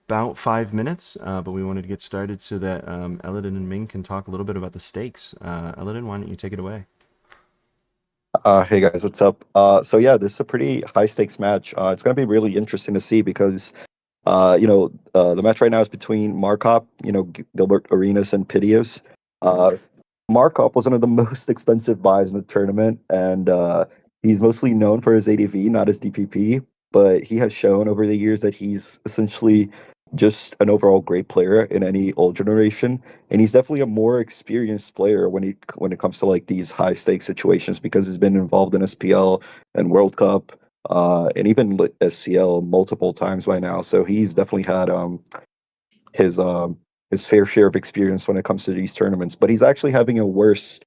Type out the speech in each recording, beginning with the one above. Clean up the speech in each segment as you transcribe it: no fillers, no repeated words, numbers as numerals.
about 5 minutes, but we wanted to get started so that Elodin and Ming can talk a little bit about the stakes. Elodin, why don't you take it away? Hey guys, what's up? So yeah, this is a pretty high stakes match. It's gonna be really interesting to see because, the match right now is between Markop, Gilbert Arenas and Piteous. Uh, Markop was one of the most expensive buys in the tournament, and he's mostly known for his ADV, not his DPP. But he has shown over the years that he's essentially just an overall great player in any old generation, and he's definitely a more experienced player when it comes to like these high stakes situations because he's been involved in SPL and World Cup, and even SCL multiple times by now. So he's definitely had his um his fair share of experience when it comes to these tournaments. But he's actually having a worse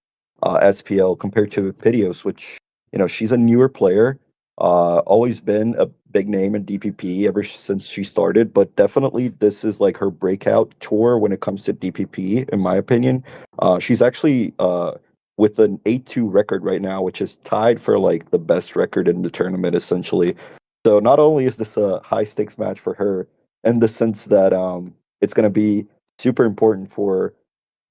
SPL compared to Piteos, which she's a newer player, always been a big name in DPP ever since she started. But definitely, this is like her breakout tour when it comes to DPP, in my opinion. She's actually with an 8-2 record right now, which is tied for like the best record in the tournament, essentially. So not only is this a high stakes match for her in the sense that it's going to be super important for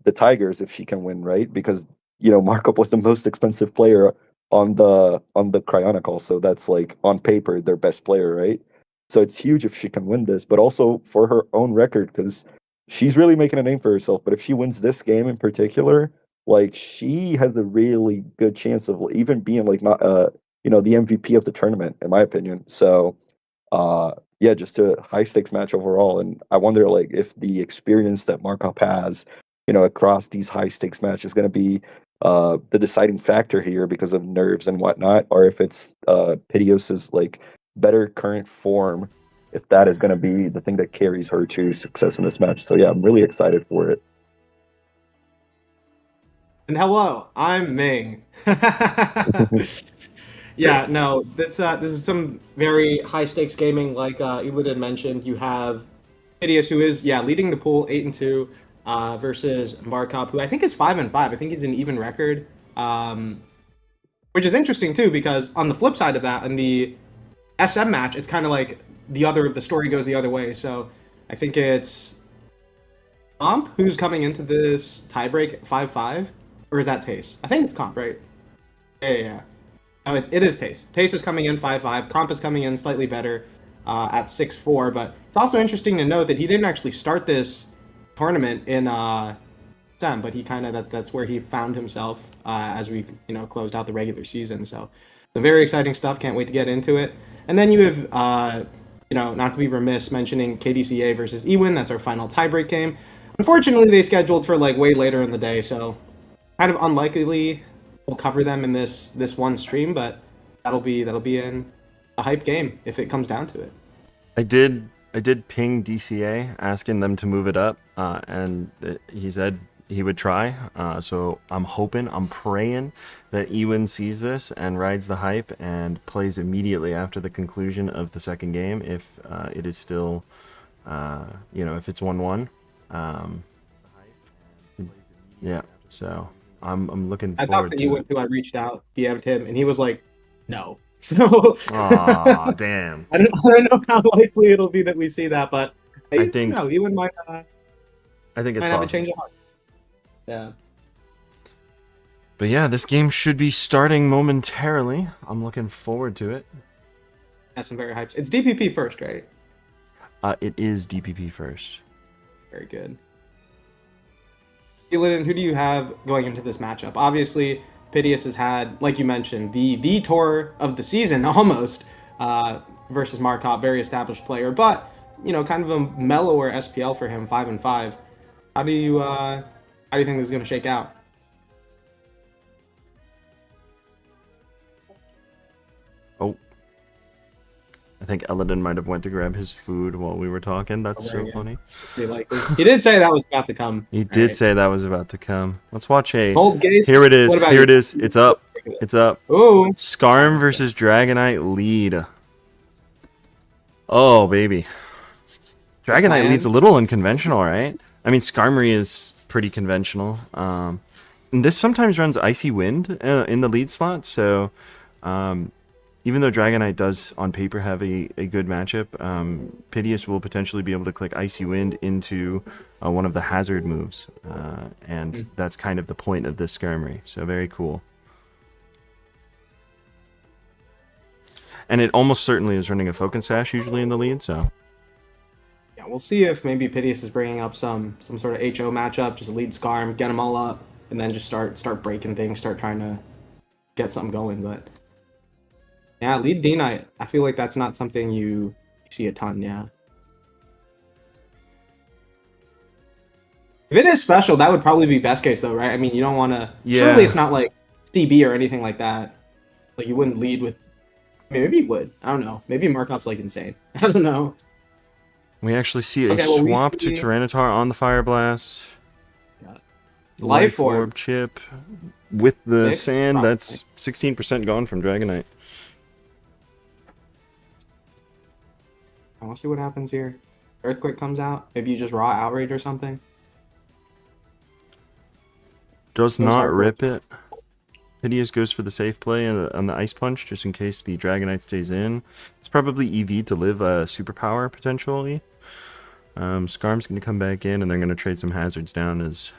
the Tigers if she can win, right? Because Markup was the most expensive player on the Cryonic, so that's like on paper their best player, right? So it's huge if she can win this, but also for her own record because she's really making a name for herself. But if she wins this game in particular, like she has a really good chance of even being like not the MVP of the tournament, in my opinion. So yeah, just a high stakes match overall. And I wonder like if the experience that Markov has, across these high stakes matches is going to be the deciding factor here because of nerves and whatnot, or if it's Piteos's like better current form, if that is going to be the thing that carries her to success in this match. So yeah, I'm really excited for it. And hello, I'm Ming. Yeah, no, this is some very high stakes gaming. Like Ela did mentioned, you have Idius, who is leading the pool 8-2, versus Markop, who I think is 5-5. I think he's an even record, which is interesting too because on the flip side of that, in the SM match, it's kind of like the story goes the other way. So I think it's Comp who's coming into this tiebreak 5-5, or is that Taste? I think it's Comp, right? Yeah. Oh, it is Taste. Taste is coming in 5-5. Comp is coming in slightly better at 6-4. But it's also interesting to note that he didn't actually start this tournament in SEM, but he kind of that's where he found himself as we closed out the regular season. So very exciting stuff. Can't wait to get into it. And then you have not to be remiss mentioning KDCA versus Ewin. That's our final tiebreak game. Unfortunately, they scheduled for like way later in the day, so kind of unlikely we'll cover them in this one stream, but that'll be in a hype game if it comes down to it. I did ping DCA asking them to move it up, and he said he would try. So I'm praying that Ewan sees this and rides the hype and plays immediately after the conclusion of the second game if it is still, if it's 1-1. Um, yeah, so I'm looking I talked forward to to Ewan it. too. I reached out, DM'd him, and he was like, "No." So Aw, damn. I don't know how likely it'll be that we see that, but I you think know, Ewan I think it's might have a possible. change of heart. Yeah. But yeah, this game should be starting momentarily. I'm looking forward to it. Has some very hypes. It's DPP first, right? It is DPP first. Very good. Elan, who do you have going into this matchup? Obviously, Piteous has had, like you mentioned, the tour of the season almost, versus Markov, very established player, but kind of a mellower SPL for him, 5-5. How do you think this is going to shake out? Oh, I think Eladin might have went to grab his food while we were talking. That's so funny. Pretty likely. He did say that was about to come. He All did right. say that was about to come. Let's watch a. Hold gaze. Here it What is. about Here you? it is. It's up. It's up. Ooh. Skarm versus Dragonite lead. Oh, baby. Dragonite lead's a little unconventional, right? I mean, Skarmory is pretty conventional. And this sometimes runs Icy Wind in the lead slot, so even though Dragonite does on paper have a good matchup, Piteous will potentially be able to click Icy Wind into one of the hazard moves, and that's kind of the point of this Skarmory. So very cool. And it almost certainly is running a Focus Sash usually in the lead, so. Yeah, we'll see if maybe Piteous is bringing up some sort of HO matchup, just lead Skarm, get them all up, and then just start breaking things, start trying to get something going. But yeah, lead D-Knight, I feel like that's not something you see a ton, yeah. If it is special, that would probably be best case though, right? I mean, you don't want to... Yeah. Surely it's not like CB or anything like that. Like, you wouldn't lead with... I mean, maybe you would. I don't know. Maybe Markov's like insane. I don't know. We actually see a Okay, well, we swap see- to Tyranitar on the Fire Blast. Yeah. Life Orb. Chip. With the Mixed sand, probably. that's 16% gone from Dragonite. We'll see what happens here. Earthquake comes out. Maybe you just raw outrage or something. Does Those not are rip it. Hideous goes for the safe play on the Ice Punch, just in case the Dragonite stays in. It's probably EV to live a superpower, potentially. Skarm's going to come back in, and they're going to trade some hazards down, as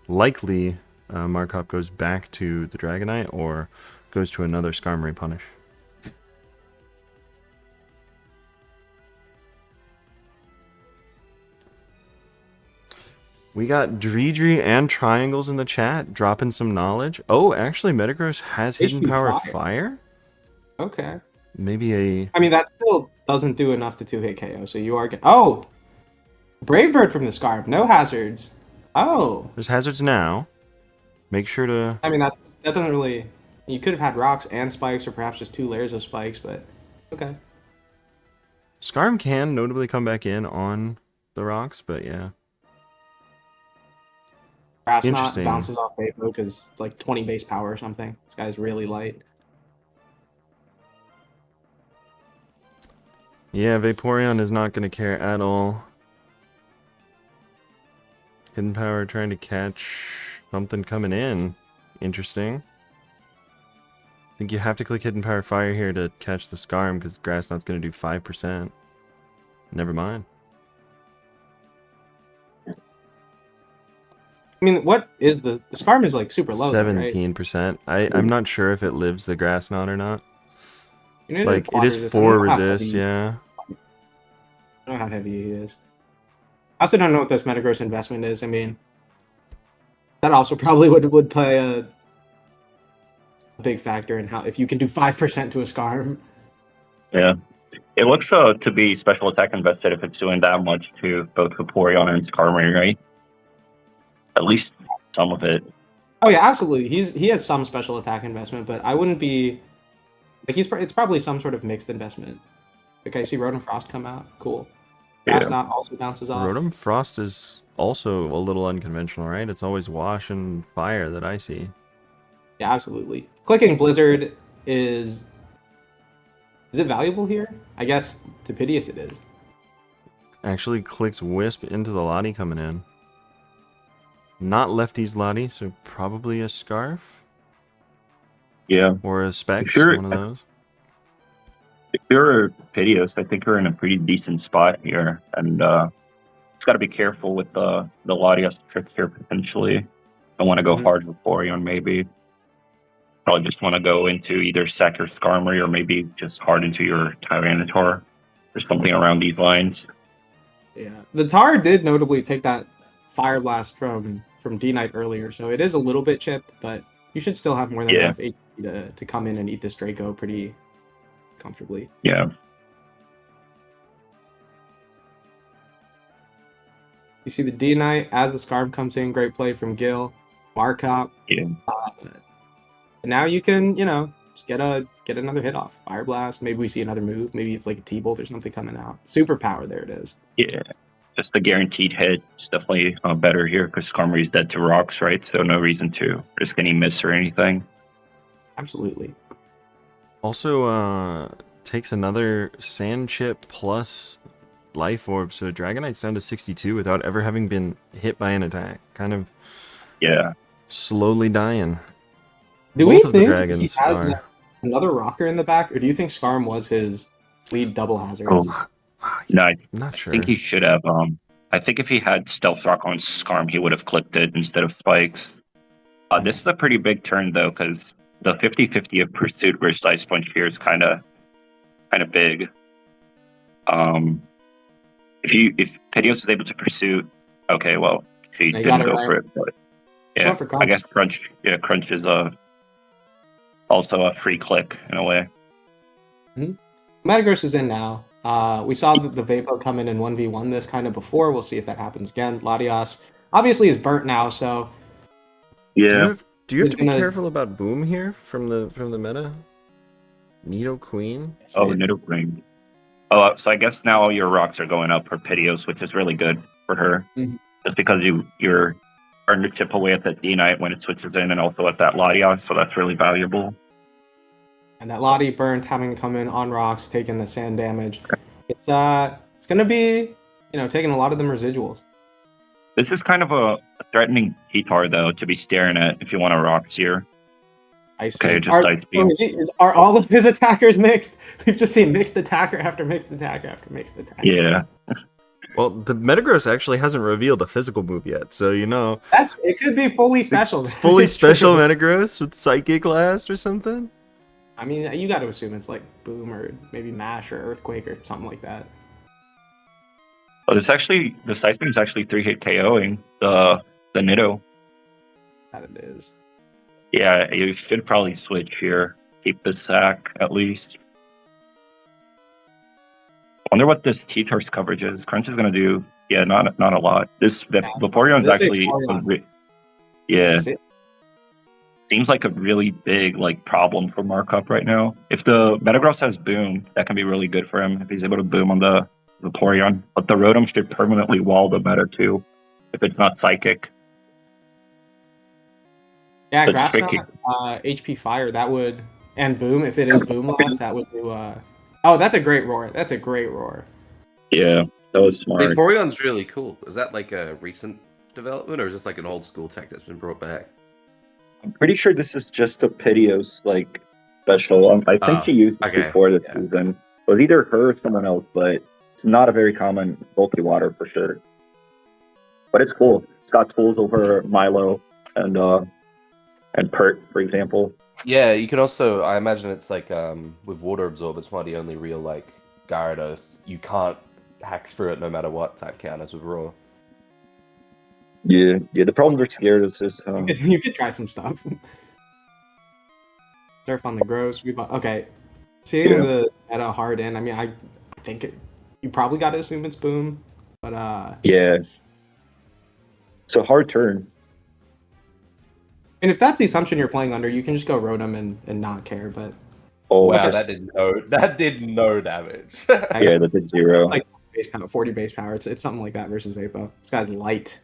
likely Markop goes back to the Dragonite, or goes to another Skarmory punish. We got Dreedree and Triangles in the chat, dropping some knowledge. Oh, actually, Metagross has Hidden HP Power Fire. Fire? Okay. Maybe a... I mean, that still doesn't do enough to 2-hit KO, so you are... Oh! Brave Bird from the Scarf. No hazards. Oh. There's hazards now. Make sure to... I mean, that doesn't really... You could have had rocks and spikes, or perhaps just 2 layers of spikes, but... Okay. Skarm can notably come back in on the rocks, but yeah. Grass Knot Interesting. bounces off Vapo because it's like 20 base power or something. This guy's really light. Yeah, Vaporeon is not going to care at all. Hidden Power trying to catch something coming in. Interesting. I think you have to click Hidden Power Fire here to catch the Skarm, because Grass Knot's going to do 5%. Never mind. I mean, what is the Scarm is like super low, though, right? 17%. I'm not sure if it lives the Grass Knot or not. You need Like, to it is resist. 4 I don't know how resist, heavy- yeah. I don't know how heavy he is. I also don't know what this Metagross investment is. I mean, that also probably would play a big factor in how if you can do 5% to a Scarm. Yeah. It looks to be special attack invested if it's doing that much to both Vaporeon and Skarmory, right? At least some of it. Oh yeah, absolutely. He has some special attack investment, but I wouldn't be like it's probably some sort of mixed investment. Okay, see Rotom Frost come out. Cool. Grass Knot also bounces off. Rotom Frost is also a little unconventional, right? It's always Wash and Fire that I see. Yeah, absolutely. Clicking Blizzard is it valuable here? I guess to Piteous it is. Actually clicks Wisp into the Lottie coming in. Not Lefty's Lottie, so probably a Scarf? Yeah. Or a Specs, Sure. one of those. If you're Piteous, I think you're in a pretty decent spot here. And it's got to be careful with the Latias trick here, potentially. I want to go hard with Vaporeon, maybe. Probably just want to go into either Sack or Skarmory, or maybe just hard into your Tyranitar, or something around these lines. Yeah. The Tar did notably take that Fire Blast from D-Knight earlier, so it is a little bit chipped, but you should still have more than enough HP to come in and eat this Draco pretty comfortably. Yeah. You see the D-Knight as the Scarf comes in, great play from Gil, Markop. Yeah. And now you can, just get another hit off. Fire Blast, maybe we see another move, maybe it's like a T-Bolt or something coming out. Superpower, there it is. Yeah. Just a guaranteed hit. It's definitely better here because Skarmory's dead to rocks, right? So no reason to risk any miss or anything. Absolutely. Also, takes another Sand Chip plus Life Orb, so Dragonite's down to 62 without ever having been hit by an attack. Kind of Yeah. slowly dying. Do Both we of the think dragons he has are. another rocker in the back, or do you think Skarm was his lead double hazards? Oh, no, I Not think sure. he should have. I think if he had Stealth Rock on Skarm, he would have clicked it instead of Spikes. This is a pretty big turn, though, because the 50-50 of Pursuit versus Ice Punch here is kind of big. If Pedios is able to pursue, okay, well, he You didn't got it go right. for it, but Just yeah, went for I guess Crunch is also a free click in a way. Metagross is in now. We saw the Vapo come in 1v1 this kind of before. We'll see if that happens again. Latias obviously is burnt now, so Do you Yeah, have to be gonna- careful about Boom here from the meta? Nido Queen? oh, Nido Ring. Oh, so I guess now all your rocks are going up for Pedios, which is really good for her. Mhm. Just because you're starting to chip away at that D-Knight when it switches in and also at that Latias, so that's really valuable. And that Lottie burnt having to come in on rocks, taking the sand damage. It's gonna be, taking a lot of them residuals. This is kind of a threatening P-Tar, though, to be staring at if you want to rocks here. Ice Okay, Beam. just Ice Beam. Are all of his attackers mixed? We've just seen mixed attacker after mixed attacker after mixed attacker. Yeah. Well, the Metagross actually hasn't revealed a physical move yet, so It could be fully special. it's fully It's true. special Metagross with Psychic Blast or something. I mean, you got to assume it's like Boom or maybe Mash or Earthquake or something like that. Oh, the Ice Beam is actually 3-hit KOing the Nido. That it is. Yeah, you should probably switch here. Keep the sack at least. Wonder what this T-Tor's coverage is. Crunch is gonna do, yeah, not a lot. Vaporeon's This actually, Vaporeon yeah, is- seems like a really big problem for Markup right now. If the Metagross has Boom, that can be really good for him if he's able to Boom on the Vaporeon. But the Rotom should permanently wall the meta too, if it's not Psychic. Yeah, That's Grass tricky. Knot, HP Fire, that would, and Boom, if it is Boom loss, that would do, oh, that's a great roar. That's a great roar. Yeah, that was smart. Vaporeon's really cool. Is that like a recent development, or is this like an old school tech that's been brought back? I'm pretty sure this is just a Piteos special. I think she used it before the season. It was either her or someone else, but it's not a very common bulky water for sure. But it's cool. It's got tools over Milo and Pert, for example. Yeah, you can also, I imagine it's like with Water Absorb, it's one of the only real like Gyarados. You can't hack through it no matter what type counters with Raw. Yeah. The problem with Gyarados is You could try some stuff. Surf on the gross. Okay. Seeing the meta hard in, I mean, I think you probably got to assume it's Boom, but yeah. It's a hard turn. and if that's the assumption you're playing under, you can just go Rotom and not care. But Oh, Wow, that's- that did no damage. yeah, that did 0. like 40 base power. It's something like that versus Vapo. This guy's light.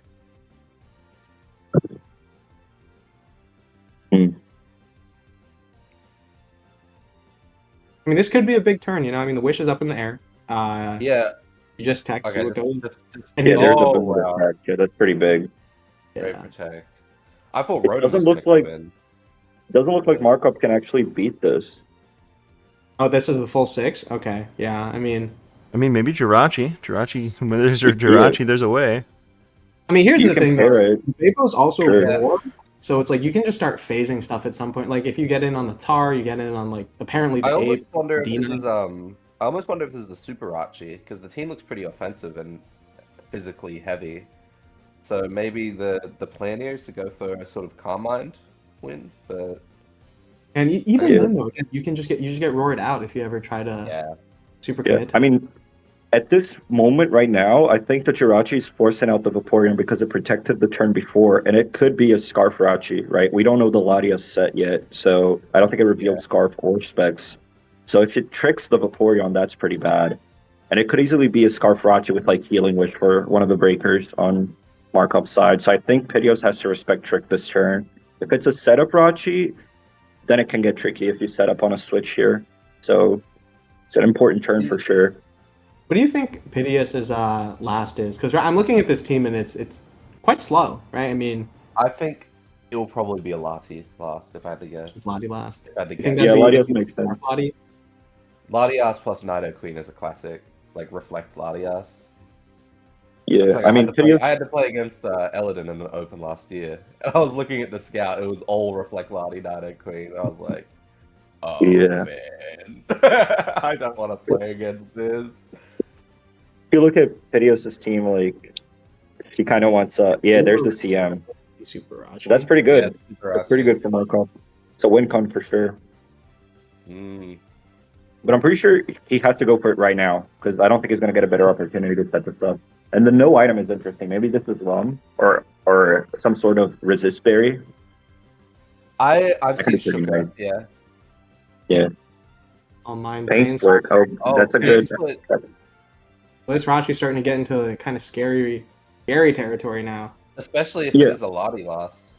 I mean, this could be a big turn. I mean, the wish is up in the air. Yeah. You just text Okay. what goes. And Yeah, there's a oh, boom wow. attack. Yeah, that's pretty big. Great Yeah. protect. I thought It Rotom doesn't was look gonna like- come in. It doesn't look like Markup can actually beat this. Oh, this is the full 6? Okay. Yeah, I mean, maybe Jirachi. When there's a Jirachi, there's a way. here's You the can thing, pair though. it. Vapo's also Sure. war, so it's like you can just start phasing stuff at some point. Like, if you get in on the Tar, you get in on, like, apparently the I almost Ape. wonder if this Demon. is I almost wonder if this is a Super Archie, because the team looks pretty offensive and physically heavy. So maybe the plan here is to go for a sort of Calm Mind win, but And even Yeah. then, though, you just get roared out if you ever try to yeah. super Yeah, commit. I mean, at this moment right now, I think the Jirachi is forcing out the Vaporeon because it protected the turn before, and it could be a Scarf Rachi, right? We don't know the Latias set yet, so I don't think it revealed Scarf or Specs. So if it tricks the Vaporeon, that's pretty bad. And it could easily be a Scarf Rachi with like Healing Wish for one of the breakers on Markup side. So I think Piteos has to respect Trick this turn. If it's a setup Rachi, then it can get tricky if you set up on a switch here. So it's an important turn for sure. What do you think Piteous' last is? Because I'm looking at this team and it's quite slow, right? I mean, I think It will probably be a Lati last, if I had to guess. Just Lottie last. If I had to You think guess. Yeah, that'd be Latias makes sense. Lottie? Latias plus Nido Queen is a classic. Like, reflect Latias. Yeah, It's like I mean, I had to play against Eladin in the Open last year. And I was looking at the scout. It was all reflect Lati, Nido Queen. I was like, oh, Yeah. man. I don't want to play against this. if you look at Piteos' team, like he kind of wants there's the CM. Super Raji. So that's pretty good. Yeah, super That's pretty good for Markov. It's a win con for sure. Mm. But I'm pretty sure he has to go for it right now because I don't think he's going to get a better opportunity to set this up. And the no item is interesting. Maybe this is Lum or some sort of resist berry. I've That could seen be pretty Sugar, nice. yeah. Online Pain Pain split. Oh, Oh, that's a Pain good. Split. This Rachi's starting to get into kind of scary territory now. Especially if Yeah. it is a Lottie last.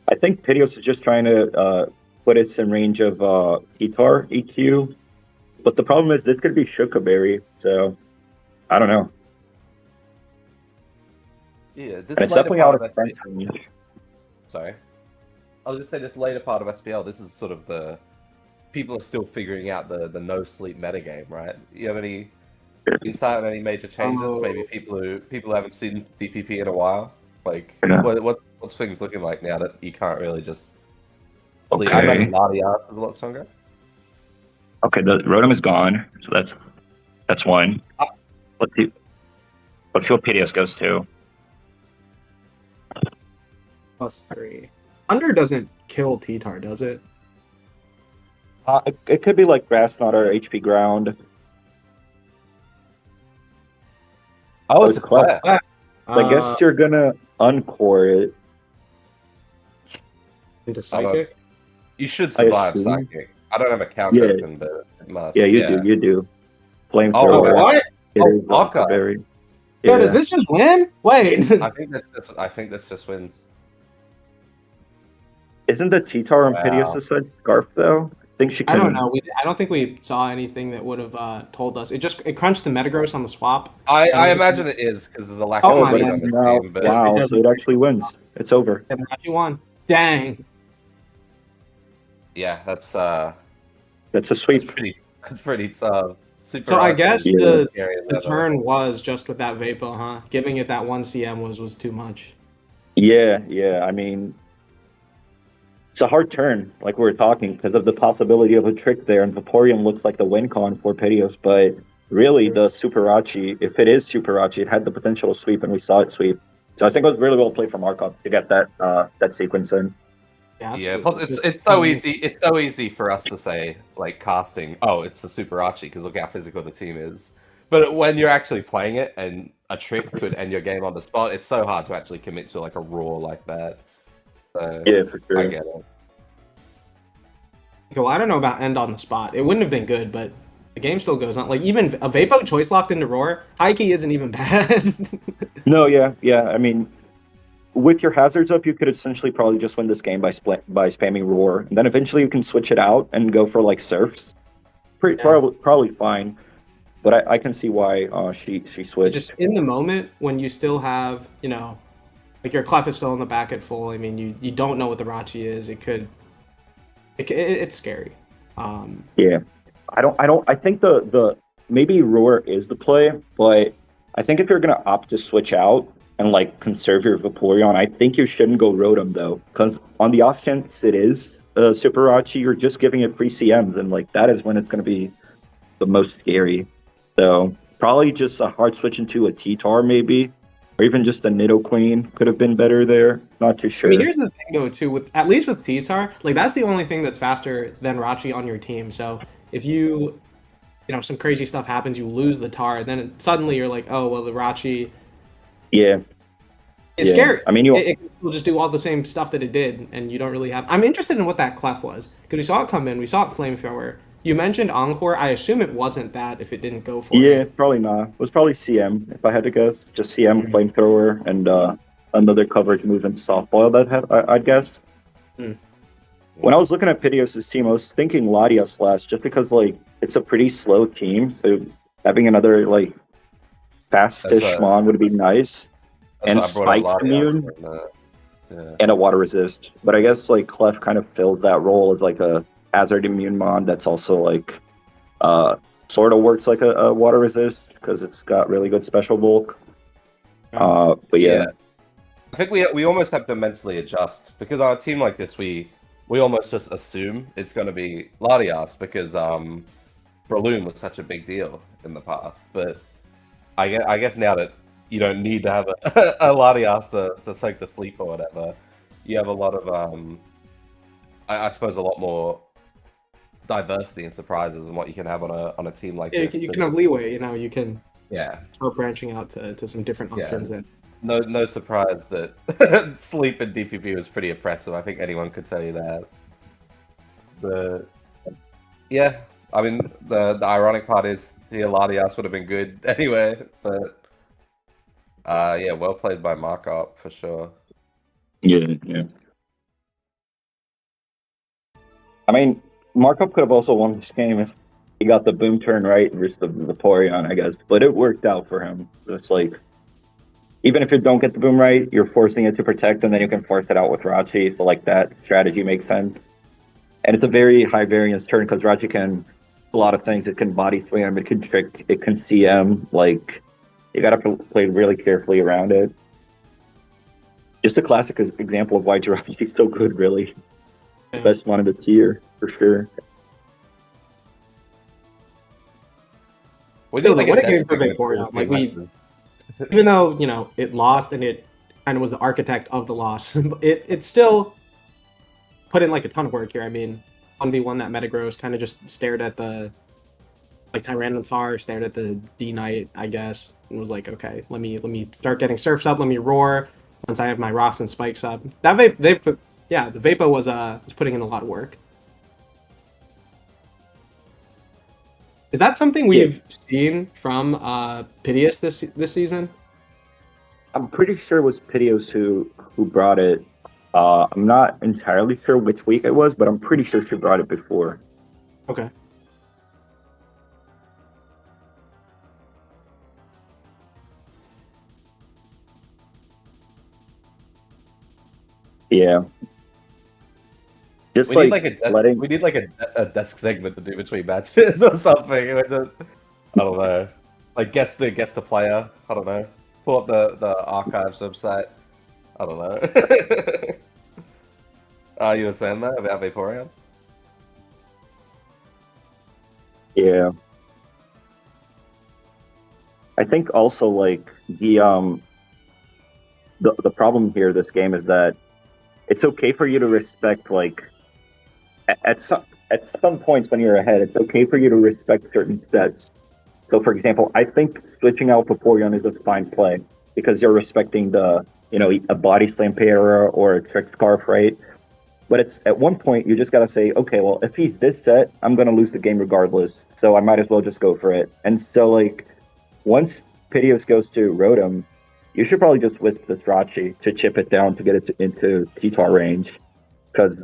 I think Piteos is just trying to put us in range of Kitar EQ. But the problem is this could be Shukaberry, so I don't know. Yeah, this And it's later definitely part out of of fence SPL. range. Sorry. I was just saying this later part of SPL, this is sort of the people are still figuring out the no sleep metagame, right? You have any insight on any major changes? Oh. Maybe people who haven't seen DPP in a while? Like Yeah. what's things looking like now that you can't really just sleep? I Okay. imagine Latias is a lot stronger. Okay, the Rotom is gone, so that's one. Let's see what Piteos goes to. +3. Under doesn't kill T-Tar, does it? It could be like Grass Knot or HP Ground. Oh, it's it's a a clef. clef. So I guess you're gonna uncore it. Into Psychic. You should survive assume. Psychic. I don't have a count Yeah. open, but it must. Yeah, you do. Flamethrower. Oh, what? It Oh, is Hawkeye. Berry. Yeah, does this just win? Wait. I think this just wins. Isn't the T-Tar on Wow. Piteos' side Scarf though? I think she I can. don't know. I don't think we saw anything that would have told us. It crunched the Metagross on the swap. I imagine it is because there's a lack Oh of my speed God. on this Now, team. But wow, doesn't- so it actually wins. It's over. Rachi won. Dang. yeah, that's That's a sweep. pretty tough. Super. So I awesome. guess Yeah. the turn was just with that Vapo, huh? Giving it that 1 CM was too much. Yeah. I mean, it's a hard turn, like we were talking, because of the possibility of a trick there, and Vaporeon looks like the win con for Piteos, but really Sure. the Superachi, if it is Superachi, it had the potential to sweep, and we saw it sweep. So I think it was really well played from Markov to get that sequence in. Yeah, Yeah, absolutely. plus Just it's so easy. It's so easy for us to say, like, casting. Oh, it's a Superachi because look how physical the team is. But when you're actually playing it and a trick could end your game on the spot, it's so hard to actually commit to like a roar like that. So Yeah, for sure. I get it. Well, I don't know about end on the spot. It wouldn't have been good, but the game still goes on. Like even a Vapo choice locked into Roar, high key isn't even bad. No, yeah. I mean, with your hazards up, you could essentially probably just win this game by spamming Roar, and then eventually you can switch it out and go for like Surfs. Probably fine, but I can see why she switched. Just in the moment when you still have, like your Clef is still in the back at full. I mean, you don't know what the Rachi is. It's scary. Yeah, I think the maybe Roar is the play, but I think if you're gonna opt to switch out and like conserve your Vaporeon, I think you shouldn't go Rotom though, because on the off chance it is Superachi, you're just giving it free CMs, and like that is when it's gonna be the most scary. So probably just a hard switch into a T-Tar maybe, or even just a Nidoqueen could have been better there. Not too I sure. mean, here's the thing though, too. At least with T-Star, like that's the only thing that's faster than Rachi on your team. So if you some crazy stuff happens, you lose the Tar, then suddenly you're like, oh well, the Rachi Yeah. is Yeah. scary. I mean, it can still just do all the same stuff that it did, and you don't really have. I'm interested in what that Clef was because we saw it come in, we saw it Flamethrower. You mentioned Encore. I assume it wasn't that if it didn't go for Yeah, it. probably not. It was probably CM, if I had to guess. Just CM, Flamethrower, and another coverage move in Softball I'd guess. Hmm. When I was looking at Piteos' team, I was thinking Latias last, just because, like, it's a pretty slow team, so having another, like, fast-ish That's Smog would be nice. And That's why I brought up Spike's Latias immune. and, and a water resist. But I guess like Clef kind of fills that role as like a hazard immune mon that's also like sort of works like a water resist because it's got really good special bulk. But yeah. I think we almost have to mentally adjust because on a team like this, we almost just assume it's going to be Latias because Breloom was such a big deal in the past. But I guess now that you don't need to have a Latias to soak the sleep or whatever, you have a lot of I suppose a lot more diversity and surprises and what you can have on a team like this. You can have leeway. You can Yeah. start branching out to some different options. Yeah. No surprise that sleep in DPP was pretty oppressive. I think anyone could tell you that. But yeah, I mean the ironic part is the Latias would have been good anyway. But yeah, well played by Markup for sure. Yeah. I mean, Markup could have also won this game if he got the boom turn right versus the Vaporeon, I guess. But it worked out for him. It's like, even if you don't get the boom right, you're forcing it to protect, and then you can force it out with Rachi. So, like, that strategy makes sense. And it's a very high variance turn because Rachi can a lot of things. It can body slam, it can trick, it can CM. Like, you gotta play really carefully around it. Just a classic example of why Jirachi is so good, really. Yeah. Best one of the tier, for sure. We Still, did what a game test for segment Vaporeon. for Like, even though, it lost and it kind of was the architect of the loss, it still put in like a ton of work here. I mean, 1v1 that Metagross kind of just stared at the Tyranitar, stared at the D Knight, I guess, and was like, okay, let me start getting surfs up, let me roar once I have my rocks and spikes up. That the Vapo was putting in a lot of work. Is that something we've seen from Piteous this season? I'm pretty sure it was Piteous who brought it. I'm not entirely sure which week it was, but I'm pretty sure she brought it before. Okay. Yeah. Just we need letting... we need like a desk segment to do between matches or something. I don't know. Like guess the player. I don't know. Pull up the archives website. I don't know. You were saying that about Vaporeon? Yeah. I think also like the problem here this game is that it's okay for you to respect like at some points when you're ahead, it's okay for you to respect certain sets. So for example, I think switching out Vaporeon is a fine play because you're respecting the a body slam para or a trick scarf, right? But it's at one point you just gotta say, okay, well if he's this set, I'm gonna lose the game regardless. So I might as well just go for it. And so like once Piteous goes to Rotom, you should probably just whisk this Rachi to chip it down to get it into T-Tar range. Because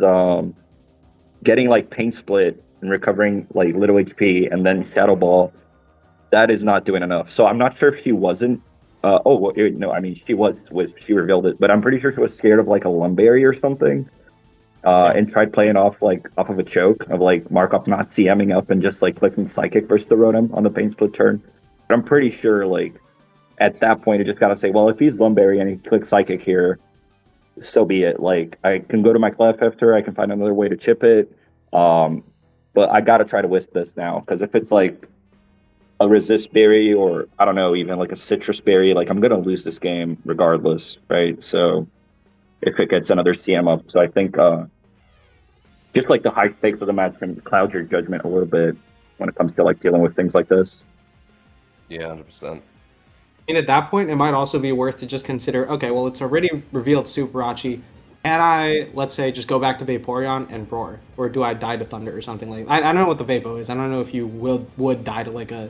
getting like Pain Split and recovering like little HP and then Shadow Ball, that is not doing enough. So I'm not sure if she wasn't. She was. She revealed it, but I'm pretty sure she was scared of like a Lumberry or something, and tried playing off of a choke of like Markup not CMing up and just like clicking Psychic versus the Rotom on the Pain Split turn. But I'm pretty sure like at that point you just gotta say, well, if he's Lumberry and he clicks Psychic here, so be it. Like I can go to my Clef after, I can find another way to chip it. But I gotta try to whisk this now because if it's like a resist berry or I don't know, even like a citrus berry, like I'm gonna lose this game regardless, right? So if it gets another CM up, so I think just like the high stakes of the match can cloud your judgment a little bit when it comes to like dealing with things like this. Yeah, 100%. And at that point, it might also be worth to just consider, okay, well, it's already revealed Super Rachi. Can I, let's say, just go back to Vaporeon and roar? Or do I die to Thunder or something like that? I don't know what the Vapo is. I don't know if you would die to like a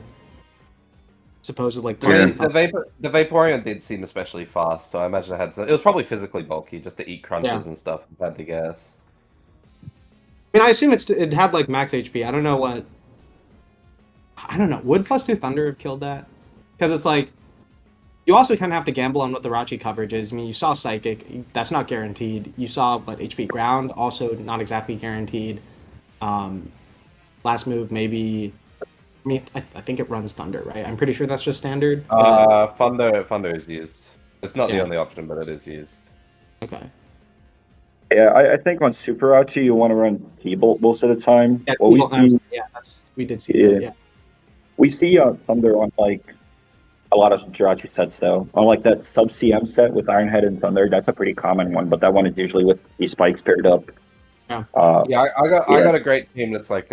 supposed like... I mean, the Vaporeon did seem especially fast, so I imagine it was probably physically bulky just to eat crunches and stuff, if I had to guess. I mean, I assume it had like max HP. I don't know. Would +2 Thunder have killed that? Because it's like... You also kind of have to gamble on what the Rachi coverage is. I mean, you saw Psychic, that's not guaranteed. You saw, but HP Ground, also not exactly guaranteed. Um, Last move, maybe. I mean, I think it runs Thunder, right? I'm pretty sure that's just standard. Thunder is used. It's not the Yeah. only option, but it is used. Okay. Yeah, I think on Super Archie you want to run T-Bolt most of the time. Yeah, Well, we see, we did see yeah, that. Yeah. we see Thunder on like a lot of Jirachi sets though. On like that sub CM set with Ironhead and Thunder, that's a pretty common one. But that one is usually with these spikes paired up. Yeah. Yeah, I Yeah. got a great team that's like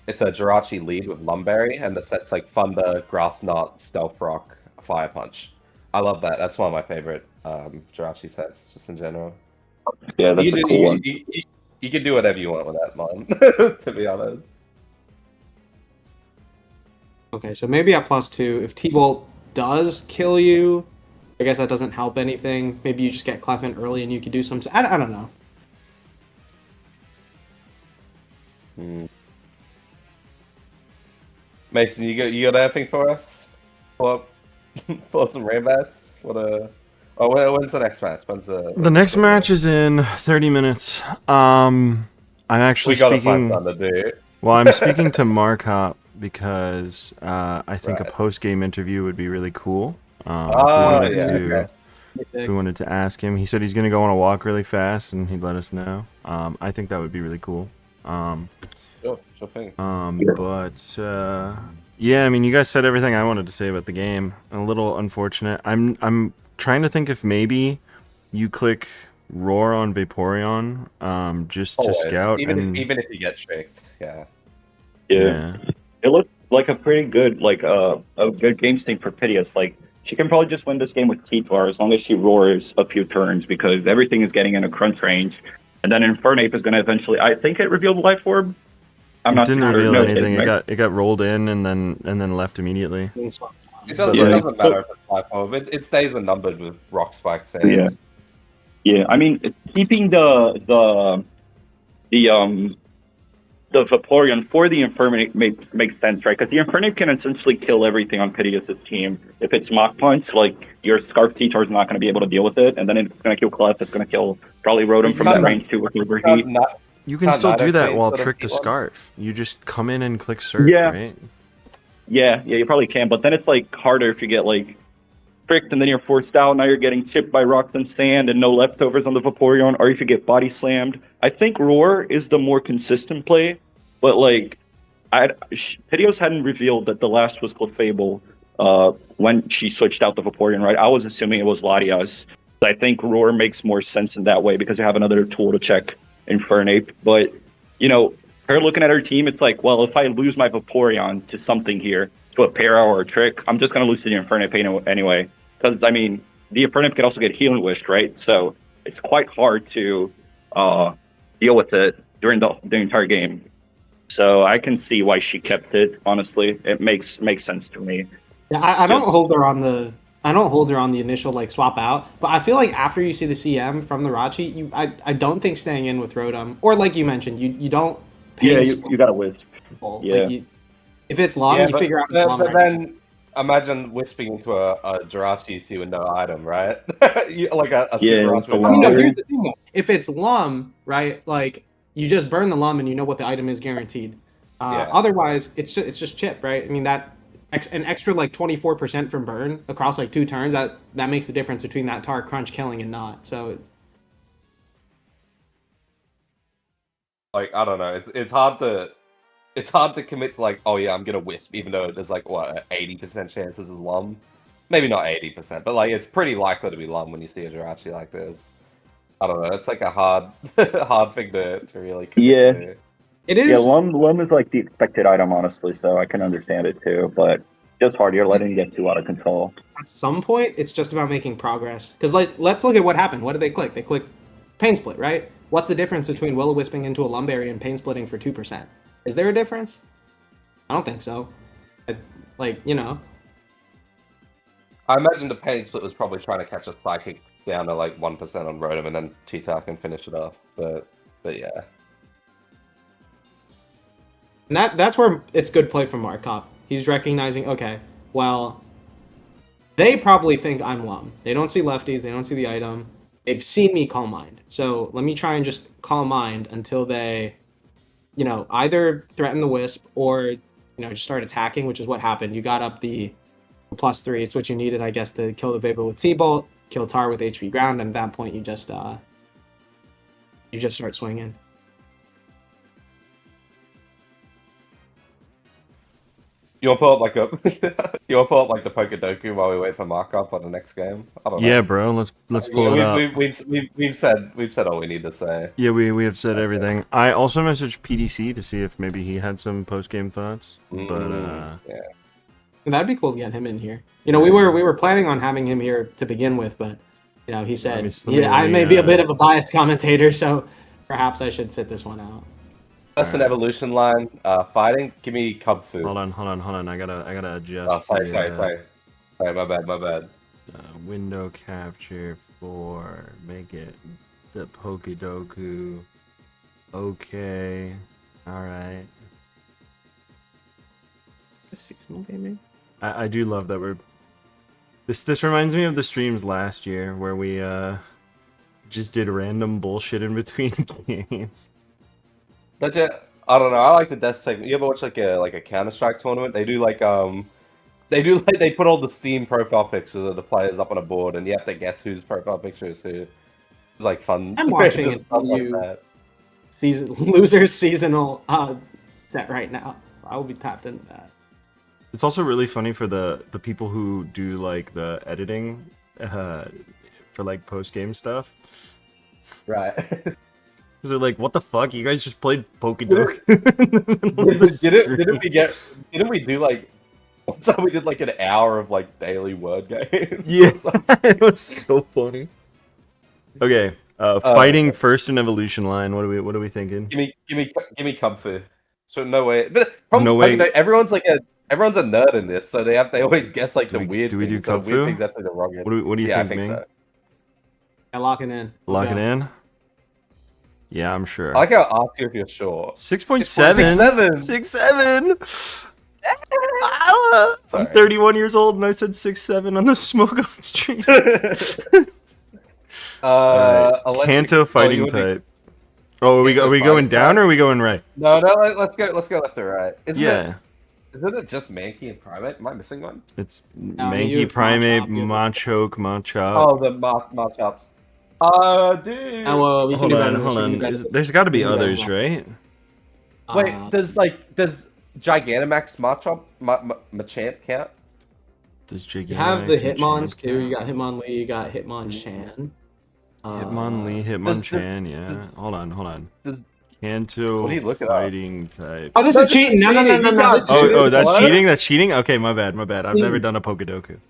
it's a Jirachi lead with Lumberry, and the set's like Thunder, Grass Knot, Stealth Rock, Fire Punch. I love that. That's one of my favorite Jirachi sets, just in general. Yeah, that's a cool one. You can do whatever you want with that, man. To be honest. Okay, so maybe at +2, if T-Bolt does kill you, I guess that doesn't help anything. Maybe you just get Clefin early and you could do some. I don't know. Mason, you got anything for us? Pull up some Rainbats? When's the next match? The next match is in 30 minutes. I'm actually We gotta speaking. find something to do. Well, I'm speaking to Markop because I think Right. a post-game interview would be really cool. If we wanted to ask him, he said he's going to go on a walk really fast, and he'd let us know. I think that would be really cool. Sure thing. Yeah, I mean, you guys said everything I wanted to say about the game. A little unfortunate. I'm trying to think if maybe you click Roar on Vaporeon, just to Always. scout, Even if you get tricked, yeah. Yeah. It looked like a pretty good, like a good game state for Piteous. Like she can probably just win this game with T-Bar as long as she roars a few turns because everything is getting in a crunch range. And then Infernape is going to eventually. I think it revealed Life Orb. I'm not didn't sure. reveal No, anything. right? It got rolled in and then left immediately. It Yeah. doesn't matter if it's Life Orb. It stays unnumbered with Rock Spike Sand. Yeah. Yeah. I mean, keeping the Vaporeon for the Infernape makes sense, right? Because the Infernape can essentially kill everything on Piteous' team. If it's Mach Punch, like your Scarf T-Tar is not going to be able to deal with it, and then it's going to kill Clef, it's going to kill probably Rotom from that range too with Overheat. You can still do that while Trick the Scarf. You just come in and click Surf, right? Yeah, you probably can, but then it's like harder if you get like tricked and then you're forced out. Now you're getting chipped by rocks and sand and no leftovers on the Vaporeon, or if you get body slammed. I think Roar is the more consistent play, but like, Piteous hadn't revealed that the last was Clefable when she switched out the Vaporeon, right? I was assuming it was Latias. I think Roar makes more sense in that way because you have another tool to check Infernape. But, you know, her looking at her team, it's like, well, if I lose my Vaporeon to something here, to a Para or a Trick, I'm just going to lose to the Infernape anyway. Because, I mean, the Infernape can also get Healing Wished, right? So it's quite hard to deal with it during the entire game. So I can see why she kept it, honestly. It makes sense to me. Yeah, I don't hold her on the initial like swap out, but I feel like after you see the CM from the Rachi, I don't think staying in with Rotom, or like you mentioned, you don't. Yeah, you got to Wisp. Yeah. Like if it's long, you figure out. But then imagine wisping into a Jirachi C with no item, right? Like a Super Rachi with no, here's the thing though. If it's Lum, right? Like you just burn the Lum and you know what the item is guaranteed. Otherwise, it's just chip, right? I mean that an extra like 24% from burn across like 2 turns that makes the difference between that tar crunch killing and not. So it's like I don't know. It's hard to commit to like, oh yeah, I'm gonna wisp, even though there's like what 80% chance this is Lum. Maybe not 80%, but like it's pretty likely to be Lum when you see a Jirachi like this. I don't know. It's like a hard thing to really commit to. It is. Yeah, Lum is like the expected item, honestly, so I can understand it too. But just hard. You're letting it get too out of control. At some point, it's just about making progress. Because like, let's look at what happened. What did they click? They clicked Pain Split, right? What's the difference between Will-O-Wisping into a Lumberry and Pain Splitting for 2%? Is there a difference? I don't think so. Like, you know. I imagine the Pain Split was probably trying to catch a Psychic down to like 1% on Rotom and then T-Tar can finish it off. But yeah. And that's where it's good play from Markov. He's recognizing, okay, well, they probably think I'm Lum. They don't see lefties. They don't see the item. They've seen me Calm Mind. So let me try and just Calm Mind until they, either threaten the Wisp or, just start attacking, which is what happened. You got up the +3. It's what you needed, I guess, to kill the Vapor with T-Bolt, kill Tar with HP Ground, and at that point you just start swinging. You want to pull up like the PokeDoku while we wait for Markov on the next game? I don't know. Yeah, bro. Let's pull it up. We've said all we need to say. Yeah, we have said everything. I also messaged PDC to see if maybe he had some post game thoughts. But yeah, that'd be cool to get him in here. We were planning on having him here to begin with, but he said, I may be a bit of a biased commentator, so perhaps I should sit this one out. That's an evolution line. Fighting. Give me Cub Food. Hold on. I gotta adjust. Oh, sorry. Sorry, my bad. Window capture for make it the PokeDoku. Okay. All right. I do love that we're. This reminds me of the streams last year where we just did random bullshit in between games. I don't know. I like the death segment. You ever watch like a Counter-Strike tournament? They put all the Steam profile pictures of the players up on a board, and you have to guess whose profile picture is who. It's like fun. I'm watching it. Losers seasonal set right now. I will be tapped into that. It's also really funny for the people who do like the editing for like post game stuff. Right. Because they're like, what the fuck? You guys just played PokeDoku. Didn't we do like one time we did like an hour of like daily word games? Yeah, it was so funny. Okay, fighting first in evolution line. What are we thinking? Give me comfort. So no way. But no way. Everyone's a nerd in this, so they always guess like the weird. Do we do things, Kung weird Fu? things. That's what they're wrong in. What do you think, I think Ming? so. Yeah, lock it in. Lock it in. Yeah, I'm sure. I like how I ask you if you're sure. 6.7. 6.7. 6.7. Sorry. I'm 31 years old and I said 6.7 on the Smogon stream. Kanto fighting type. Are we going down or are we going right? No, let's go left or right. Isn't it just Mankey and Primate? Am I missing one? It's Mankey, Primate, Machoke, Machop. Oh, the Machops. Dude. Well, Hold on. There's got to be others, right? Wait, does Gigantamax Machop Machamp count? Does Gigantamax you have the Hitmons too. You got Hitmonlee. You got Hitmonchan. Hitmonlee, Hitmonchan. Yeah. Hold on. Kanto fighting type. Oh, this is cheating. No. Oh, that's cheating. That's cheating. Okay, my bad. I've never done a PokeDoku.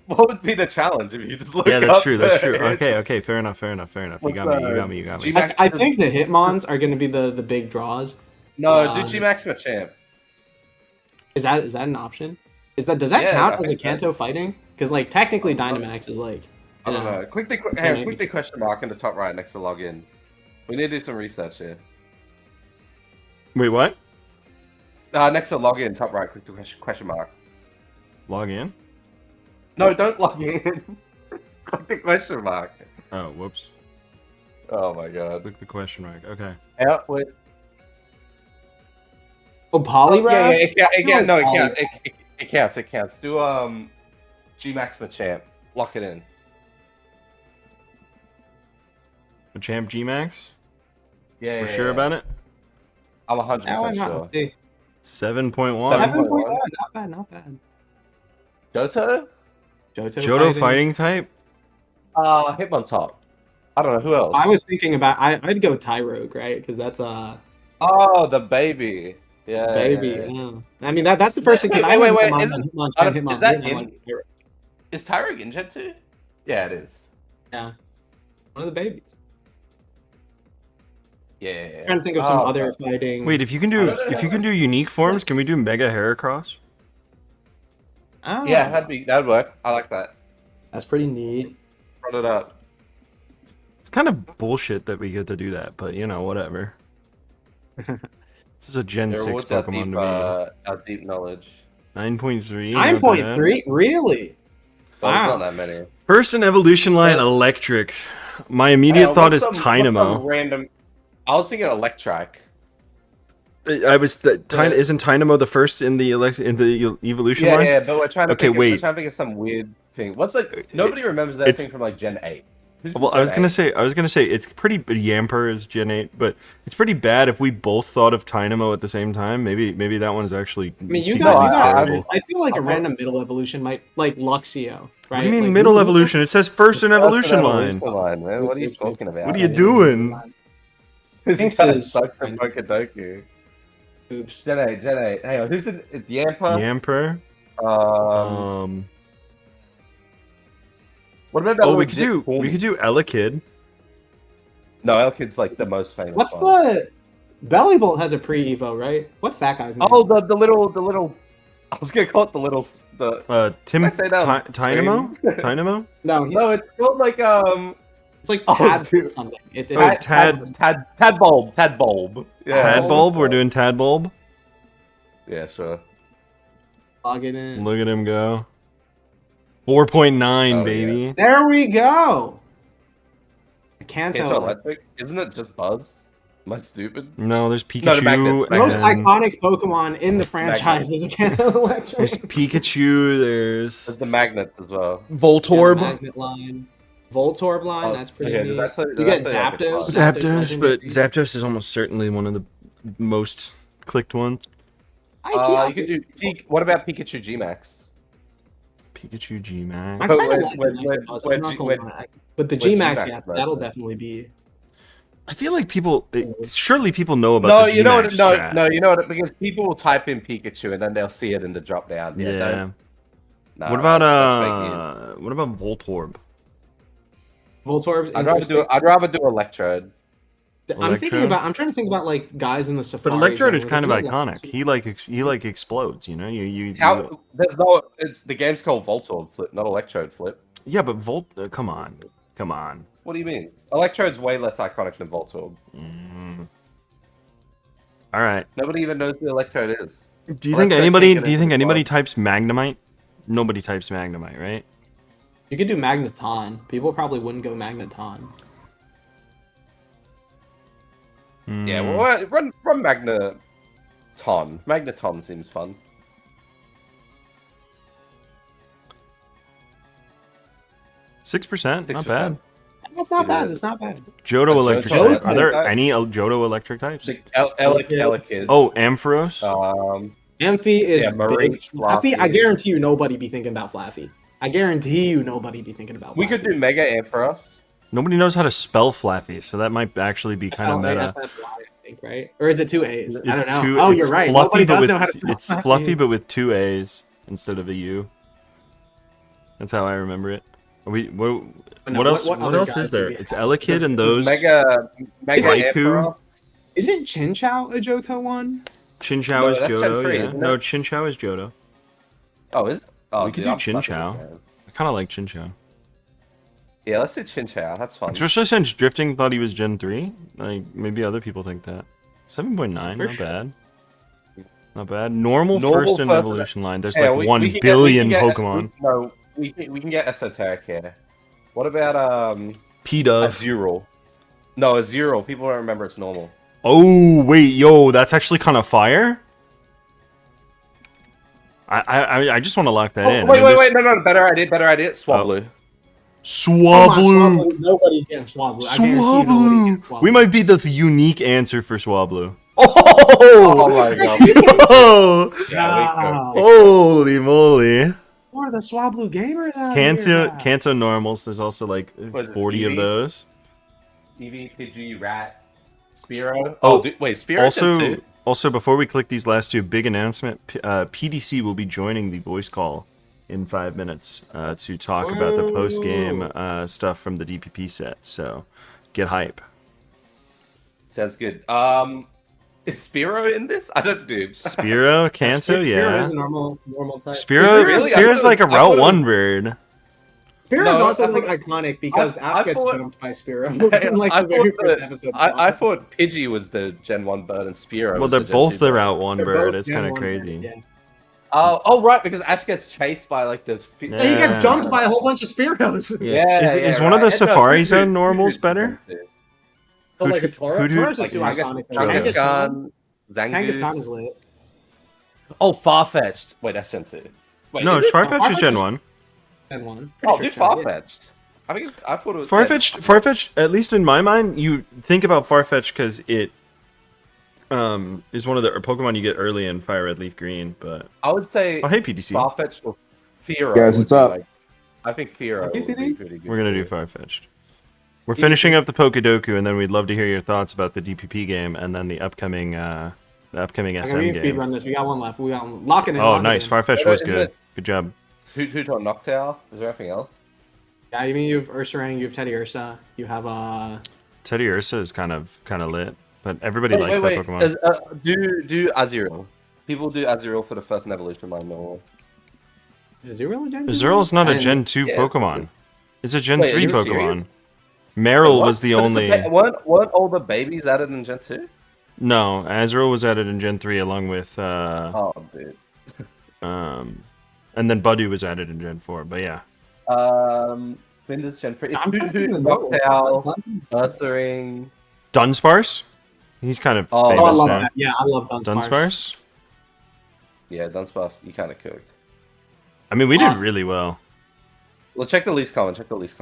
What would be the challenge if you just look? Yeah, that's up true. there? That's true. Okay. Fair enough. You got me. I think the Hitmons are going to be the big draws. No, do G-Max Machamp. Is that an option? Does that count as a Kanto fighting? Because like technically Dynamax is like. I don't know. Quickly question mark in the top right next to login. We need to do some research here. Wait, what? Next to login, top right, click the question mark. Log in? No, don't log in. Click the question mark. Oh, whoops. Oh my god. Click the question mark. Okay. Outwit. Oh, Poliwrath? Yeah, it counts. It counts. Do G-Max Machamp. Lock it in. Machamp G-Max? Yeah. We're sure about it? I'm 100% sure. Let's see. 7.1. Not bad. Johto? Johto fighting type? Hitmontop. I don't know who else. I was thinking about I'd go Tyrogue, right? Because that's Oh, the baby. Yeah. Baby. Yeah. I mean that's the first thing. Wait. Is that in? Is Tyrogue in Gen 2? Yeah, it is. Yeah. One of the babies. Yeah. I'm trying to think of some other fighting. Wait, if you can do unique forms, can we do Mega Heracross? Oh. Yeah, that'd work. I like that. That's pretty neat. Run it up. It's kind of bullshit that we get to do that, but whatever. This is a Gen 6 Pokemon to me. Our deep knowledge. 9.3. 9.3? Really? Well, it's Wow. not that many. First in evolution line, electric. My immediate Hey, thought what's is some Tynamo. random. I was thinking Electric. I was isn't Tynamo the first in the evolution Yeah, line? yeah, but we're trying to Okay, think. wait. We're trying to think of some weird thing. What's like? Nobody remembers that it's- thing from like Gen 8. Who's Well, Gen I was 8? gonna say it's pretty. Yamper is Gen 8, but it's pretty bad if we both thought of Tynamo at the same time. Maybe that one's actually. I mean, you secretly got. terrible. I feel like a I'm- random middle evolution might like Luxio, right? What do you mean Like, middle who- evolution? It says first in That's an evolution line. man. What are you talking about? What are you doing? This Thinks guy is- sucks at PokeDoku. Oops. Gen 8, Gen 8. Hang on, who's in it's Yamper? Yamper. What about that? Oh, we legit could do Corny? Elekid. No, Elkid's like the most famous. What's one. the Bellybolt has a pre-evo, right? What's that guy's name? Oh, the little. I was gonna call it the. Tim I say that on Tynamo? Tynamo? no, No, it's called like it's like Oh, Tad dude. something. Oh, Tad Tadbulb. Tadbulb. Yeah. Tadbulb? We're doing Tadbulb? Yeah, sure. Log it in. Look at him go. 4.9, Oh, baby. There we go. I can't Can't tell. tell electric. Isn't it just Buzz? Am I stupid? No, there's No, the Pikachu. magnets, The most and iconic Pokemon in the franchise is a Kanto there's Electric. Pikachu, there's There's the magnets as well. Voltorb. Magnet line. Voltorb line, Oh, that's pretty okay, neat. that's what- You get that's what I could Zapdos. find. Zapdos, but legendary. Zapdos is almost certainly one of the most clicked ones. You could do. What about Pikachu G-Max? Pikachu G-Max. I But kind of when- like when- it. I'm when not G- gonna when- lie. But the when G-Max, G-Max yeah, is that'll better. definitely be. I feel like surely people know about No, the G-Max you know what? strat. No, you know what? Because people will type in Pikachu and then they'll see it in the drop down. Yeah. Yeah. Don't- Nah, What about that's fake news. what about Voltorb? Voltorb's I'd rather do Electrode. I'm thinking Electrode? about. I'm trying to think about like guys in the But Safari. Electrode zone is where kind of they do, iconic. He like explodes, you know? You How? There's no. It's the game's called Voltorb Flip, not Electrode Flip. Yeah, but come on. Come on. What do you mean? Electrode's way less iconic than Voltorb. Mm. All right. Nobody even knows who Electrode is. Do you think Electrode anybody can't get into the anybody club. types Magnemite? Nobody types Magnemite, right? You could do Magneton. People probably wouldn't go Magneton. Yeah, Hmm. well, run Magneton. Magneton seems fun. 6%, not 6%. bad. That's not It bad. is. It's not bad. Johto Johto electric Johto's types. Are there type. any Johto electric types? The Elekid. Oh, Ampharos? Amphi is Yeah, Marine, big. Flaffy, I Fluffy. guarantee you nobody be thinking about Flaffy. I guarantee you nobody be thinking about. We could Flaffy. do Mega Ampharos. Nobody knows how to spell Flaffy, so that might actually be kind of meta. FFY, I think, right? Or is it two A's? I don't know. two- Oh, it's you're right. Fluffy, Nobody but does with, know how to spell it's fluffy, but with two A's instead of a U. That's how I remember it. What else? What other else guys is there? would we It's have? Elekid and those. Mega Raikou? Ampharos. Isn't Chinchou a Johto one? Chinchou No, is that's Gen Johto. 3, Yeah. isn't No, it? Chinchou is Johto. Oh, is oh, We could dude, do I'm sucking Chinchou. this game. I kind of like Chinchou. Yeah, let's do Chinchou. That's fun. Especially since Drifting thought he was Gen 3. Like, maybe other people think that. 7.9, For not sure. bad. Not bad. Normal Normal first in first- evolution line. There's Yeah, like we 1 can get- we billion can get- Pokemon. we can get Esoteric here. What about P-Dove. Azurill? No, Azurill. People don't remember it's normal. Oh, wait, yo, that's actually kind of fire? I just want to lock that in. Oh, wait, no, better idea, Swablu. Come on, Swablu. Swablu. Nobody's getting Swablu. I guarantee you nobody's getting Swablu. Swablu. We might be the unique answer for Swablu. Oh Oh! my god. Yo! Wow. Holy moly. Or the Swablu gamers out Kanto, here. Kanto normals, there's also like What is it, 40 of Eevee? those. Eevee, Pidgey, Rat, Spearow. Oh, Wait, Spearow Also, before we click these last two, big announcement. PDC will be joining the voice call in 5 minutes to talk about the post-game stuff from the DPP set. So, get hype. Sounds good. Is Spearow in this? I don't do. Spiro, Kanto, Spearow yeah. is a normal type. Spiro, really? Spiro's I like a would've- Route 1 bird. Spearow is No, also I like thought- iconic because I Ash gets thought- jumped by Spearow in like the very first episode. I thought Pidgey was the Gen 1 bird and Spearow Well, was they're the Gen both 2 the bird. Route 1 They're bird. both It's Gen kind of 1 crazy. bird, yeah. Oh, right, because Ash gets chased by like this. He gets Yeah. jumped by a whole bunch of Spearows. Yeah. Is one of the right. Safari No, Zone normals better? But like a Tauros, Who- Tauros is too like, iconic. Kangaskhan, Kangaskhan is Zangoose. lit. Oh, Farfetch'd. Wait, that's Gen 2. Wait, No, is it? Farfetch is Farfetch Gen is- 1. And one. Oh, Pretty do sure it's Gen, Farfetch'd. I thought it was Farfetch, at least in my mind, you think about Farfetch because it is one of the Pokemon you get early in Fire Red, Leaf Green. But I would say oh, hey PDC, Farfetch'd or Fearow. Guys, would what's be, up? like- I think Fearow would PCD? be pretty good. we're gonna do Farfetched. We're PDC. finishing up the PokeDoku, and then we'd love to hear your thoughts about the DPP game and then the upcoming Okay, SM we can speed game. run this. We got one left. We got one. Lock it in. Oh, lock it nice! in. Farfetch Wait, was isn't good. it- Good job. Who's on Noctowl? Is there anything else? Yeah, you mean you have Ursaring, you have Teddy Ursa, you have Teddy Ursa is kind of lit, but everybody likes that Pokemon. Do Azurill. People do Azurill for the first evolution line normal. is Azurill a Gen 2? Azurill not a I didn't- Gen 2 yeah. Pokemon. It's a Gen Wait, 3 are you Pokemon. serious? Meryl What? was the But it's only. weren't all the babies added in Gen 2? No, Azurill was added in Gen 3 along with. Oh, dude. And then Budu was added in Gen 4, but yeah. When does Gen 3? It's I'm trying to think of the Noctowl, name. Ursaring. Dunsparce? He's kind of Oh, Oh, I famous love now. that. Yeah, I love Dunsparce. Dunsparce? Yeah, Dunsparce, you kind of cooked. I mean, we did really well. Well, check the least common. Least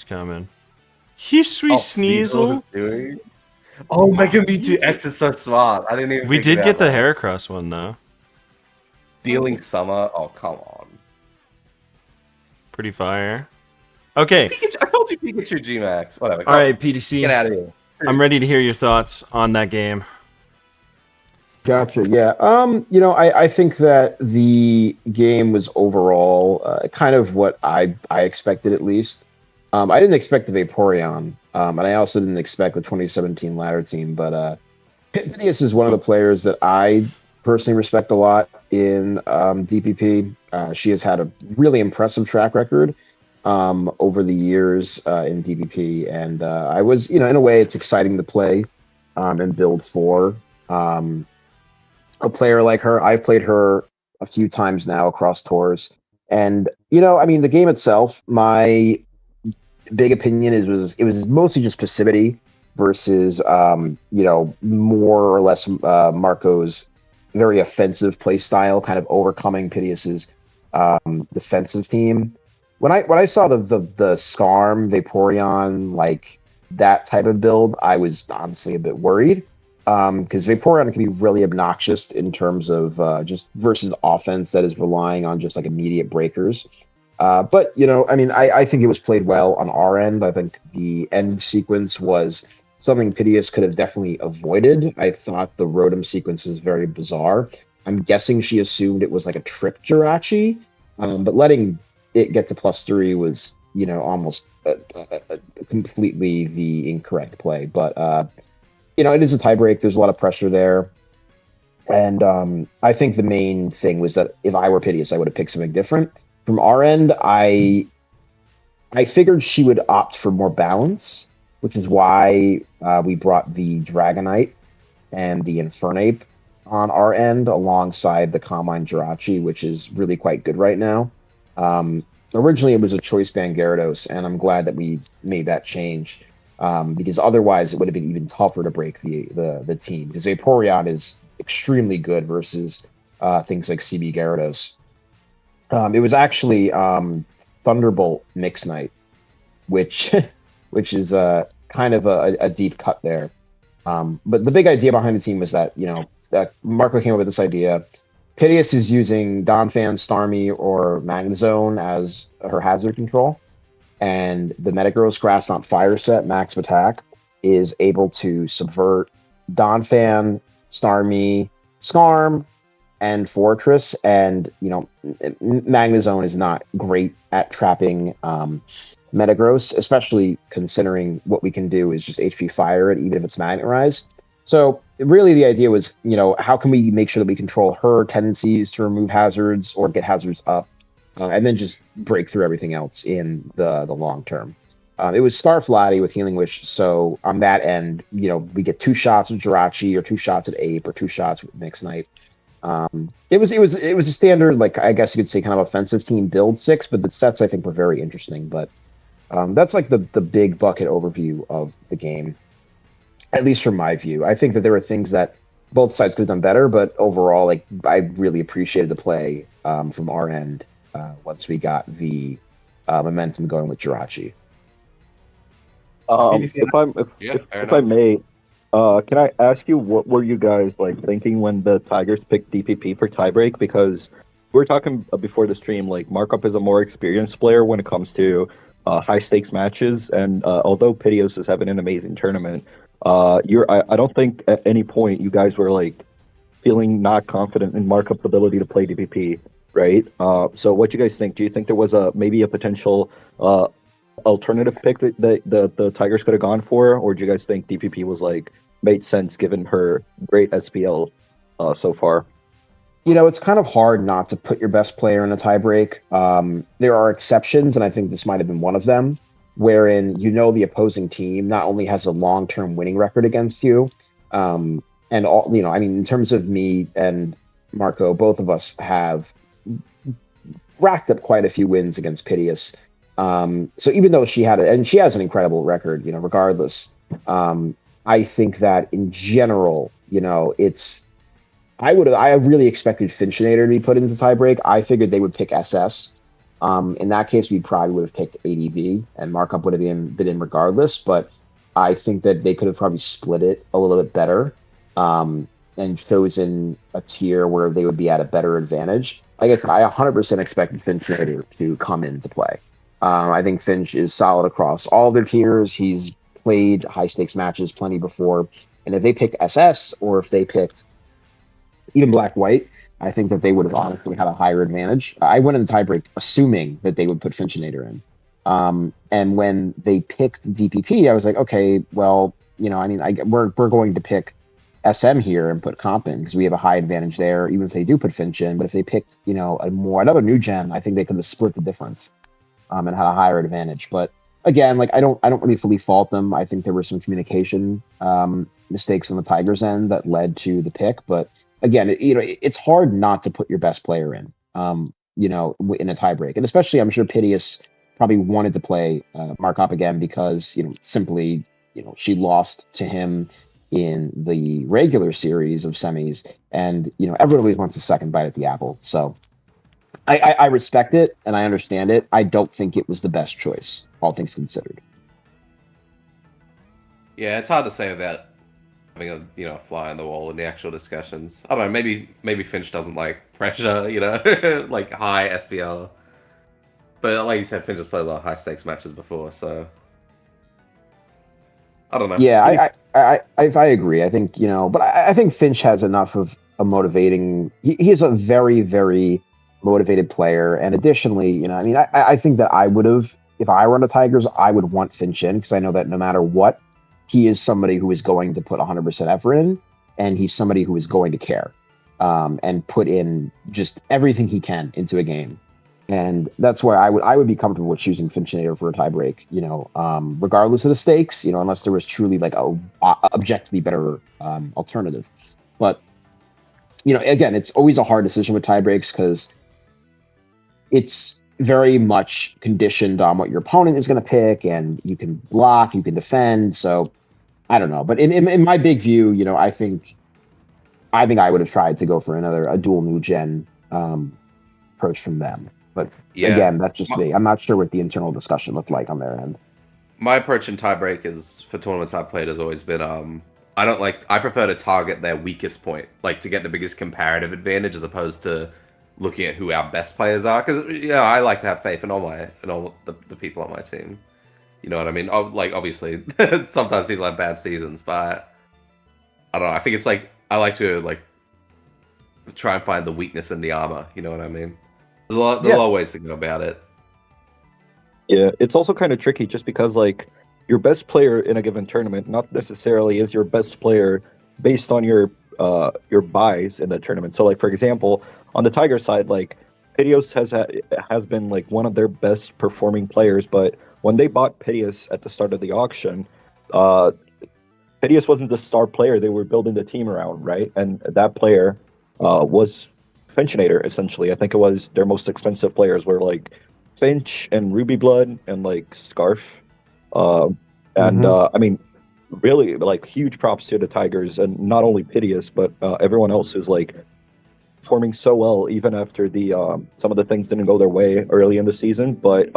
common. Hisui Sneasel? Doing. Oh, Mega Mewtwo X is so smart. I didn't even. We think did about get the that. Heracross one, though. Dealing Summer. Oh, come on. Pretty fire. Okay. Pikachu, I told you Pikachu G Max. Whatever. All right, PDC. Get out of here. I'm ready to hear your thoughts on that game. Gotcha. Yeah. I think that the game was overall kind of what I expected, at least. I didn't expect the Vaporeon, and I also didn't expect the 2017 ladder team. But Pithias is one of the players that I personally respect a lot in DPP. She has had a really impressive track record over the years in DPP, and I was, in a way, it's exciting to play and build for. A player like her. I've played her a few times now across tours. And, the game itself, my big opinion it was mostly just passivity versus, more or less Marco's very offensive play style, kind of overcoming Pithias's defensive team. When I saw the Skarm, Vaporeon, like that type of build, I was honestly a bit worried. Because Vaporeon can be really obnoxious in terms of just versus offense that is relying on just like immediate breakers. But I think it was played well on our end. I think the end sequence was something Pithias could have definitely avoided. I thought the Rotom sequence was very bizarre. I'm guessing she assumed it was like a trick Jirachi, but letting it get to +3 was, almost completely the incorrect play. But it is a tiebreak. There's a lot of pressure there. And I think the main thing was that if I were Pithias, I would have picked something different. From our end, I figured she would opt for more balance, which is why we brought the Dragonite and the Infernape on our end alongside the Combine Jirachi, which is really quite good right now. Originally, it was a choice band Gyarados, and I'm glad that we made that change. Because otherwise it would have been even tougher to break the team. Because Vaporeon is extremely good versus things like CB Gyarados. It was actually Thunderbolt Mix Knight, which is kind of a deep cut there. But the big idea behind the team was that that Marco came up with this idea. Pithias is using Donphan, Starmie, or Magnezone as her hazard control. And the Metagross Grassnot Fire Set Max Attack is able to subvert Donphan, Starmie, Skarm, and Fortress. And, Magnezone is not great at trapping Metagross, especially considering what we can do is just HP Fire it, even if it's Magnet Rise. So really the idea was, how can we make sure that we control her tendencies to remove hazards or get hazards up? And then just break through everything else in the long term. It was Scarf Lati with Healing Wish, so on that end, we get 2 shots with Jirachi, or 2 shots at Ape, or 2 shots with Mix Knight. It was a standard, like I guess you could say, kind of offensive team build 6, but the sets I think were very interesting. But that's like the big bucket overview of the game, at least from my view. I think that there were things that both sides could have done better, but overall, like I really appreciated the play from our end once we got the momentum going with Jirachi. If I may, can I ask you what were you guys like thinking when the Tigers picked DPP for tiebreak? Because we were talking before the stream, like Markup is a more experienced player when it comes to high stakes matches, and although Piteos is having an amazing tournament, I don't think at any point you guys were like feeling not confident in Markup's ability to play DPP, right? So what do you guys think? Do you think there was maybe a potential alternative pick that the Tigers could have gone for, or do you guys think DPP was like made sense given her great SPL so far? You know, it's kind of hard not to put your best player in a tiebreak. There are exceptions, and I think this might have been one of them, wherein the opposing team not only has a long-term winning record against you, and all I mean, in terms of me and Marco, both of us have racked up quite a few wins against Piteous. So even though she has an incredible record, regardless, I think that in general, I really expected Finchinator to be put into tiebreak. I figured they would pick SS. In that case, we probably would have picked ADV, and Markup would have been in regardless. But I think that they could have probably split it a little bit better, and chosen a tier where they would be at a better advantage. I guess I 100% expected Finchinator to come into play. I think Finch is solid across all their tiers. He's played high stakes matches plenty before, and if they picked SS or if they picked even Black White, I think that they would have honestly had a higher advantage. I went in tiebreak assuming that they would put Finchinator in. And when they picked DPP, I was like, okay, well, we're going to pick SM here and put Comp in because we have a high advantage there, even if they do put Finch in. But if they picked, another new gen, I think they could have split the difference and had a higher advantage. But again, like I don't really fully fault them. I think there were some communication mistakes on the Tigers' end that led to the pick. But again, it's hard not to put your best player in, in a tiebreak, and especially I'm sure Piteous probably wanted to play Markup again because simply she lost to him in the regular series of semis, and everyone always wants a second bite at the apple. So I respect it and I understand it. I don't think it was the best choice, all things considered. Yeah, it's hard to say about having a fly on the wall in the actual discussions. I don't know, maybe Finch doesn't like pressure, like high SPL. But like you said, Finch has played a lot of high stakes matches before, so I don't know. Yeah, I agree. I think but I think Finch has enough of a motivating. He is a very, very motivated player, and additionally, I think that I would have, if I were on the Tigers, I would want Finch in because I know that no matter what, he is somebody who is going to put 100% effort in, and he's somebody who is going to care and put in just everything he can into a game. And that's why I would be comfortable with choosing Finchinator for a tiebreak, regardless of the stakes, unless there was truly like a objectively better alternative. But, again, it's always a hard decision with tiebreaks because it's very much conditioned on what your opponent is going to pick, and you can block, you can defend. So I don't know. But in my big view, I think I would have tried to go for a dual new gen approach from them. But again, that's just me. I'm not sure what the internal discussion looked like on their end. My approach in tiebreak is for tournaments I've played has always been I prefer to target their weakest point, like to get the biggest comparative advantage as opposed to looking at who our best players are. Because I like to have faith in all the people on my team. You know what I mean? Like obviously, sometimes people have bad seasons, but I don't know. I think it's like I like to try and find the weakness in the armor. You know what I mean? There's a lot of ways to go about it. Yeah, it's also kind of tricky just because like your best player in a given tournament not necessarily is your best player based on your buys in the tournament. So like for example, on the Tiger side, like Piteous has been like one of their best performing players, but when they bought Piteous at the start of the auction, Piteous wasn't the star player they were building the team around, right? And that player was Finchinator, essentially. I think it was their most expensive players were like Finch and Ruby Blood and like Scarf. And I mean, really, like huge props to the Tigers, and not only Piteous, but everyone else who's like performing so well, even after the some of the things didn't go their way early in the season. But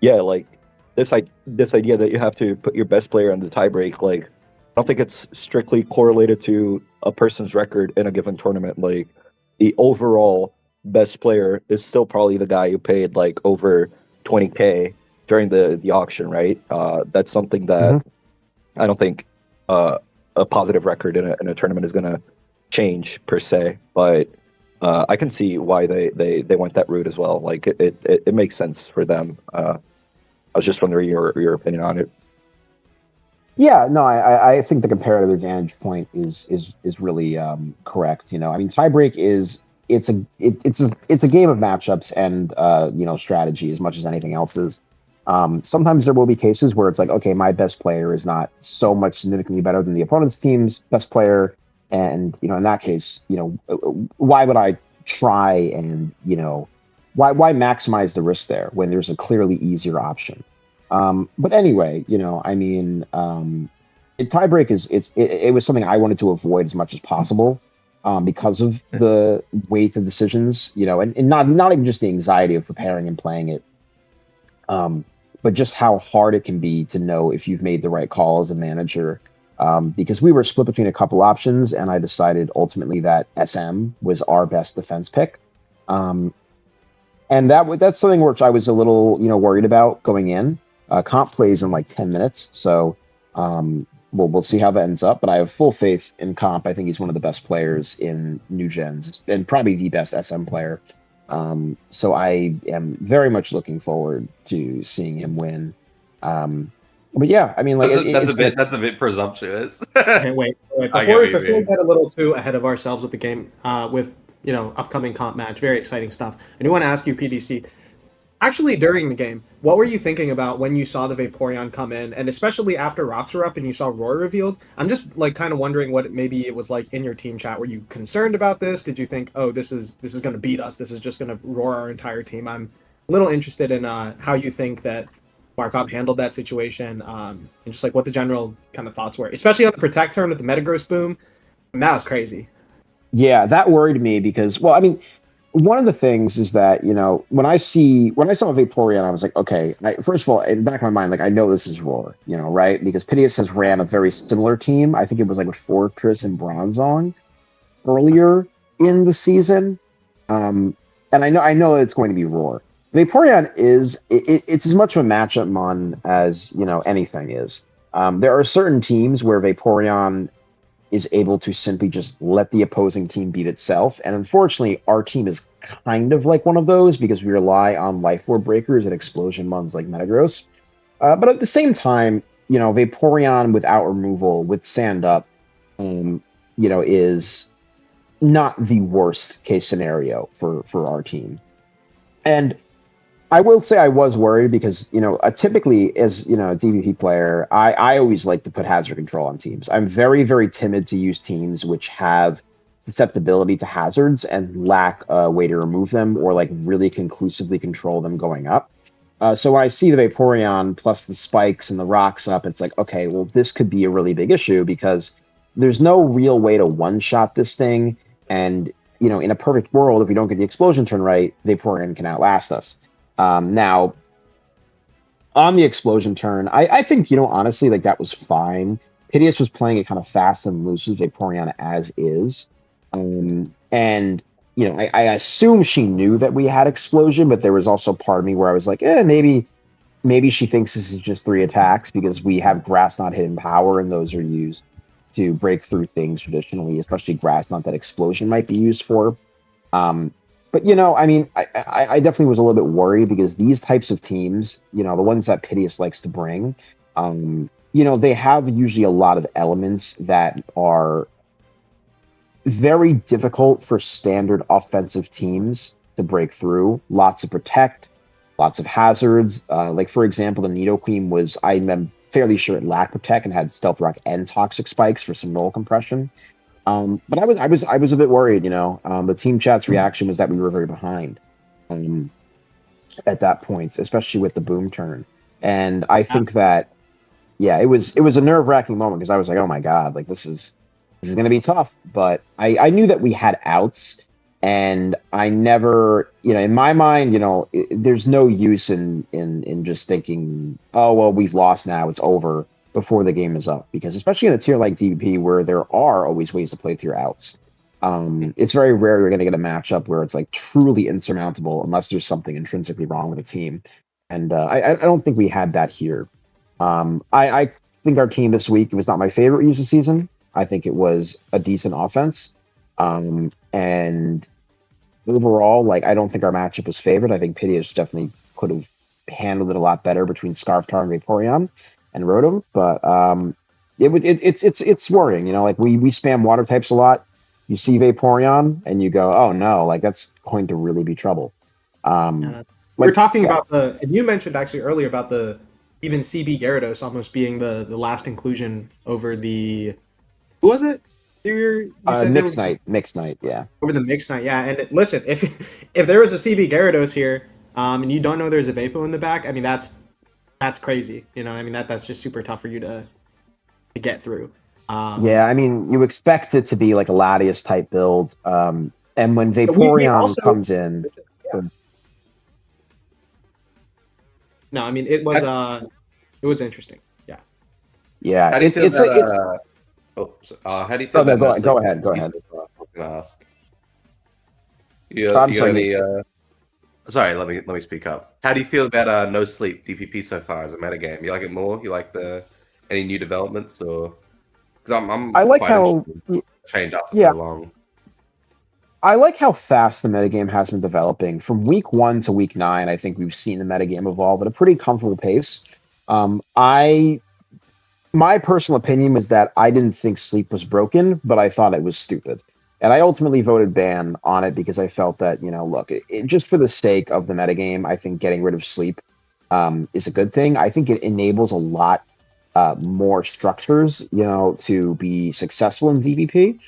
yeah, like this idea that you have to put your best player on the tiebreak, like I don't think it's strictly correlated to a person's record in a given tournament. Like the overall best player is still probably the guy who paid like over 20K during the auction, right? That's something that I don't think a positive record in a tournament is going to change per se, but I can see why they went that route as well. Like it makes sense for them. I was just wondering your opinion on it. Yeah, no, I think the comparative advantage point is really correct. You know, I mean, tiebreak is it's a game of matchups and strategy as much as anything else is. Sometimes there will be cases where it's like, okay, my best player is not so much significantly better than the opponent's team's best player, and in that case, why would I try and why maximize the risk there when there's a clearly easier option? But anyway, I mean, tiebreak it was something I wanted to avoid as much as possible, because of the weight of decisions, and not even just the anxiety of preparing and playing it, but just how hard it can be to know if you've made the right call as a manager. Because we were split between a couple options, and I decided ultimately that SM was our best defense pick. And that's something which I was a little, worried about going in. Comp plays in like 10 minutes, so we'll see how that ends up. But I have full faith in Comp. I think he's one of the best players in New Gens, and probably the best SM player. So I am very much looking forward to seeing him win. But yeah, I mean, like that's a bit presumptuous. Okay, wait. Before we get a little too ahead of ourselves with the game, with upcoming comp match, very exciting stuff. I do want to ask you, PDC. Actually, during the game, what were you thinking about when you saw the Vaporeon come in, and especially after rocks were up and you saw Roar revealed? I'm just like kind of wondering what maybe it was like in your team chat. Were you concerned about this? Did you think, oh, this is going to beat us? This is just going to roar our entire team. I'm a little interested in how you think that Markov handled that situation, and just like what the general kind of thoughts were, especially on the Protect turn with the Metagross boom. And that was crazy. Yeah, that worried me because, well, I mean, one of the things is that, when I saw Vaporeon, I was like, okay, first of all, in the back of my mind, like, I know this is Roar, right? Because Piteous has ran a very similar team. I think it was like with Fortress and Bronzong earlier in the season. And I know it's going to be Roar. Vaporeon it's as much of a matchup mon as, anything is. There are certain teams where Vaporeon is able to simply just let the opposing team beat itself. And unfortunately, our team is kind of like one of those because we rely on Life Orb breakers and explosion mons like Metagross. But at the same time, Vaporeon without removal, with Sand Up, is not the worst case scenario for our team. And I will say I was worried because, typically as, a DVP player, I always like to put hazard control on teams. I'm very, very timid to use teams which have susceptibility to hazards and lack a way to remove them or like really conclusively control them going up. So when I see the Vaporeon plus the spikes and the rocks up, it's like, okay, well, this could be a really big issue because there's no real way to one-shot this thing. And, in a perfect world, if we don't get the explosion turn right, Vaporeon can outlast us. Now, on the explosion turn, I think, honestly, like that was fine. Piteous was playing it kind of fast and loose with Vaporeon as is. And, I assume she knew that we had explosion, but there was also part of me where I was like, maybe she thinks this is just 3 attacks because we have Grass Knot hidden power and those are used to break through things traditionally, especially Grass Knot that explosion might be used for. But, I mean, I definitely was a little bit worried because these types of teams, the ones that Piteous likes to bring, they have usually a lot of elements that are very difficult for standard offensive teams to break through. Lots of Protect, lots of hazards. Like, for example, the Nidoqueen I'm fairly sure it lacked Protect and had Stealth Rock and Toxic Spikes for some null compression. But I was a bit worried, you know. The team chat's reaction was that we were very behind at that point, especially with the boom turn. And I think that, yeah, it was a nerve-wracking moment because I was like, oh my God, like this is going to be tough. But I knew that we had outs, and I never, you know, in my mind, you know, there's no use in just thinking, oh well, we've lost now, it's over before the game is up, because especially in a tier like DVP where there are always ways to play through outs. It's very rare you're going to get a matchup where it's like truly insurmountable unless there's something intrinsically wrong with the team, and I don't think we had that here. I think our team this week was not my favorite use of season. I think it was a decent offense. And overall, like, I don't think our matchup was favored. I think Piteous definitely could have handled it a lot better between Scarftar and Vaporeon and Rotom. But it's worrying, you know, like we spam water types a lot. You see Vaporeon and you go, oh no, like that's going to really be trouble. We're talking about and you mentioned actually earlier about the even CB Gyarados almost being the last inclusion over the, who was it? You said Mixed Knight, yeah. Over the Mixed Knight, yeah. And listen, if there was a CB Gyarados here, and you don't know there's a Vapo in the back, I mean that's crazy. You know, I mean that's just super tough for you to get through. Yeah, I mean, you expect it to be like a Latias type build, and when Vaporeon comes in, yeah. No, I mean it was interesting. Yeah. Yeah, how do you feel about, how do you feel about go ahead. I was gonna ask. I'm sorry, sorry, let me speak up. How do you feel about no sleep DPP so far as a metagame? You like it more? You like any new developments, or because I like quite how change after so long. I like how fast the metagame has been developing. From week 1 to week 9, I think we've seen the metagame evolve at a pretty comfortable pace. My personal opinion was that I didn't think sleep was broken, but I thought it was stupid. And I ultimately voted ban on it because I felt that, you know, look, just for the sake of the metagame, I think getting rid of sleep is a good thing. I think it enables a lot more structures, you know, to be successful in DVP.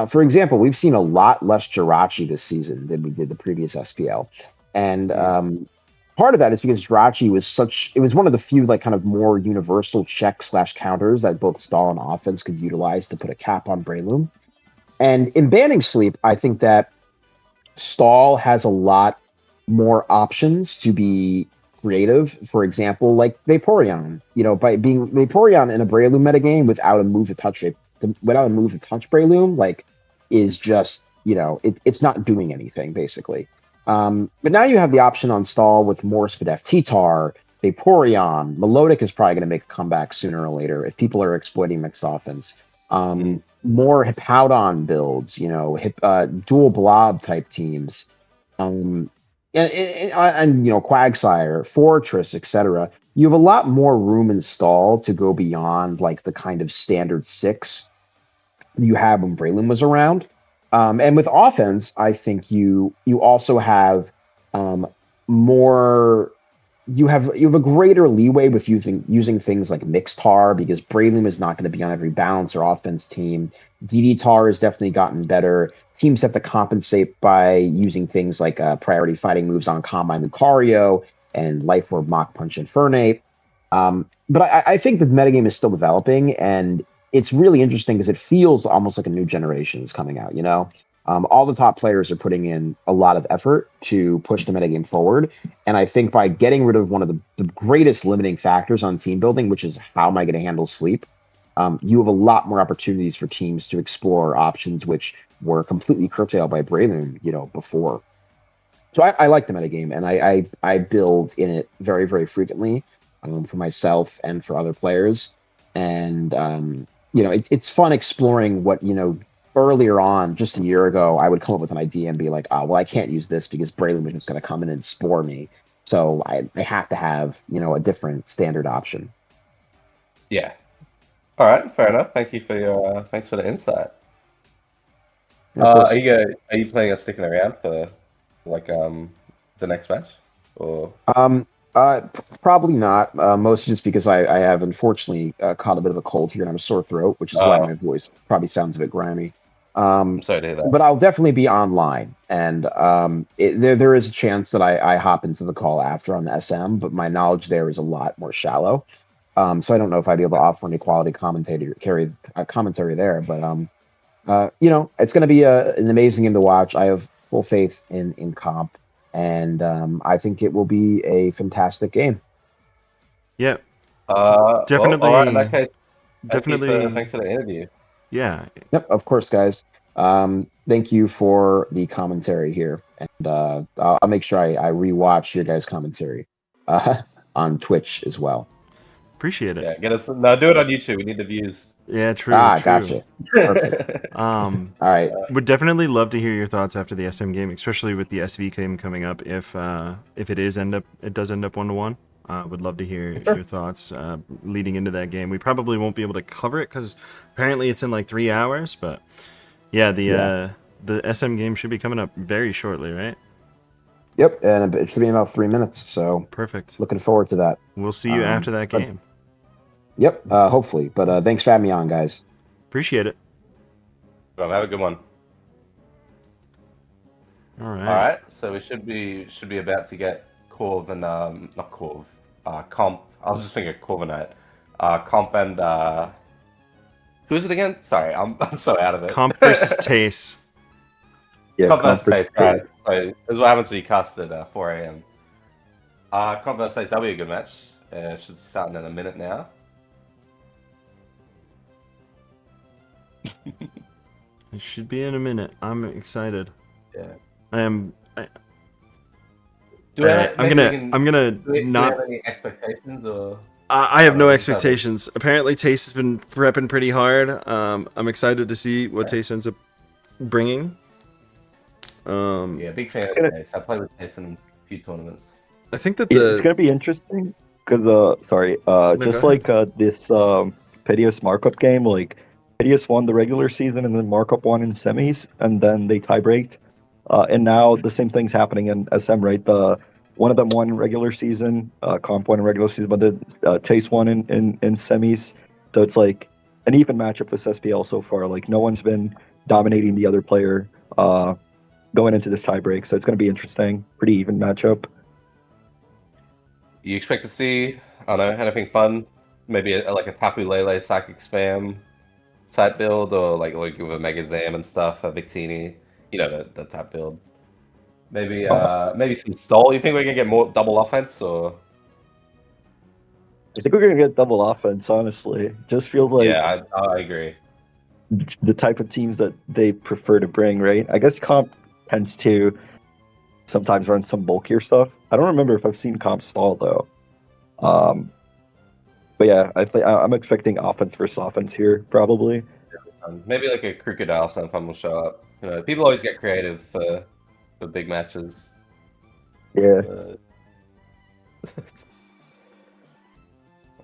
For example, we've seen a lot less Jirachi this season than we did the previous SPL. And part of that is because Jirachi was one of the few like kind of more universal check/counters that both stall and offense could utilize to put a cap on Breloom. And in banning sleep, I think that stall has a lot more options to be creative. For example, like Vaporeon, you know, by being Vaporeon in a Breloom metagame without a move to touch Breloom, like, is just, you know, it's not doing anything basically. But now you have the option on stall with more Spadef T-Tar, Vaporeon. Melodic is probably going to make a comeback sooner or later if people are exploiting mixed offense. More Hippowdon builds, you know, dual blob type teams. And you know, Quagsire, Fortress, etc. You have a lot more room in stall to go beyond like the kind of standard 6 you had when Breloom was around. And with offense, I think you also have more. You have a greater leeway with using things like mixed tar, because Breloom is not going to be on every balance or offense team. DD tar has definitely gotten better. Teams have to compensate by using things like priority fighting moves on Combine Lucario and Life Orb Mach Punch Infernape. But I think the metagame is still developing, and it's really interesting because it feels almost like a new generation is coming out, you know? All the top players are putting in a lot of effort to push the metagame forward. And I think by getting rid of one of the greatest limiting factors on team building, which is how am I going to handle sleep, you have a lot more opportunities for teams to explore options which were completely curtailed by Breloom, you know, before. So I like the metagame, and I build in it very, very frequently for myself and for other players. And, you know, it's fun exploring what, you know, earlier on, just a year ago, I would come up with an idea and be like, oh, well, I can't use this because Breloom is just going to come in and spore me. So I have to have, you know, a different standard option. Yeah. All right, fair enough. Thank you for your thanks for the insight. Are you planning on sticking around for like the next match, or? Probably not. Mostly just because I have unfortunately caught a bit of a cold here and I'm a sore throat, which is why my voice probably sounds a bit grimy. I'm sorry to hear that. But I'll definitely be online, and there is a chance that I hop into the call after on the SM, but my knowledge there is a lot more shallow. So I don't know if I'd be able to offer any quality commentary there, but it's going to be an amazing game to watch. I have full faith in comp, and I think it will be a fantastic game. Yeah, Well, definitely. all right, in that case, definitely. thanks for the interview. Yeah. Yep, of course, guys. Thank you for the commentary here, and I'll make sure I rewatch your guys' commentary on Twitch as well. Appreciate it. Yeah, do it on YouTube. We need the views. Yeah, true. Gotcha. Perfect. All right. Would definitely love to hear your thoughts after the SM game, especially with the SV game coming up. If it does end up 1-1. Would love to hear your thoughts leading into that game. We probably won't be able to cover it because apparently it's in like 3 hours. But yeah, the SM game should be coming up very shortly, right? Yep, and it should be in about 3 minutes. So perfect. Looking forward to that. We'll see you after that game. Yep, hopefully. But thanks for having me on, guys. Appreciate it. Well, have a good one. All right. All right. So we should be about to get Corv and not Corv, Comp. I was just thinking Corviknight. Comp and who is it again? Sorry, I'm so out of it. Comp versus Tace. Yeah, Comp versus Tace. Tace. So this is what happens when you cast at 4 a.m. Comp versus Tace. That'll be a good match. Should start in a minute now. It should be in a minute. I'm excited. Yeah. I'm Do gonna we not. have any expectations or? I have no expectations. Apparently, Tace has been prepping pretty hard. I'm excited to see what Tace ends up bringing. Yeah, big fan of Tace. I played with Tace in a few tournaments. I think that it's gonna be interesting because just like this Pedius markup game, like Pedius won the regular season and then markup won in semis, and then they tiebreaked. And now the same thing's happening in SM, right? One of them won in regular season, Comp won in regular season, but the Tace won in semis. So it's like an even matchup this SPL so far. Like no one's been dominating the other player going into this tiebreak. So it's going to be interesting. Pretty even matchup. You expect to see, I don't know, anything fun? Maybe like a Tapu Lele Psychic Spam type build, or like with a Mega Zam and stuff, a Victini, the type build. Maybe some stall. You think we're gonna get more double offense, or? I think we're gonna get double offense. Honestly, just feels like I agree. The type of teams that they prefer to bring, right? I guess Comp tends to sometimes run some bulkier stuff. I don't remember if I've seen Comp stall though. But yeah, I'm expecting offense versus offense here, probably. Maybe like a Crocodile Sunfun will show up. People always get creative for big matches. Yeah. Let's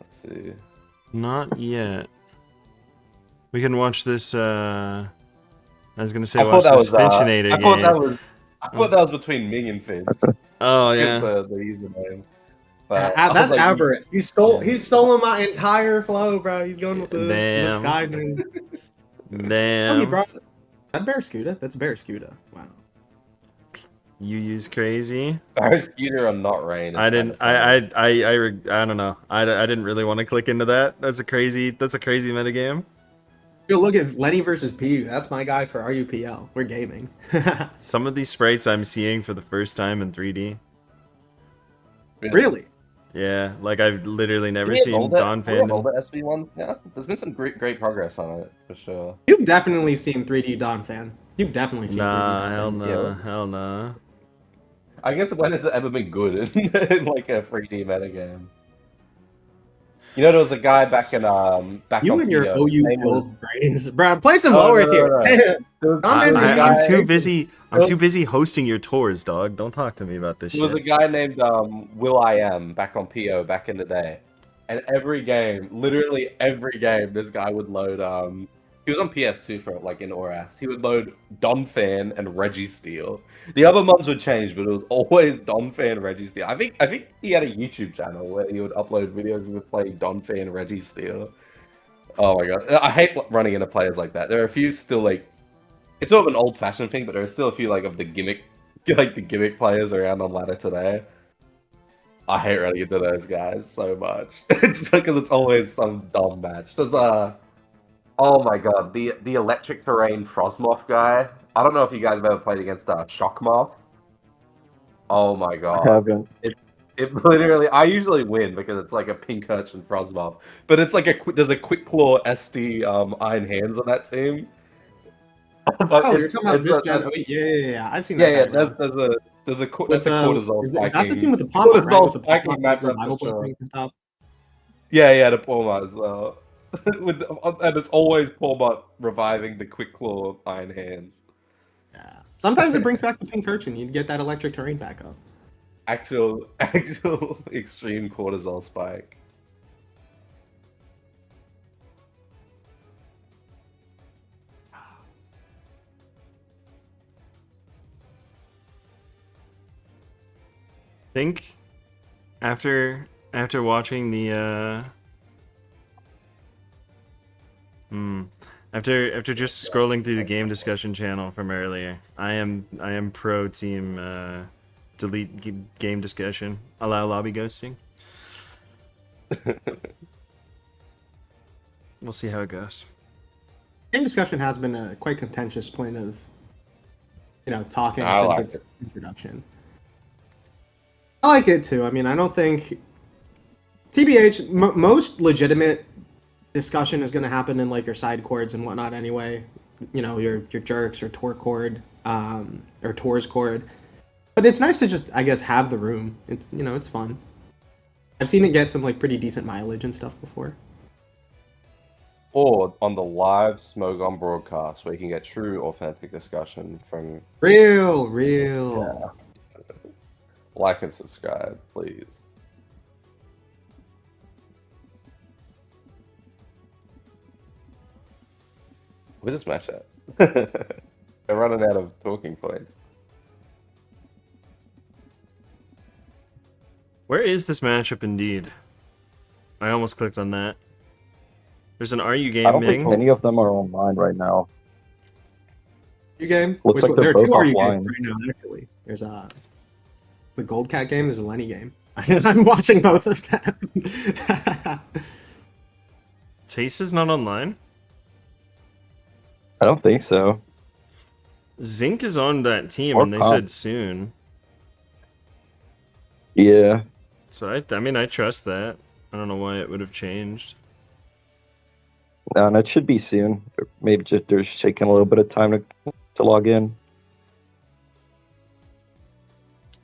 see. Not yet. We can watch this. I was gonna say watch this Finchinator game. I thought that was between Ming and Finch. Oh yeah. The username. That's avarice. He's stolen my entire flow, bro. He's going with the sky. Damn. Oh, he brought that Barraskewda. That's Barraskewda. Wow. You use crazy. Barraskewda or not rain. I didn't. I don't know. I didn't really want to click into that. That's a crazy metagame. Yo, look at Lenny versus PU. That's my guy for RUPL. We're gaming. Some of these sprites I'm seeing for the first time in 3D. Really? Yeah, like I've literally never seen Don Fan. Older SV1. Yeah, there's been some great progress on it for sure. You've definitely seen 3D Don Fan. You've definitely seen 3D Don hell Fan. no, hell no. I guess when has it ever been good in like a 3D metagame? There was a guy back in you and your OU old brains, bro. Play some lower tiers. I'm too busy. I'm too busy hosting your tours, dog. Don't talk to me about this shit. There was a guy named Will I Am back on PO back in the day, and every game, literally every game, this guy would load. He was on PS2 for like in ORAS. He would load Donphan and Registeel. The other ones would change, but it was always Donphan and Registeel. I think he had a YouTube channel where he would upload videos and would play Donphan and Registeel. Oh my god, I hate running into players like that. There are a few still like it's sort of an old-fashioned thing, but there are still a few like of the gimmick, like the gimmick players around on ladder today. I hate running into those guys so much. It's because it's always some dumb match. There's oh my god, the electric terrain Frostmoth guy. I don't know if you guys have ever played against Shockmoth. Oh my I god. haven't. It literally, I usually win because it's like a pink urchin Frostmoth, but it's like there's a quick claw SD Iron Hands on that team. But Oh, you're talking about this gen. a, Oh, yeah. I've seen yeah, that yeah. guy around. That's a cortisol That's the team spiking with the pop up, right? cortisol With the pop spiking up matchup for revival sure. blessing and stuff. Yeah, the Pawmot as well. And it's always Pawmot reviving the quick claw Iron Hands. Yeah. Sometimes it brings back the pink urchin. You'd get that electric terrain back up. Actual extreme cortisol spike. Think after watching the after just scrolling through the game discussion channel from earlier, I am pro team delete game discussion, allow lobby ghosting. We'll see how it goes. Game discussion has been a quite contentious point of, talking I since like its introduction. I like it too. I mean, I don't think TBH most legitimate discussion is going to happen in like your side chords and whatnot anyway. Your jerks or Tor chord, or Tor's chord. But it's nice to just, I guess, have the room. It's it's fun. I've seen it get some like pretty decent mileage and stuff before. Or on the live Smogon broadcast, where you can get true, authentic discussion from. Real. Yeah. Like and subscribe, please. Where's this match at? They're running out of talking points. Where is this matchup indeed? I almost clicked on that. There's an RU game. I don't think Ming. any of them are online right now. RU game. Looks like there they're are two both RU offline. games right now. Actually, there's the Gold Cat game. There's a Lenny game. I'm watching both of them. Tace is not online. I don't think so. Zinc is on that team, Or and they Comp. said soon. Yeah. So I mean, I trust that. I don't know why it would have changed. No, and it should be soon. Maybe just they're just taking a little bit of time to log in.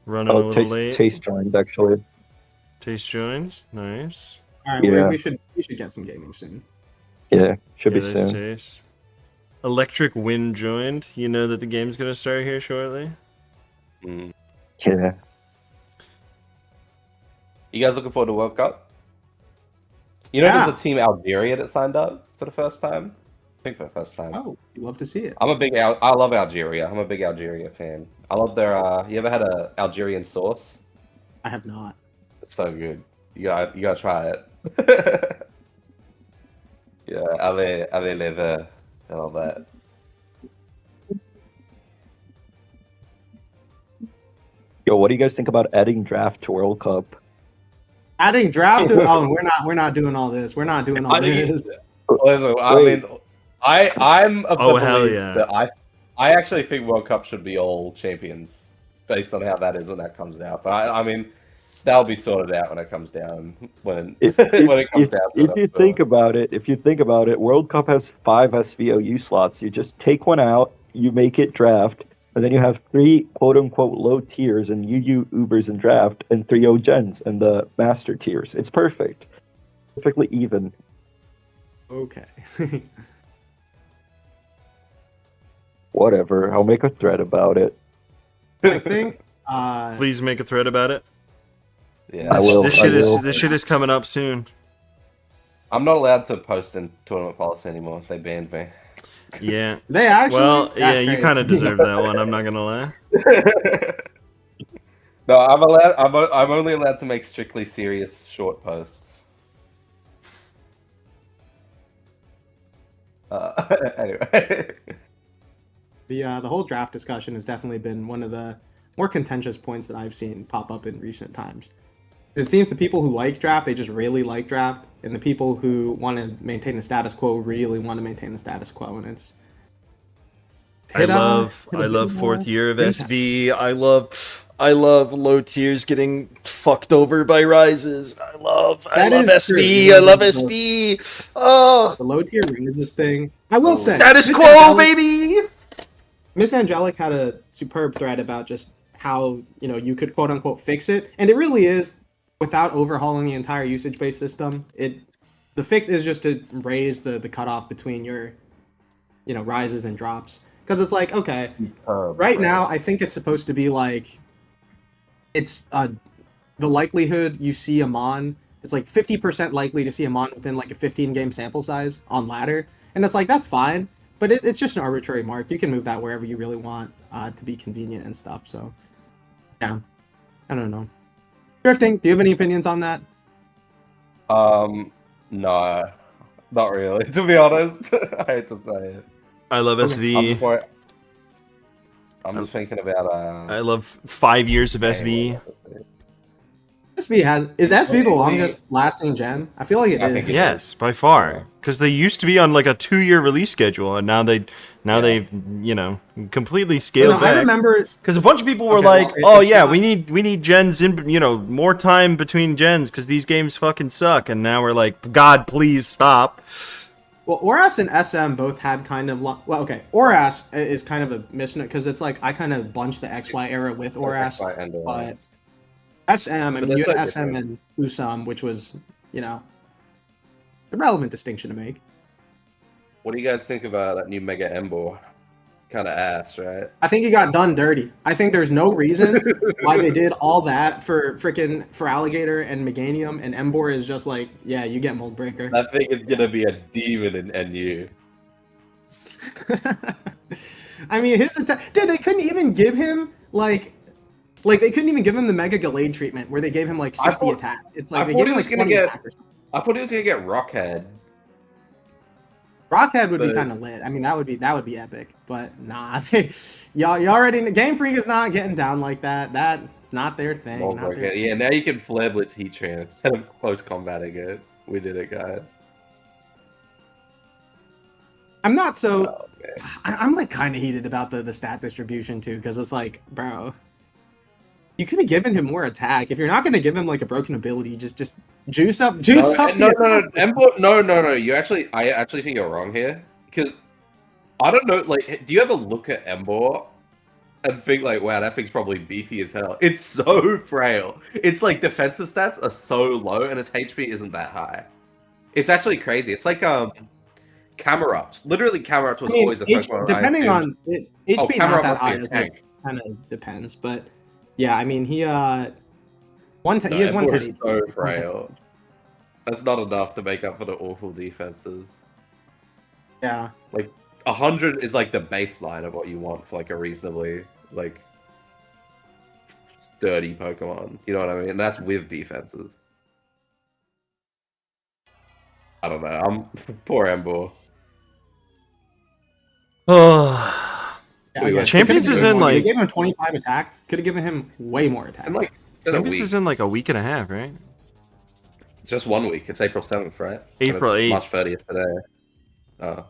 Running a Oh, little late. Taste joined actually. Taste joins. Nice. All right, Yeah. we should get some gaming soon. Yeah, should Yeah, be there's soon. Taste. Electric Wind joined. You know that the game's gonna start here shortly. Mm. Yeah. You guys looking forward to World Cup? You know, Yeah. there's a team Algeria that signed up for the first time. I think for the first time. Oh, you love to see it. I love Algeria. I'm a big Algeria fan. I love their. You ever had a Algerian sauce? I have not. It's so good. You gotta try it. Yeah, allez les verts and all that. Yo, what do you guys think about adding draft to World Cup? Adding draft. Oh, we're not doing all this. We're not doing all this. Listen, I Wait. mean, I'm of the Oh, hell belief yeah. that I actually think World Cup should be all champions based on how that is when that comes out. But I mean, that'll be sorted out when it comes down. When If, when it comes down. To if it, you I'm think about it, World Cup has 5 SVOU slots. You just take one out, you make it draft, and then you have 3 quote unquote low tiers and UU Ubers in draft and 3 OGens and the master tiers. It's perfect. Perfectly even. Okay. Whatever. I'll make a thread about it. I think. Please make a thread about it. Yeah, I will. This shit is coming up soon. I'm not allowed to post in tournament policy anymore. They banned me. Yeah. They actually. Well, That's yeah, you crazy. kind of deserve that one. I'm not gonna lie. No, I'm allowed. I'm only allowed to make strictly serious short posts. Anyway, The whole draft discussion has definitely been one of the more contentious points that I've seen pop up in recent times. It seems the people who like draft, they just really like draft, and the people who want to maintain the status quo really want to maintain the status quo, and it's I love fourth year of SV. I love low tiers getting fucked over by rises. I love SV. I love SV. Oh, the low tier rises thing. I will say, status Miss quo, Angelic, baby. Miss Angelic had a superb thread about just how you could quote unquote fix it, and it really is without overhauling the entire usage based system. The fix is just to raise the cutoff between your rises and drops, because it's like, okay, right now I think it's supposed to be like it's the likelihood you see a mon, it's like 50% likely to see a mon within like a 15 game sample size on ladder, and it's like that's fine, but it's just an arbitrary mark. You can move that wherever you really want to be convenient and stuff. So yeah, I don't know. Drifting, do you have any opinions on that? No, not really. To be honest, I hate to say it. I love SV. I'm just thinking about. I love 5 years of SV. Is SV the longest lasting gen? I feel like it is. Yes, by far. Because they used to be on like a 2-year release schedule, and now they completely scaled back. I remember because a bunch of people were we need gens in more time between gens because these games fucking suck, and now we're like, God, please stop. Well, Oras and SM both had kind of Oras is kind of a misnomer because it's like I kind of bunched the XY era with Oras, but SM, I mean, you had SM and Usam, which was, a relevant distinction to make. What do you guys think about that new Mega Embor? Kind of ass, right? I think he got done dirty. I think there's no reason why they did all that for Alligator and Meganium, and Embor is just like, yeah, you get Mold Breaker. That thing is gonna be a demon in NU. I mean, his attack, dude, they couldn't even give him like they couldn't even give him the Mega Gallade treatment where they gave him like 60 attack. It's like they gave him like 20 attack or something. I thought he was gonna get Rockhead. Rockhead would be kind of lit. I mean, that would be epic. But nah, y'all already Game Freak is not getting down like that. That's not their thing. Not their thing. Yeah, now you can Flare Blitz Heat Train instead of close combating it. We did it, guys. I'm not so. Oh, okay. I'm like kind of heated about the stat distribution too, because it's like, bro, you could have given him more attack. If you're not going to give him like a broken ability, just juice up. No. You I actually think you're wrong here, because I don't know. Like, do you ever look at Embor and think like, wow, that thing's probably beefy as hell? It's so frail. It's like defensive stats are so low, and its HP isn't that high. It's actually crazy. It's like Camerupt. Literally, Camerupt was always a Pokemon. Depending on it, HP not that high. Kind of depends, but. Yeah, I mean, he has 110. He's so frail. That's not enough to make up for the awful defenses. Yeah. Like, 100 is like the baseline of what you want for like a reasonably, like, sturdy Pokemon. You know what I mean? And that's with defenses. I don't know. I'm poor Embor. Oh. Yeah, Champions is in like. They gave him 25 attack. Could have given him way more attack. Champions is in like a week and a half, right? Just 1 week. It's April 7th, right? April 8th. March 30th today.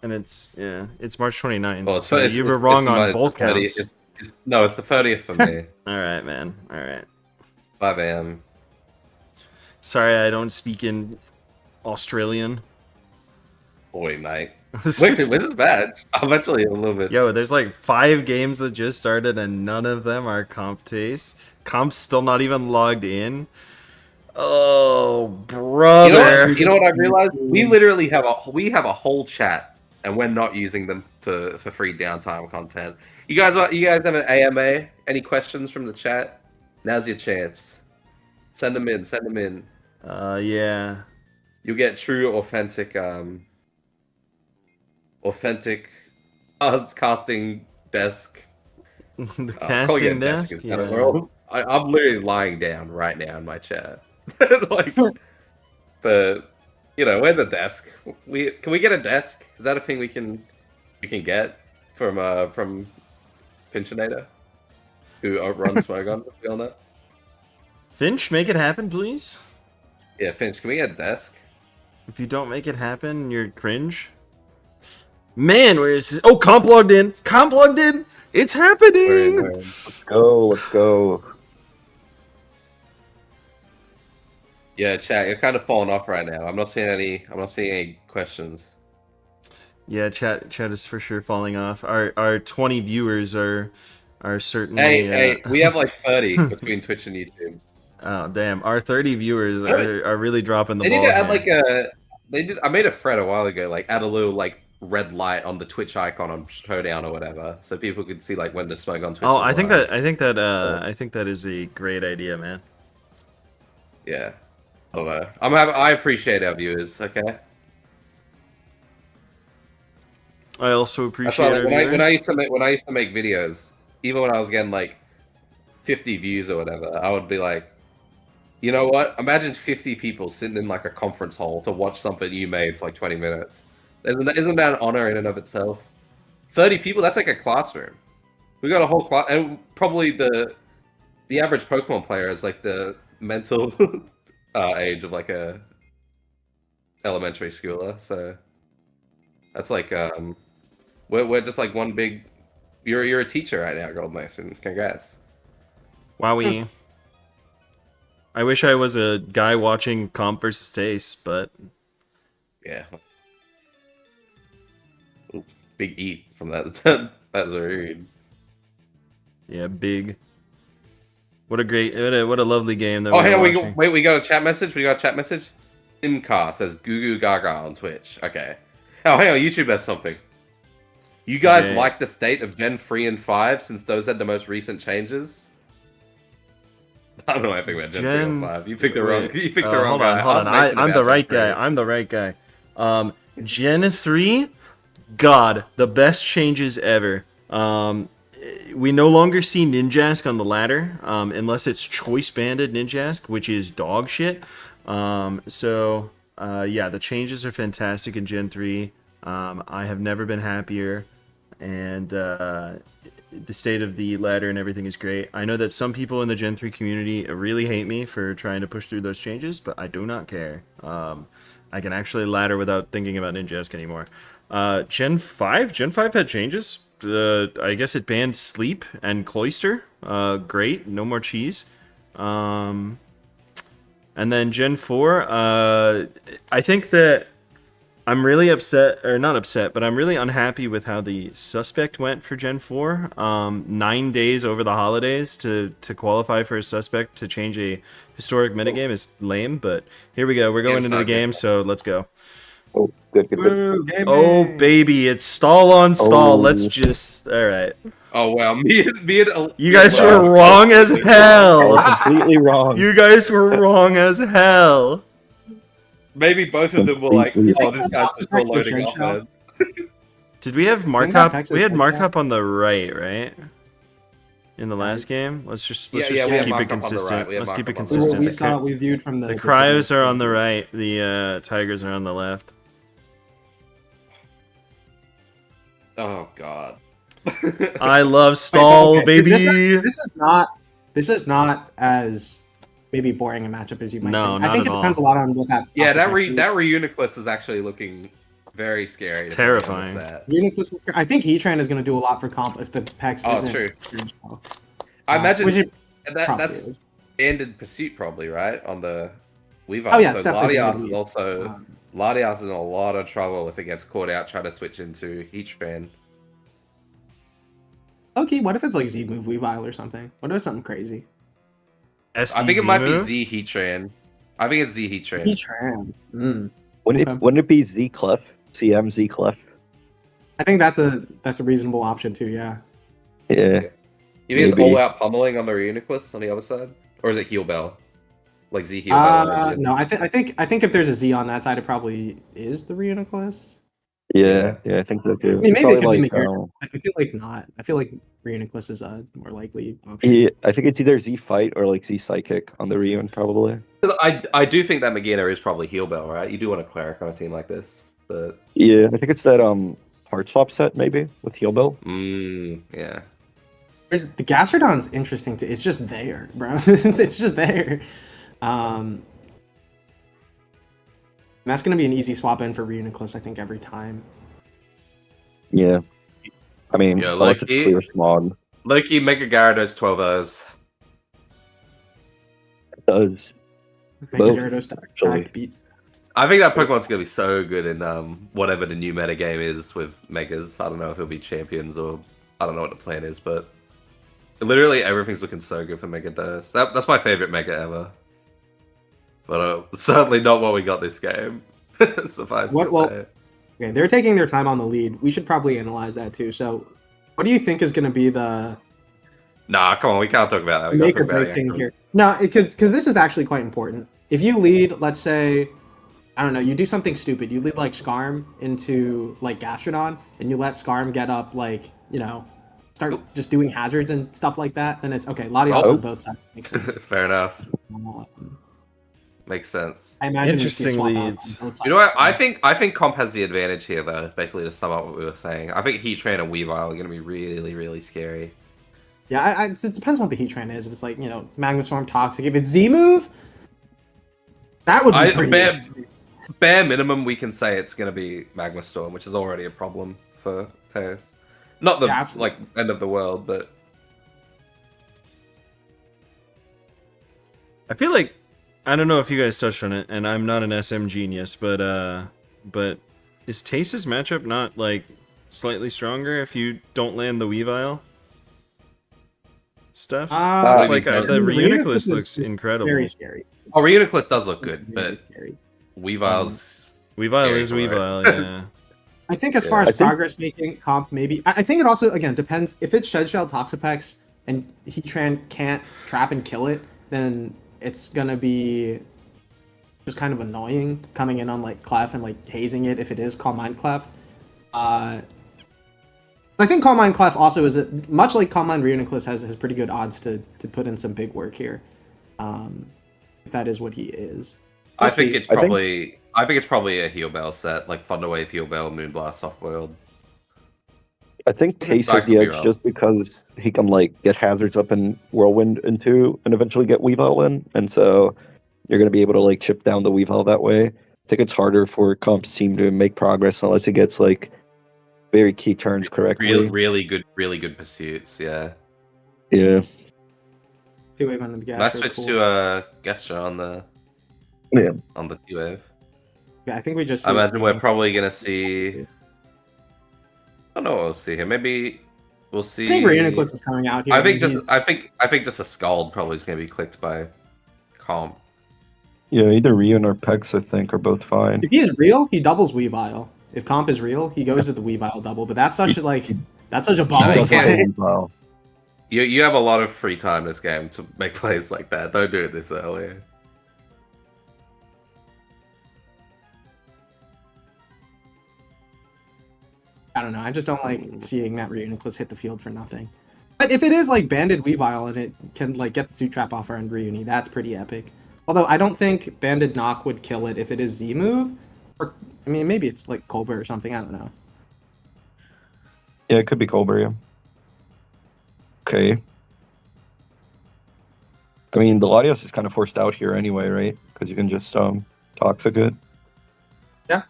And it's March 29th. Well, so you were wrong on both counts. It's the 30th for me. All right, man. All right. 5 a.m. Sorry, I don't speak in Australian. Boy, mate. Wait, where's his badge? I'm actually a little bit. Yo, there's like 5 games that just started, and none of them are comp taste. Comp's still not even logged in. Oh, brother! You know what I realized? We literally have a whole chat, and we're not using them for free downtime content. You guys have an AMA? Any questions from the chat? Now's your chance. Send them in. Yeah. You'll get true, authentic us casting desk. The casting desk. Yeah. I'm literally lying down right now in my chair. Like, but we're the desk. Can we get a desk? Is that a thing we can get from Finchinator, who runs Smogon, if you all know. Finch, make it happen, please. Yeah, Finch, can we get a desk? If you don't make it happen, you're cringe. Man, where is this? Oh, comp logged in. Comp logged in. It's happening. We're in. Let's go. Yeah, chat, you're kind of falling off right now. I'm not seeing any questions. Yeah, chat is for sure falling off. Our 20 viewers are certainly. Hey, we have like 30 between Twitch and YouTube. Oh damn! Our 30 viewers are really dropping the They ball. need to add here. I made a thread a while ago, like add a little like red light on the Twitch icon on Showdown or whatever, so people could see like when the Smogon on Twitch. Oh, is I think live. I think that is a great idea, man. Yeah, I don't know. I appreciate our viewers. Okay. I also That's appreciate why, our like, when I viewers. when I used to make videos, even when I was getting like 50 views or whatever, I would be like, you know what? Imagine 50 people sitting in like a conference hall to watch something you made for like 20 minutes. Isn't that an honor in and of itself? 30 people, that's like a classroom. We got a whole class, and probably the average Pokemon player is like the mental age of like a elementary schooler. So that's like we're just like one big. You're a teacher right now, Gold Mason. Congrats. Wowie. I wish I was a guy watching Comp versus Tace, but Yeah. Ooh, big eat from that. That's a read. yeah, big. What a lovely game that Oh, we hey, were we watching. wait. We got a chat message. Incar says Goo Goo Gaga on Twitch. Okay. Oh, hang on. YouTube has something. You guys Okay. like the state of Gen 3 and 5 since those had the most recent changes? I don't know anything about Gen 3 or 5. You picked the wrong. You picked the wrong guy. Hold on. Ask Mason I'm the about right Gen 3. guy. I'm the right guy. Gen 3, God, the best changes ever. We no longer see Ninjask on the ladder, unless it's choice banded Ninjask, which is dog shit. Yeah, the changes are fantastic in Gen 3. I have never been happier, and the state of the ladder and everything is great. I know that some people in the Gen 3 community really hate me for trying to push through those changes, but I do not care. I can actually ladder without thinking about Ninjask anymore. Gen 5 had changes. I guess it banned sleep and cloister. Great, no more cheese. And then Gen 4, I think that I'm really upset, or not upset, but I'm really unhappy with how the suspect went for Gen 4. 9 days over the holidays to qualify for a suspect to change a historic metagame is lame, but here we go. We're going into the game, so let's go. Oh, good. Woo, gaming. Oh, baby, it's stall on stall. Oh. Let's just... All right. Oh wow, me and You guys were wrong as hell. Completely wrong. You guys were wrong as hell. Maybe both of them were like, Completely. "Oh, this guy's just Texas loading Show. offense." Did we have that Markup? Texas We had Show. Markup on the right, right? In the last game? Let's just Yeah, we had keep it Markup on the consistent. right. We had Let's keep it Markup on the right. consistent. We viewed from the The cryos are on the right. The tigers are on the left. Oh god. I love stall, okay. baby. This is not as maybe boring a matchup as you might No, think. not I think at it depends all. a lot on what that. Yeah, that prospect is. Reuniclus is actually looking very scary. to Terrifying. be honest. Uniclus is- I think Heatran is going to do a lot for comp if the Pex Oh, isn't. true. huge. I imagine which it probably that's is. ended pursuit probably, right? On the Weavile. Oh, yeah, it's so definitely Latias gonna is be, also um, Latias is in a lot of trouble if it gets caught out trying to switch into Heatran. Okay, what if it's like Z move Weavile or something? What if it's something crazy? STZ I think it might move? be Z Heatran. I think it's Z Heatran. Heatran. Wouldn't Okay. it be Z Clef? CM Z Clef? I think that's a reasonable option too. Yeah. Yeah. You think it's Maybe. all out pummeling on the Reuniclus on the other side, or is it Heal Bell, like Z Heal Bell? No, I think if there's a Z on that side, it probably is the Reuniclus. Yeah, I think so too. I mean, It's maybe it probably could be like, Miguel. I feel like not. I feel like Reuniclus is a more likely option. yeah, I think it's either Z Fight or like Z Psychic on the Reun probably. I do think that Magina is probably Heal Bell, right? You do want a cleric on a team like this, but Yeah, I think it's that Heart Swap set maybe with Heal Bell. yeah. The Gastrodon's interesting too. It's just there, bro. It's just there. And that's gonna be an easy swap in for Reuniclus, I think, every time. Yeah. I mean, Yeah, unless it's clear Smog. Loki, Mega Gyarados 12 O's. It does. Make Both, a Gyarados actually. beat. I think that Pokemon's gonna be so good in whatever the new meta game is with Megas. I don't know if it'll be Champions or I don't know what the plan is, but literally everything's looking so good for Mega Gyarados. That's my favorite Mega ever. But certainly not what we got this game. Suffice to say. Okay, they're taking their time on the lead. We should probably analyze that too. So, what do you think is going to be the Nah, come on, we can't talk about that. We make gotta or talk about break thing it. here? No, because this is actually quite important. If you lead, let's say, I don't know, you do something stupid. You lead like Skarm into like Gastrodon, and you let Skarm get up like start just doing hazards and stuff like that. Then it's okay. Latios on both sides makes sense. Fair enough. Makes sense. I imagine Interesting leads. You know what? I think Comp has the advantage here, though. Basically, to sum up what we were saying, I think Heatran and Weavile are going to be really, really scary. Yeah, it depends on what the Heatran is. If it's like Magma Storm, Toxic. If it's Z move, that would be pretty. Bare minimum, we can say it's going to be Magma Storm, which is already a problem for Teos. Not the end of the world, but I feel like I don't know if you guys touched on it, and I'm not an SM genius, but is Tace's matchup not like slightly stronger if you don't land the Weavile stuff? The Reuniclus looks incredible. Very scary. Oh, Reuniclus does look good, but Weavile's Weavile is Weavile, yeah. I think as far as progress making, Comp maybe. I think it also again depends if it's Shed Shell, Toxapex, and Heatran can't trap and kill it, then it's gonna be just kind of annoying coming in on like Clef and like hazing it if it is Calm Mind Clef. I think Calm Mind Clef also is much like Calm Mind Reuniclus has pretty good odds to put in some big work here. If that is what he is. I think it's probably a Heal Bell set, like Thunderwave, Heal Bell, Moonblast, Soft World. I think Tace has the edge just because he can like get hazards up in Whirlwind into and eventually get Weavile in, and so you're gonna be able to like chip down the Weavile that way. I think it's harder for Comp's team to make progress unless it gets like very key turns correctly. Really good pursuits, yeah. Yeah. Two-wave on the gas. Nice switch to Gesture on the T-wave. Yeah, I think we just. I imagine we're probably gonna see. I don't know what we'll see here. Maybe we'll see. I think Reuniclus is coming out here. I think just a Scald probably is gonna be clicked by Comp. Yeah, either Rion or Pex I think are both fine. If he's real, he doubles Weavile. If Comp is real, he goes to the Weavile double. But that's such a ball to play. You have a lot of free time this game to make plays like that. Don't do it this early. I don't know. I just don't like seeing that Reuniclus hit the field for nothing. But if it is like Banded Weavile and it can like get the Suit Trap off around Reuni, that's pretty epic. Although I don't think Banded Knock would kill it if it is Z move. Or I mean, maybe it's like Colbert or something. I don't know. Yeah, it could be Colbert. Yeah. Okay. I mean, the Latios is kind of forced out here anyway, right? Because you can just Toxic it. Yeah.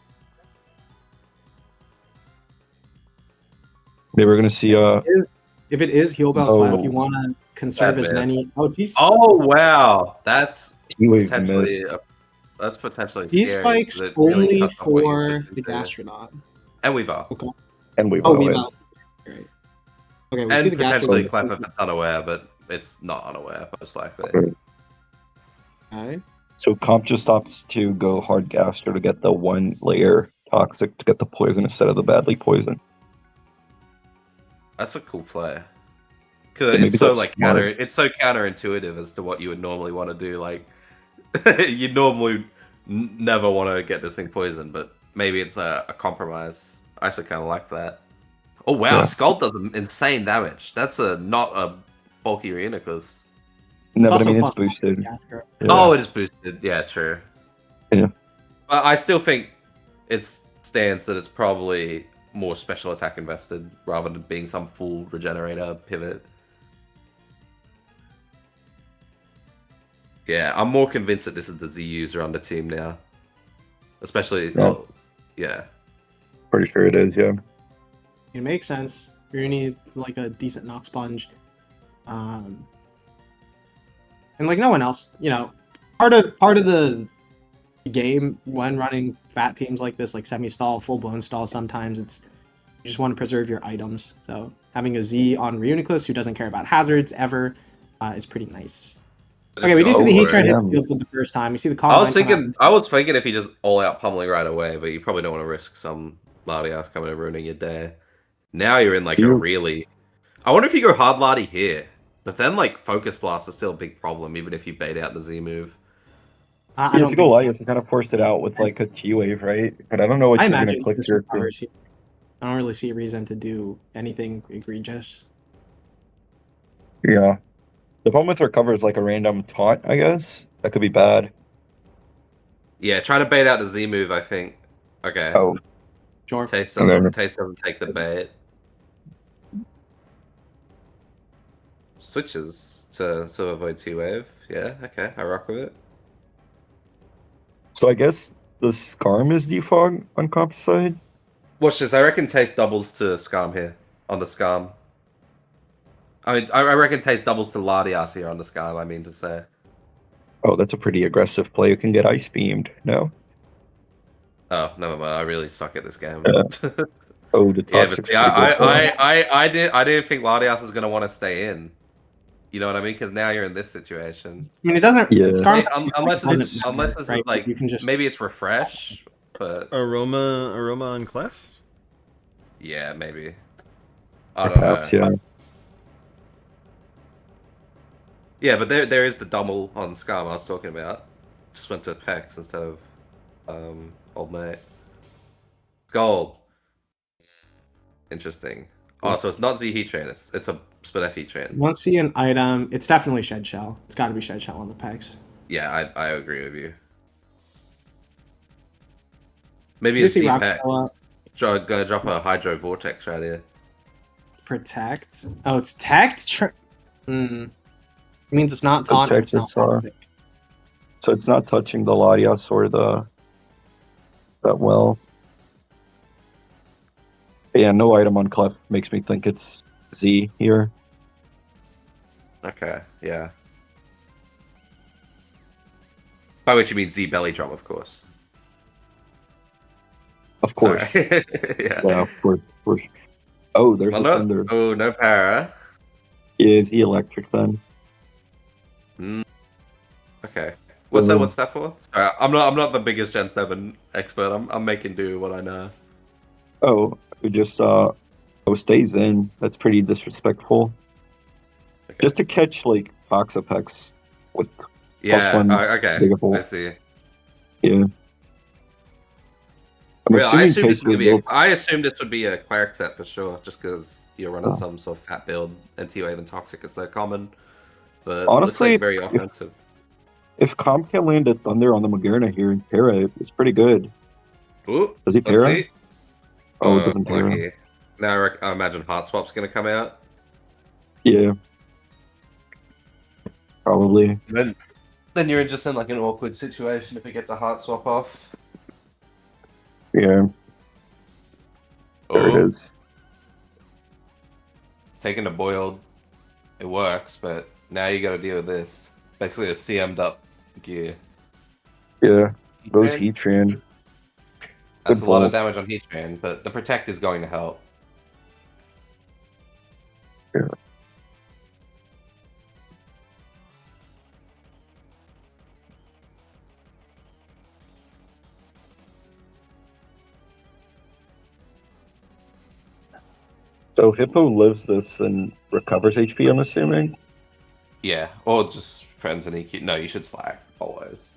Maybe we're gonna see if it is Heal Bell Clef, you want to conserve as many. Oh wow, that's T-Wave potentially miss. that's potentially These scary. spikes It really only cuts off what you for should the do. Gastronaut. And Weavile. Okay. And Weavile. Oh, Weavile. Right. Okay, we see And the potentially Gastronaut. Clef if it's unaware, but it's not unaware, most likely. Alright. So Comp just opts to go hard Gastro to get the one layer Toxic to get the poison instead of the badly poison. That's a cool play. Cause Yeah, it's so that's like smart. it's so counterintuitive as to what you would normally want to do. Like you normally never want to get this thing poisoned, but maybe it's a compromise. I actually kind of like that. Oh wow, Yeah. Scald does insane damage. That's not a bulky Reuniclus. No, but I also mean it's plus boosted. Gastro. Yeah. Oh, it is boosted. Yeah, true. Yeah. But I still think it stands that it's probably more special attack invested rather than being some full regenerator pivot. Yeah, I'm more convinced that this is the Z user on the team now. Especially, Yeah. yeah. Pretty sure it is. Yeah. It makes sense. Rooney is like a decent knock sponge. And like no one else, part of the game when running fat teams like this, like semi-stall, full-blown stall, sometimes you just want to preserve your items. So having a Z on Reuniclus who doesn't care about hazards ever is pretty nice. Okay, we do see the heat train hit the field for the first time. We see the I was Combine come thinking, I was thinking if he just all out pummeling right away, but you probably don't want to risk some Lardias coming and ruining your day. Now you're in like a really. I wonder if you go hard Lardy here, but then like Focus Blast is still a big problem, even if you bait out the Z move. I don't to go think light, you have to kind of force it out with like a T wave, right? But I don't know what I you're gonna imagine click just here. recovers here. I don't really see a reason to do anything egregious. Yeah. The problem with recover is like a random taunt, I guess. That could be bad. Yeah, try to bait out the Z move, I think. Okay. Oh, Sure. Taste And then- doesn't take the bait. Switches to avoid T-Wave. Yeah, okay, I rock with it. so I guess the Skarm is defog on comp side. Watch this. I reckon Taste doubles to Skarm here on the Skarm. I mean, I reckon Taste doubles to Lardias here on the Skarm. I mean to say. Oh, that's a pretty aggressive play. You can get ice beamed. No. Oh, never mind. I really suck at this game. Oh, the Yeah, toxic. but I didn't think Lardias was gonna want to stay in. You know what I mean? Because now you're in this situation. I mean, it doesn't. Yeah. Skarm Unless doesn't it's matter, right? like You can just maybe it's refresh, but Aroma on Clef? yeah, maybe. I don't know. Perhaps, yeah. Yeah, but there is the double on Skarm I was talking about. Just went to Pex instead of Old Mate. It's gold. Interesting. Oh, so it's not Z Heat Train, it's a Spinef Heat Train. once see an item, it's definitely Shed Shell. It's got to be Shed Shell on the pegs. Yeah, I agree with you. Maybe You it's see Z Rock Pack. Shell up, Gonna drop a Hydro Vortex right here. protect. Oh, it's tact. It means it's not taunt. Or Protect it's not is, toxic. So it's not touching the Latias or that well. But yeah, no item on Clef makes me think it's Z here. Okay, yeah. By which you mean Z Belly Drum, of course. Of course. Sorry. Yeah. Yeah, of course. Oh, there's Well, a thunder. no para. Is he electric then? Okay. What's that for? Sorry, I'm not the biggest Gen 7 expert. I'm making do what I know. Oh, it just stays in. That's pretty disrespectful. Okay. Just to catch like Foxapex with Yeah, one okay. digable. I see. Yeah. I'm Real, I assuming assumed this Taste would be. will- I assumed this would be a cleric set for sure, just because you're running some sort of fat build, and T-Wave and Toxic is so common. But Honestly, looks like very offensive. If Comp can land a thunder on the Moderna here and para, it's pretty good. Ooh, Does he let's para? see. Oh, it doesn't para. lucky. Now I imagine Heart Swap's gonna come out. Yeah. Probably. Then you're just in like an awkward situation if it gets a Heart Swap off. Yeah. There Oh, it is. taking a boiled, it works, but now you got to deal with this. Basically, a CM'd up gear. Yeah. Those Heat Heatran. That's good a lot ball. of damage on Heatran, but the Protect is going to help. Yeah. So Hippo lives this and recovers HP, I'm assuming. Yeah, or just friends and EQ. No, you should slack always.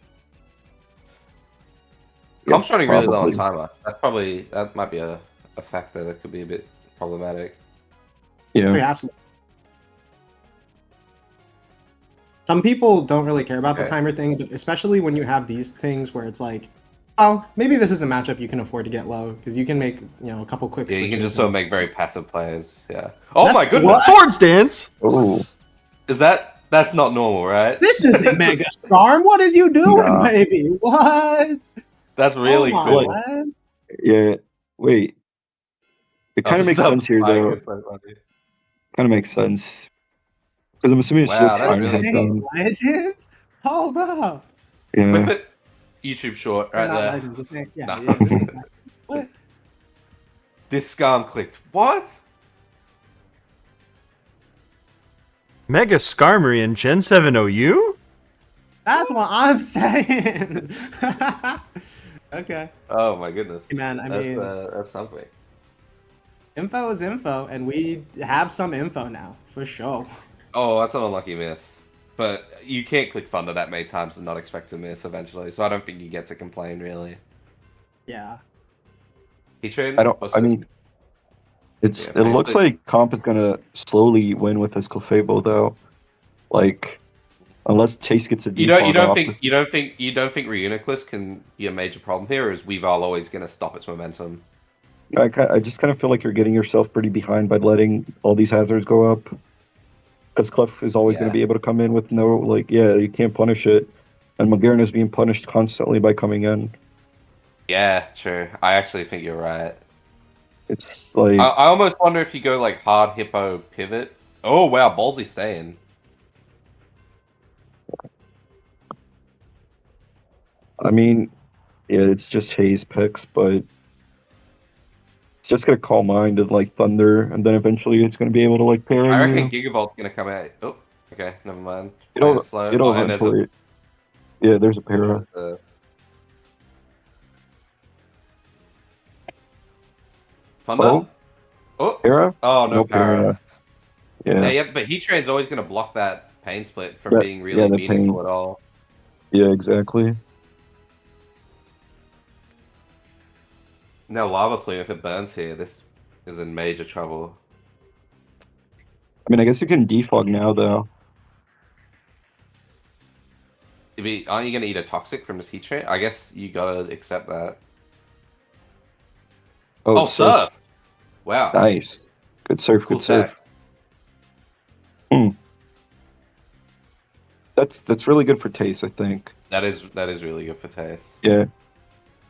Yeah, Comp's running really low on probably. timer. That might be a factor that could be a bit problematic. Yeah. Yeah, absolutely. Some people don't really care about the Okay. timer thing, but especially when you have these things where it's like, oh, maybe this is a matchup you can afford to get low because you can make a couple quick. Yeah, you can switches just sort of and- make very passive plays. Yeah. Oh my That's- goodness! Sword stance! Oh, Is that That's not normal, right? This isn't Mega Storm. What is you doing, Nah. baby? What? That's really oh my cool. Lance. Yeah. Wait. It kind of makes sense here, though. It's so funny. Kind of makes sense. Because I'm assuming it's Wow, just that's Iron really Head cool. done. Legends? Hold up. Yeah. Whip it. YouTube short They're right not there. Legends. This ain't, yeah, Nah. yeah, this ain't like, what? This scam clicked. What? Mega Skarmory and Gen 7 OU? That's what I'm saying. Okay. Oh my goodness. Hey, man, I mean- that's something. Info is info, and we have some info now, for sure. Oh, that's an unlucky miss. But you can't click Thunder that many times and not expect to miss eventually, so I don't think you get to complain, really. Yeah. Heatran? I mean, it looks like Comp is gonna slowly win with this Clefable, though. Like, unless Taste gets a You defog don't off, think this- you don't think Reuniclus can be a major problem here, or is Weavile always going to stop its momentum? I just kind of feel like you're getting yourself pretty behind by letting all these hazards go up. Because Clef is always going Yeah. to be able to come in with no, like, yeah, you can't punish it. And Magearna is being punished constantly by coming in. Yeah, true. I actually think you're right. It's like, I almost wonder if you go like hard hippo pivot. Oh wow, ballsy staying. I mean, yeah, it's just Haze picks, but it's just going to call mine to, like, Thunder, and then eventually it's going to be able to, like, parry I reckon you. Gigavolt's going to come out. Oh, okay, never mind. It'll, Playing it slow. it'll Oh, and there's a- eventually... Yeah, there's a para. there's a- Thunder? Oh. Oh, Para? oh no, para. Yeah. Yeah, but Heatran's always going to block that pain split from Yeah, being really yeah, the meaningful pain. at all. Yeah, exactly. Now Lava Plume, if it burns here, this is in major trouble. I mean, I guess you can defog now, though. Aren't you going to eat a Toxic from this Heatran? I guess you got to accept that. Oh, Surf! Wow. Nice. Good surf, Cool good surf. tech. That's really good for Taste, I think. That is really good for Taste. Yeah.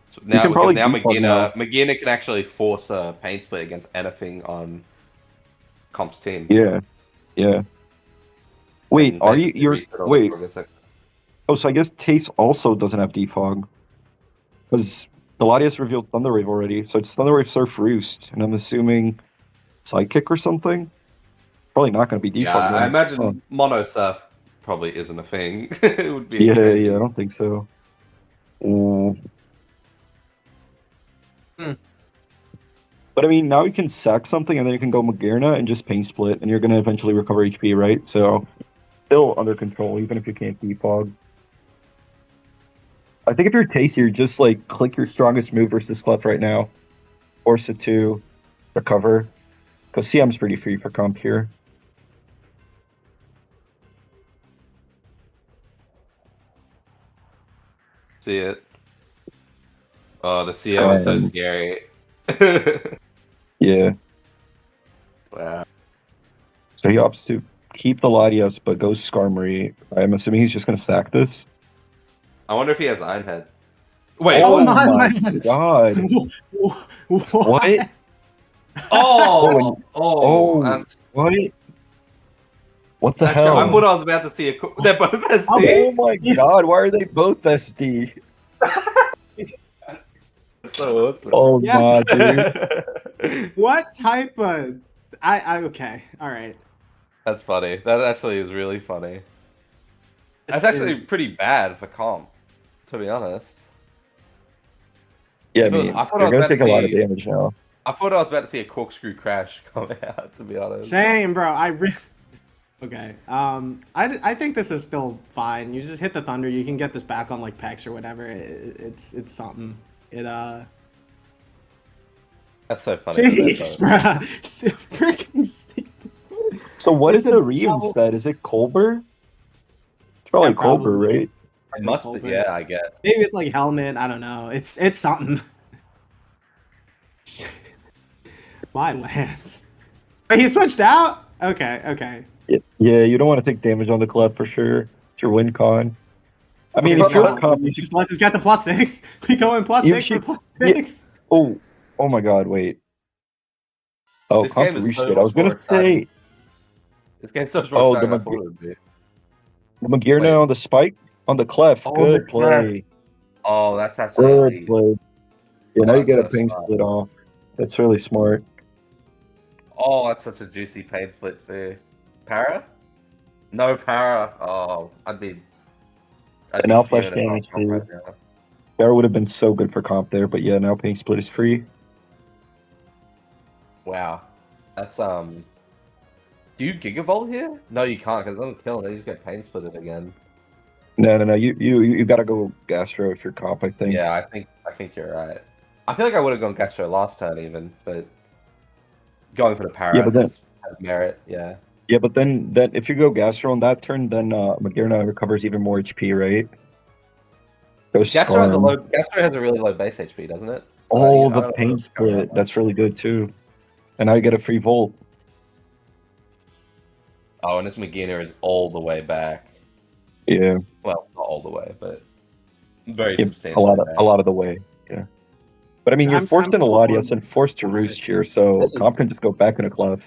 So now, can probably now defog now. Magina can actually force a pain split against anything on Comp's team. Yeah. Yeah. Wait, And are you... basically You're... reset all Wait. the progress. Oh, so I guess Taste also doesn't have defog. Because the Latias revealed Thunder Wave already, so it's Thunder Wave Surf Roost, and I'm assuming Sidekick or something? Probably not going to be defogged. Yeah, I then. imagine Oh. Mono Surf probably isn't a thing. It would be Yeah, crazy. yeah, I don't think so. Ooh. But I mean, now you can sack something, and then you can go Magearna and just Pain Split, and you're going to eventually recover HP, right? So, still under control, even if you can't defog. I think if you're Tasty, you're just like click your strongest move versus Clef right now. Force it to recover. Because CM's pretty free for comp here. See it. Oh, the CM is so scary. Yeah. Wow. So he opts to keep the Latias, but goes Skarmory. I'm assuming he's just going to sack this. I wonder if he has Iron Head. Wait. Oh what? my God. What? Oh. Oh, that's- what? What the that's hell? I thought I was about to see a. They're both Oh SD. my god, why are they both SD? That's so awesome. Oh Yeah. my dude. What type of... okay, alright. That's funny. That actually is really funny. That's This actually is- pretty bad for comp, to be honest. Yeah, I If it was- mean, I thought I they're was gonna about to take a lot of see- damage now. I thought I was about to see a corkscrew crash come out, to be honest. Same, bro. Okay. I think this is still fine. You just hit the thunder. You can get this back on like Pex or whatever. It's something. That's so funny. Jeez, bro. Freaking stupid. So what is It's the a re double- instead? Is it Colbur? It's probably Yeah, Colbur, probably. right? It must be, yeah, I guess. Maybe it's like helmet. I don't know. It's something. My Lance. Wait, he switched out? Okay. Yeah, you don't want to take damage on the clef for sure. It's your win con. I mean, if you're comp, you just let this get the +6. We go in +6 should- for yeah. +6. oh my god, wait. Oh, This comp game is so reset. I much was more gonna exciting. say, This game's so much more oh, exciting than I thought it would be. the Magirna Wait. on the spike on the clef. Oh, Good the clef. play. Oh, that's actually Good elite. play. Yeah, Oh, now you that's get a so ping smart. split off. That's really smart. Oh, that's such a juicy pain split too. Para? No para. Oh, I'd be And now flash spewing it damage off too. right now. That would have been so good for comp there, but yeah, now ping split is free. Wow. That's Do you Gigavolt here? No, you can't because it doesn't kill him. You just get pain splitted again. No. You gotta go Gastro if you're comp, I think. Yeah, I think you're right. I feel like I would have gone Gastro last turn even, but going for the para Yeah, but then- has merit. Yeah. Yeah, but then if you go Gastro on that turn, then Magirna recovers even more HP, right? Goes Gastro has Skarm. Gastro has a really low base HP, doesn't it? So Oh, I the don't know pain what's going on split. there. That's really good too. And now you get a free Volt. Oh, and this Magina is all the way back. Yeah, Well, not all the way, but very yeah, substantially back. a lot of the way. Yeah. But I mean, you're forced in a Latias and forced to roost here, so Listen. comp can just go back in a clef.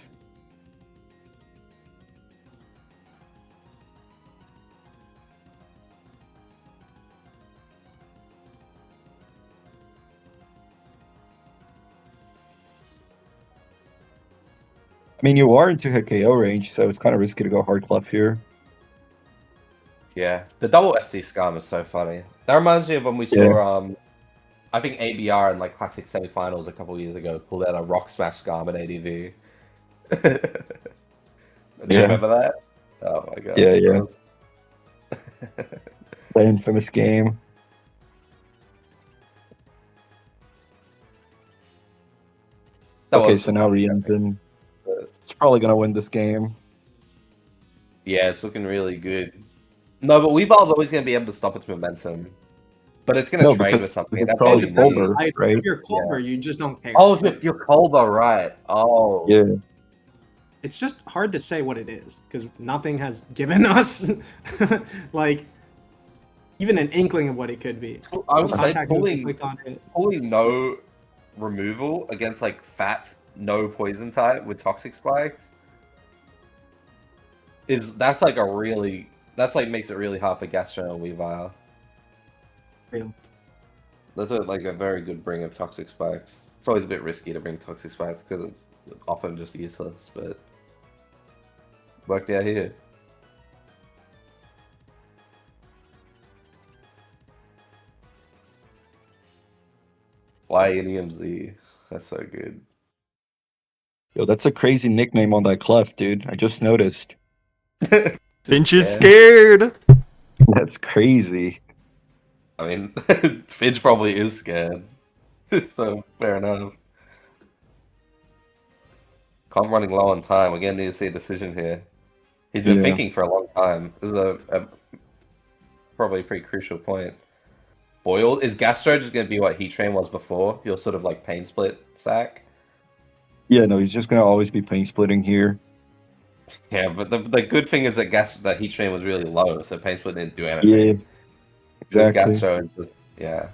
I mean, you are into hit KO range, so it's kind of risky to go hard clef here. Yeah, the double SD scam is so funny. That reminds me of when we saw, I think ABR in like classic semifinals a couple years ago pulled out a rock smash scam in ADV. Do you remember that? Oh my god. Yeah. That was- That infamous game. that Okay, was so now fantastic. Rien's in. It's probably gonna win this game. Yeah, it's looking really good. No, but Weavile's always going to be able to stop its momentum. But it's going to No, trade because with something. it's That's probably all you need. Fulber, right? If you're Culver, you just don't care. Oh, you're Kolba, right. Oh. Yeah. It's just hard to say what it is because nothing has given us like even an inkling of what it could be. I would say Contact pulling, clicked on it. pulling no removal against like fat, no poison type with toxic spikes that's like makes it really hard for Gastro and Weavile. Real. That's like a very good bring of toxic spikes. It's always a bit risky to bring toxic spikes because it's often just useless, but worked out here. Why NEMZ? That's so good. Yo, that's a crazy nickname on that clef, dude. I just noticed. Finch is scared. scared. That's crazy. I mean, Finch probably is scared. So, fair enough. Comp running low on time. We're going to need to see a decision here. He's been thinking for a long time. This is a probably a pretty crucial point. Boiled? Is Gastro just going to be what Heat Train was before? Your sort of like pain split sack? Yeah, no, he's just gonna always be pain splitting here. Yeah, but the good thing is that Heat Train was really low, so pain split didn't do anything. Yeah, This exactly. Gastro is just, yeah.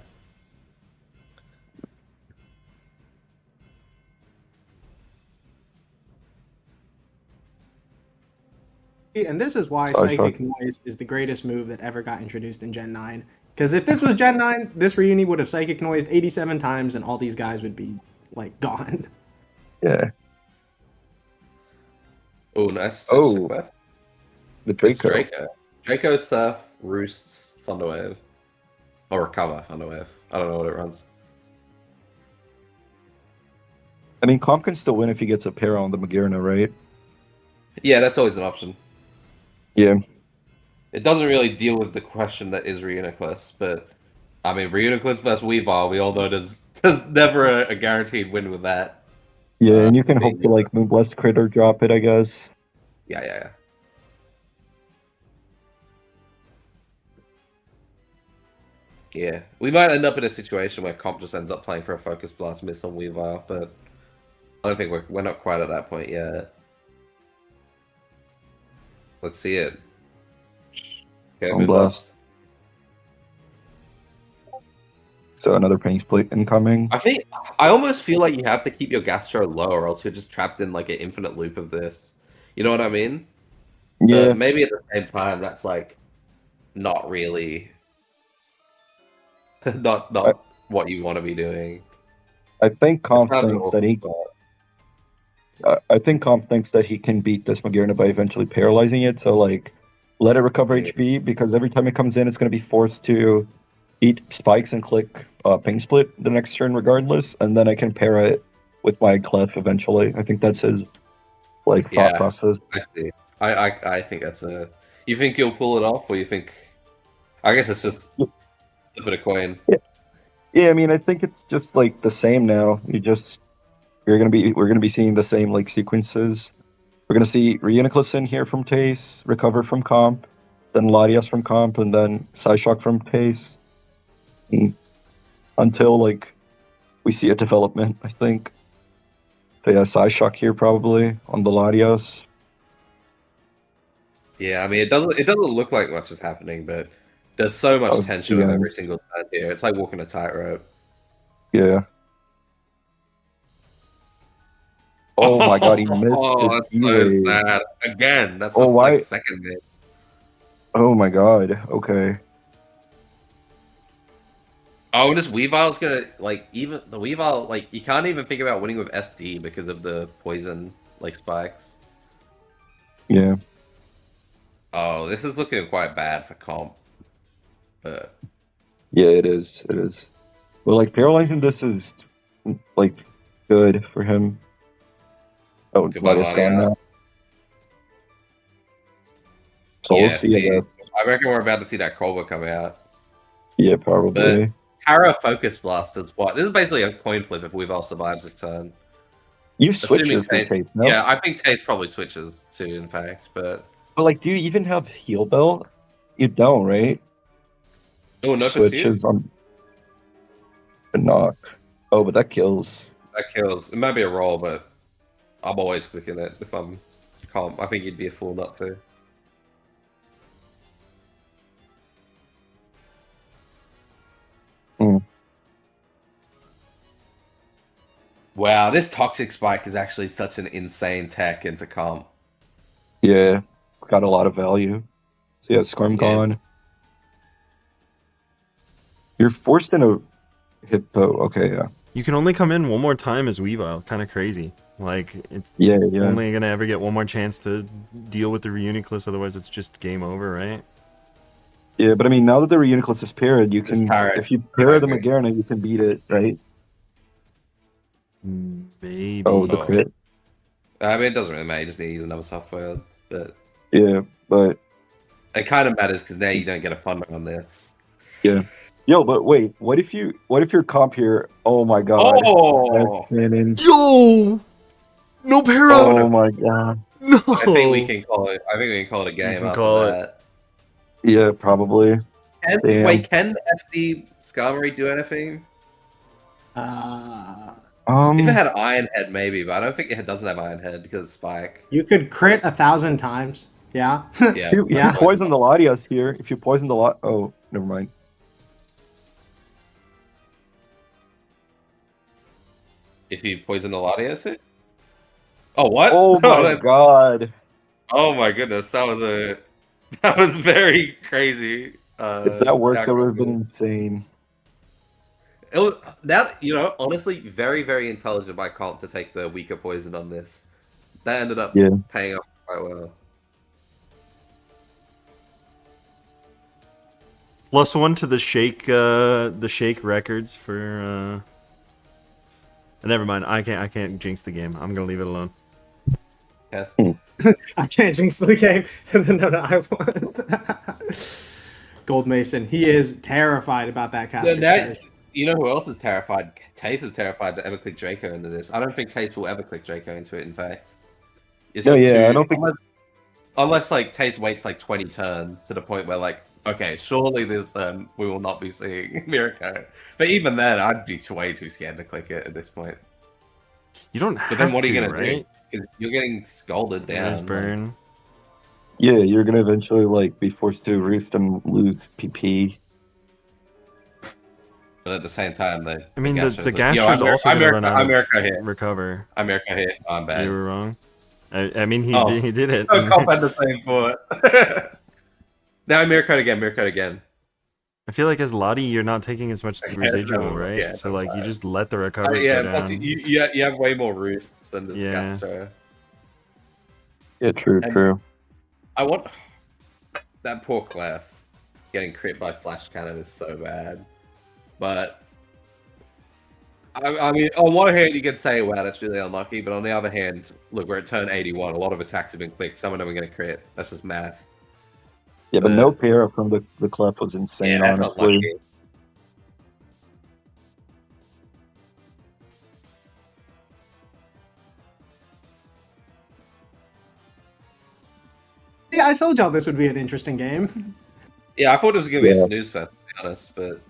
And this is why Sorry, Psychic Noise is the greatest move that ever got introduced in Gen 9. Because if this was Gen 9, this Reuni would have Psychic Noised 87 times and all these guys would be, like, gone. Yeah. Oh, nice. Oh. Left. The It's Draco. Draco. Draco, Surf, Roosts, Thunderwave. Or Recover, Thunderwave. I don't know what it runs. I mean, Comp can still win if he gets a pair on the Magirna, right? Yeah, that's always an option. Yeah. It doesn't really deal with the question that is Reuniclus, but I mean, Reuniclus versus Weavile, we all know there's never a guaranteed win with that. Yeah, and you can hope to like Moonblast crit or drop it, I guess. Yeah. Yeah, we might end up in a situation where Comp just ends up playing for a Focus Blast miss on Weavile, but I don't think we're not quite at that point yet. Let's see it. Okay, On move blast. So another pain split incoming. I almost feel like you have to keep your Gastro low, or else you're just trapped in like an infinite loop of this. You know what I mean? Yeah, But maybe at the same time, that's like not really not I, what you want to be doing. I think It's Comp not an thinks awful that he. spot. I think Comp thinks that he can beat this Magearna by eventually paralyzing it. So like, let it recover Yeah. HP because every time it comes in, it's going to be forced to eat spikes and click ping split the next turn regardless, and then I can pair it with my clef eventually. I think that's his like thought Yeah, process. I see. I think that's a. You think you'll pull it off, or you think? I guess it's just a bit of coin. Yeah, yeah. I mean, I think it's just like the same now. We're gonna be seeing the same like sequences. We're gonna see Reuniclus in here from Tace, recover from Comp, then Latias from Comp, and then Psyshock from Tace. Until like we see a development, I think. So yeah, Psyshock here probably on the Latias. Yeah, I mean it doesn't look like much is happening, but there's so much Oh, tension with yeah. every single turn here. It's like walking a tightrope. Yeah. Oh my god, he missed Oh, the that's so T-Ray. sad. Again, that's Oh, just why? like second miss. Oh my god. Okay. Oh, and this Weavile's gonna like even the Weavile like you can't even think about winning with SD because of the poison like spikes. Yeah. Oh, this is looking quite bad for comp. But Yeah, it is. It is. Well, like paralyzing this is like good for him. Oh, goodbye, Latias gone Latias. now. So we'll Yeah, see, I see, guess. I reckon we're about to see that Cobra come out. Yeah, probably. Para Focus Blast is what? This is basically a coin flip if Weavile survives this turn. You switch Assuming this with Taste. Taste, no? Yeah, I think Taste probably switches too, in fact, but. But like, do you even have heal bell? You don't, right? Oh, no Switches pursuit? on the knock. Oh, but that kills. That kills. It might be a roll, but I'm always clicking it if I'm comp. I think you'd be a fool not to. Hmm. Wow, this Toxic Spike is actually such an insane tech into comp. Yeah, got a lot of value. So yeah, Squirm Yeah. gone. You're forced into Hippo. Okay, yeah. You can only come in one more time as Weavile. Kind of crazy. Like, it's Yeah. only going to ever get one more chance to deal with the Reuniclus, otherwise it's just game over, right? Yeah, but I mean, now that the Reuniclus is paired, you can, Parrot. if you pair the Okay. Magearna, you can beat it, right? Maybe. Oh, the Oh. crit. I mean, it doesn't really matter. You just need to use another software. But Yeah, but it kind of matters because now you don't get a fun on this. yeah. Yo, but wait, what if your comp here? Oh my god. Oh! Cannon. Yo! No para! Oh my god. No! I think we can call it. I think we can call it a game can after call it. that. Yeah, probably. Damn. Wait, can SD Skarmory do anything? If it had Iron Head, maybe, but I don't think it doesn't have Iron Head because of Spike. You could crit 1,000 times. Yeah. Yeah. if Yeah. you poison the Latias here, if you poison the lot, oh, never mind. If you poison the Latias, it. Oh what? Oh my god. Oh my goodness, that was very crazy. If that worked, that would have been outcome. insane. It was, that honestly, very very intelligent by comp to take the weaker poison on this. That ended up Yeah. paying off quite well. +1 to the shake records for never mind. I can't jinx the game. I'm gonna leave it alone. Test. I can't jinx the game. No, I was. Gold Mason. He is terrified about that caster. You know who else is terrified? Tace is terrified to ever click Draco into this. I don't think Tace will ever click Draco into it, in fact. It's No, just yeah, too, I don't think. unless like Tace waits like 20 turns to the point where like, okay, surely this turn we will not be seeing Mirako. But even then, I'd be way too scared to click it at this point. You don't have But then what are you to, gonna right? do? Because you're getting scolded There's down. burn. Yeah, you're gonna eventually like be forced to roost and lose PP. But at the same time, I mean, the Gastro's Gaster's also going to run out America of here. recover. America here. Oh, I'm bad. You were wrong. I mean, he Oh. he did it. Oh, Comp had the same for it. Now America again. I feel like as Lottie, you're not taking as much Okay, residual, no, right? yeah, So no, like you right. just let the recovers Yeah, go plus down. you have way more roosts than this Yeah. Gastro. Yeah, true, And- true. I want that poor Clef getting crit by Flash Cannon is so bad. But I mean, on one hand, you can say, wow, that's really unlucky. But on the other hand, look, we're at turn 81. A lot of attacks have been clicked. Some of them are going to crit. That's just math. Yeah, but no para from the clef was insane, that's honestly. unlucky. Yeah, I told y'all this would be an interesting game. Yeah, I thought it was going to be Yeah. a snooze fest, to be honest. But it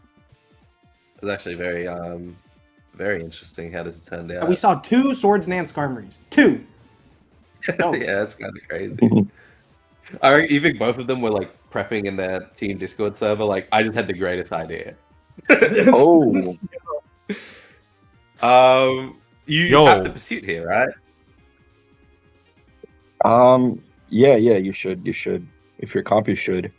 was actually very interesting how this turned out. We saw 2 Swords Dance Skarmories. 2. Both. Yeah, that's kind of crazy. I reckon, you think both of them were like prepping in their team Discord server? Like, I just had the greatest idea. Oh, You have the pursuit here, right? yeah, you should. If you're comp, you should.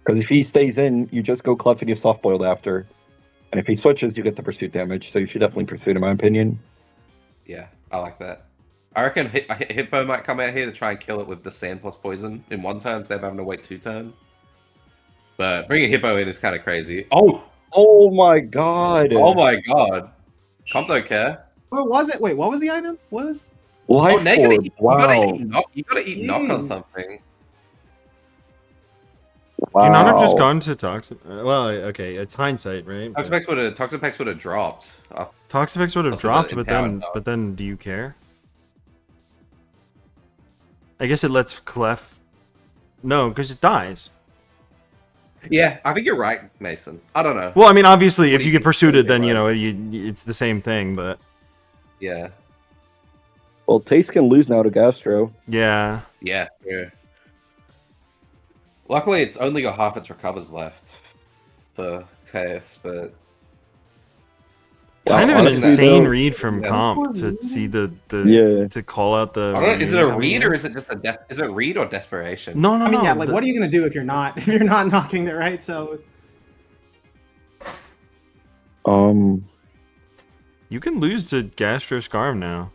Because if he stays in, you just go clef and you soft boiled after. And if he switches, you get the pursuit damage. So you should definitely pursue, in my opinion. Yeah, I like that. I reckon Hippo might come out here to try and kill it with the sand plus poison in one turn instead of having to wait 2 turns. But bringing Hippo in is kind of crazy. Oh my god! Oh my god! Comp don't care. What was it? Wait, what was the item? Life Life now orb! Wow! you gotta eat knock on Jeez. something. Wow! You not have just gone to Toxic. Well, okay, it's hindsight, right? But Toxapex would have dropped. Toxifex would have That's what dropped, the but empowered then do you care? I guess it lets Clef. No, because it dies. Yeah, I think you're right, Mason. I don't know. Well, I mean, obviously, What if do you you get pursued, think? then you know it's the same thing. But Yeah. Well, Taste can lose now to Gastro. yeah, Yeah. Luckily, it's only got half its recovers left for Chaos, but kind of an honestly, insane though- read from Yeah. Comp to see the Yeah. to call out the. I don't know. Is it a coming read in. or is it just is it read or desperation? No, I mean, no. yeah, like what are you gonna do if you're not knocking it, right? So You can lose to Gastro Scarm now.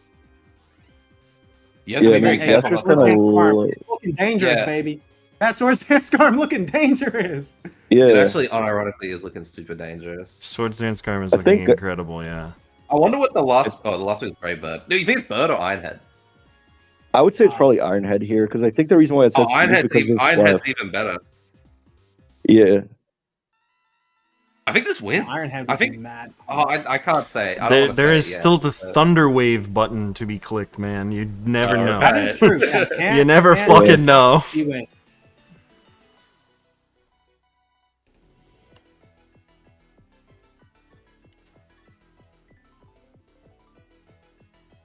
You have to Yeah, be very man, careful. Gastric not to- kinda Swarm, it's looking dangerous, Yeah. baby. That Swords Dance Scarm looking dangerous. Yeah. It actually, unironically, is looking super dangerous. Swords Dance Scarm is I looking think- incredible. Yeah. I wonder what the last. Oh, the last one is Brave Bird. No, you think it's Bird or Ironhead? I would say it's probably Ironhead here because I think the reason why it says C is Ironhead's because even, of Ironhead's even better. Yeah. I think this wins. Ironhead I would be think. mad. Oh, I can't say. I don't There, wanna there say is it yet, still the but- Thunder Wave button to be clicked, man. You never know. That is true. Yeah, can't- You never can't fucking just know. you win.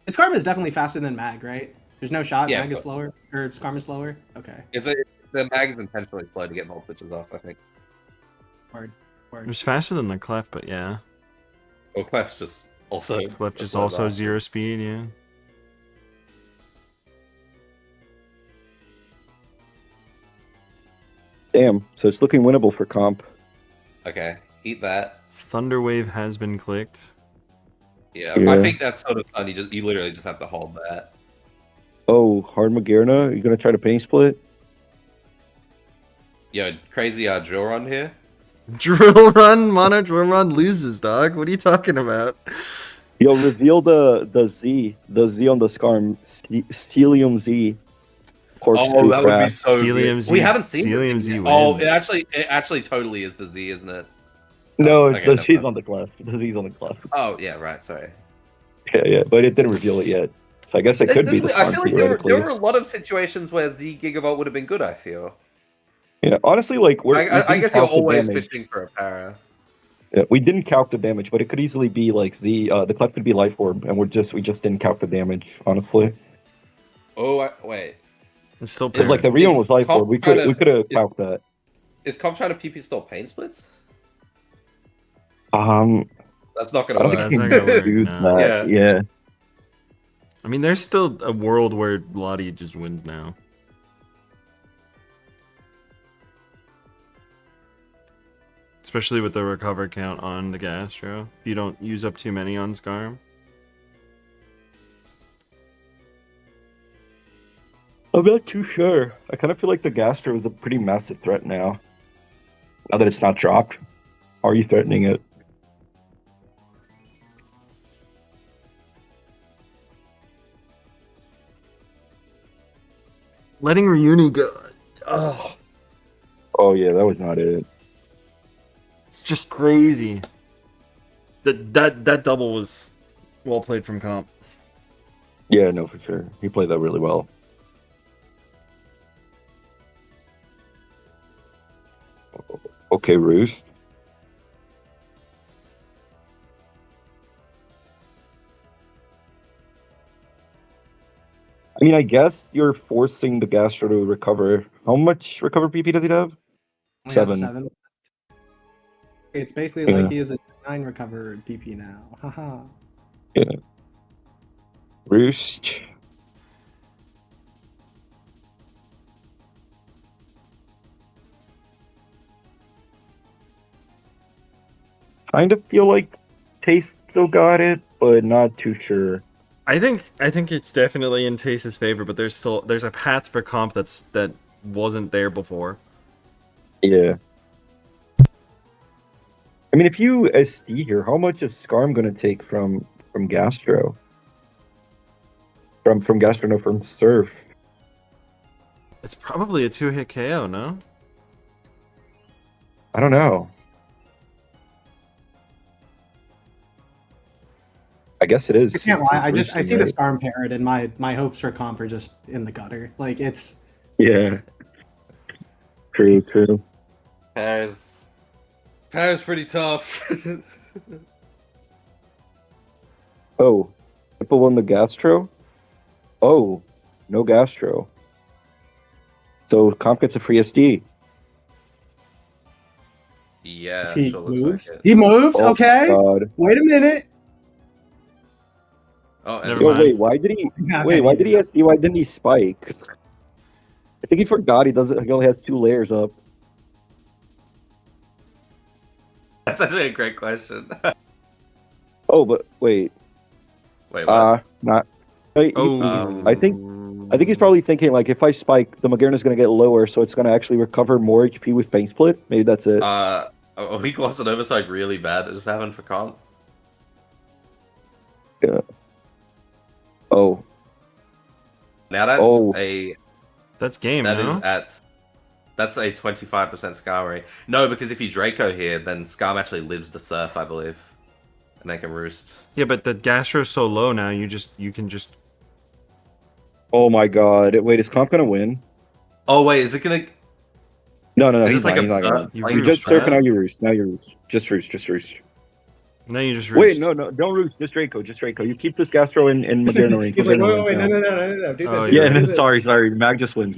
Skarm is definitely faster than Mag, right? There's no shot. Yeah, Mag is but- slower, or Skarm is slower. Okay, The mag is intentionally slow to get more pitches off, I think. word. It was faster than the Clef, but yeah. Or Clef's just also. Clef just slow also off. 0 speed, yeah. Damn. So it's looking winnable for Comp. Okay, eat that. Thunder Wave has been clicked. Yeah, Yeah. I think that's sort of fun. You literally just have to hold that. Oh, Hard Magerna. You gonna try to pain split? Yo, crazy drill run here. Drill Run, Mono Drill Run loses, dog. What are you talking about? Yo, reveal the Z on the Skarm. Stelium Z. Corkscrew Oh, that would be craft. so Celium good. Z- We haven't seen Celium the Z Z. Oh, wins. it actually totally is the Z, isn't it? No, okay, it's the never Z's mind. on the clef. The Z's on the clef. Oh, yeah, right. Sorry. Yeah, but it didn't reveal it yet. So I guess it could be the I Skarm feel like theoretically. there were a lot of situations where Z Gigavolt would have been good. I feel. Yeah, honestly, like we I didn't guess you're count the always damage. fishing for a para. Yeah, we didn't count the damage, but it could easily be like the clef could be Life Orb, and we just didn't count the damage. Honestly, Oh, wait. It's still Because like the paired. Rion was life orb, we could have clocked that. Is Comp trying to PP stall pain splits? That's not I gonna don't work. think That's he not can gonna work, do no. that. Yeah. I mean, there's still a world where Lottie just wins now. Especially with the recover count on the Gastro. If you don't use up too many on Scarm. I'm not too sure. I kind of feel like the Gastro is a pretty massive threat now. Now that it's not dropped, how are you threatening it? Letting Reuni go. Oh, Oh yeah, that was not it. it's just crazy. That double was well played from Comp. Yeah, no, for sure. He played that really well. Okay, Ruth. I mean, I guess you're forcing the Gastro to recover. How much recover PP does he have? Only has 7. 7. It's basically Yeah. like he is a 9 recovered PP now. Haha. Yeah. Roost. Kind of feel like Taste still got it, but not too sure. I think it's definitely in Taste's favor, but there's a path for Comp that wasn't there before. Yeah. I mean, if you SD here, how much is Scarm gonna take from Gastro? From Gastro, no, from Surf. It's probably a 2-hit KO, no? I don't know. I guess it is. I can't lie. It's I see the right? Scarm parrot, and my hopes for Comp are just in the gutter. Like it's Yeah. True. Pair's pretty tough. Oh, Triple on the Gastro? Oh, no Gastro. So Comp gets a free SD. Yeah, if he sure looks moves. like it. He moves. Oh, Okay. God. Wait a minute. Oh, Never Yo, mind. wait, why did he? Okay, Wait, why he did he SD? Why didn't he spike? I think he forgot he doesn't. He only has 2 layers up. That's actually a great question. Oh, but wait. Wait, what? Not. I Oh, I think he's probably thinking like, if I spike, the Magearna's gonna get lower, so it's gonna actually recover more HP with Fang Split. Maybe that's it. He glossed it over so like really bad that just happened for Comp. Yeah. Oh. Now that's Oh. that's game, that no? is at that's a 25% Scar rate. No, because if you Draco here, then Scar actually lives to Surf, I believe, and they can roost. Yeah, but the Gastro's so low now. You can just. Oh my God! Wait, is Comp gonna win? Oh wait, is it gonna? No, Is he's this like not. a He's not gonna. You You roost, just surf and right? now you roost. Now you roost. Just roost. No, you just Wait, roost. no, don't roost. Just Draco. You keep this Gastro in Magearna range. He's like, Magearna wait, range no, now. no. Do Oh, this. you're Yeah, right. Do this. sorry. Mag just wins.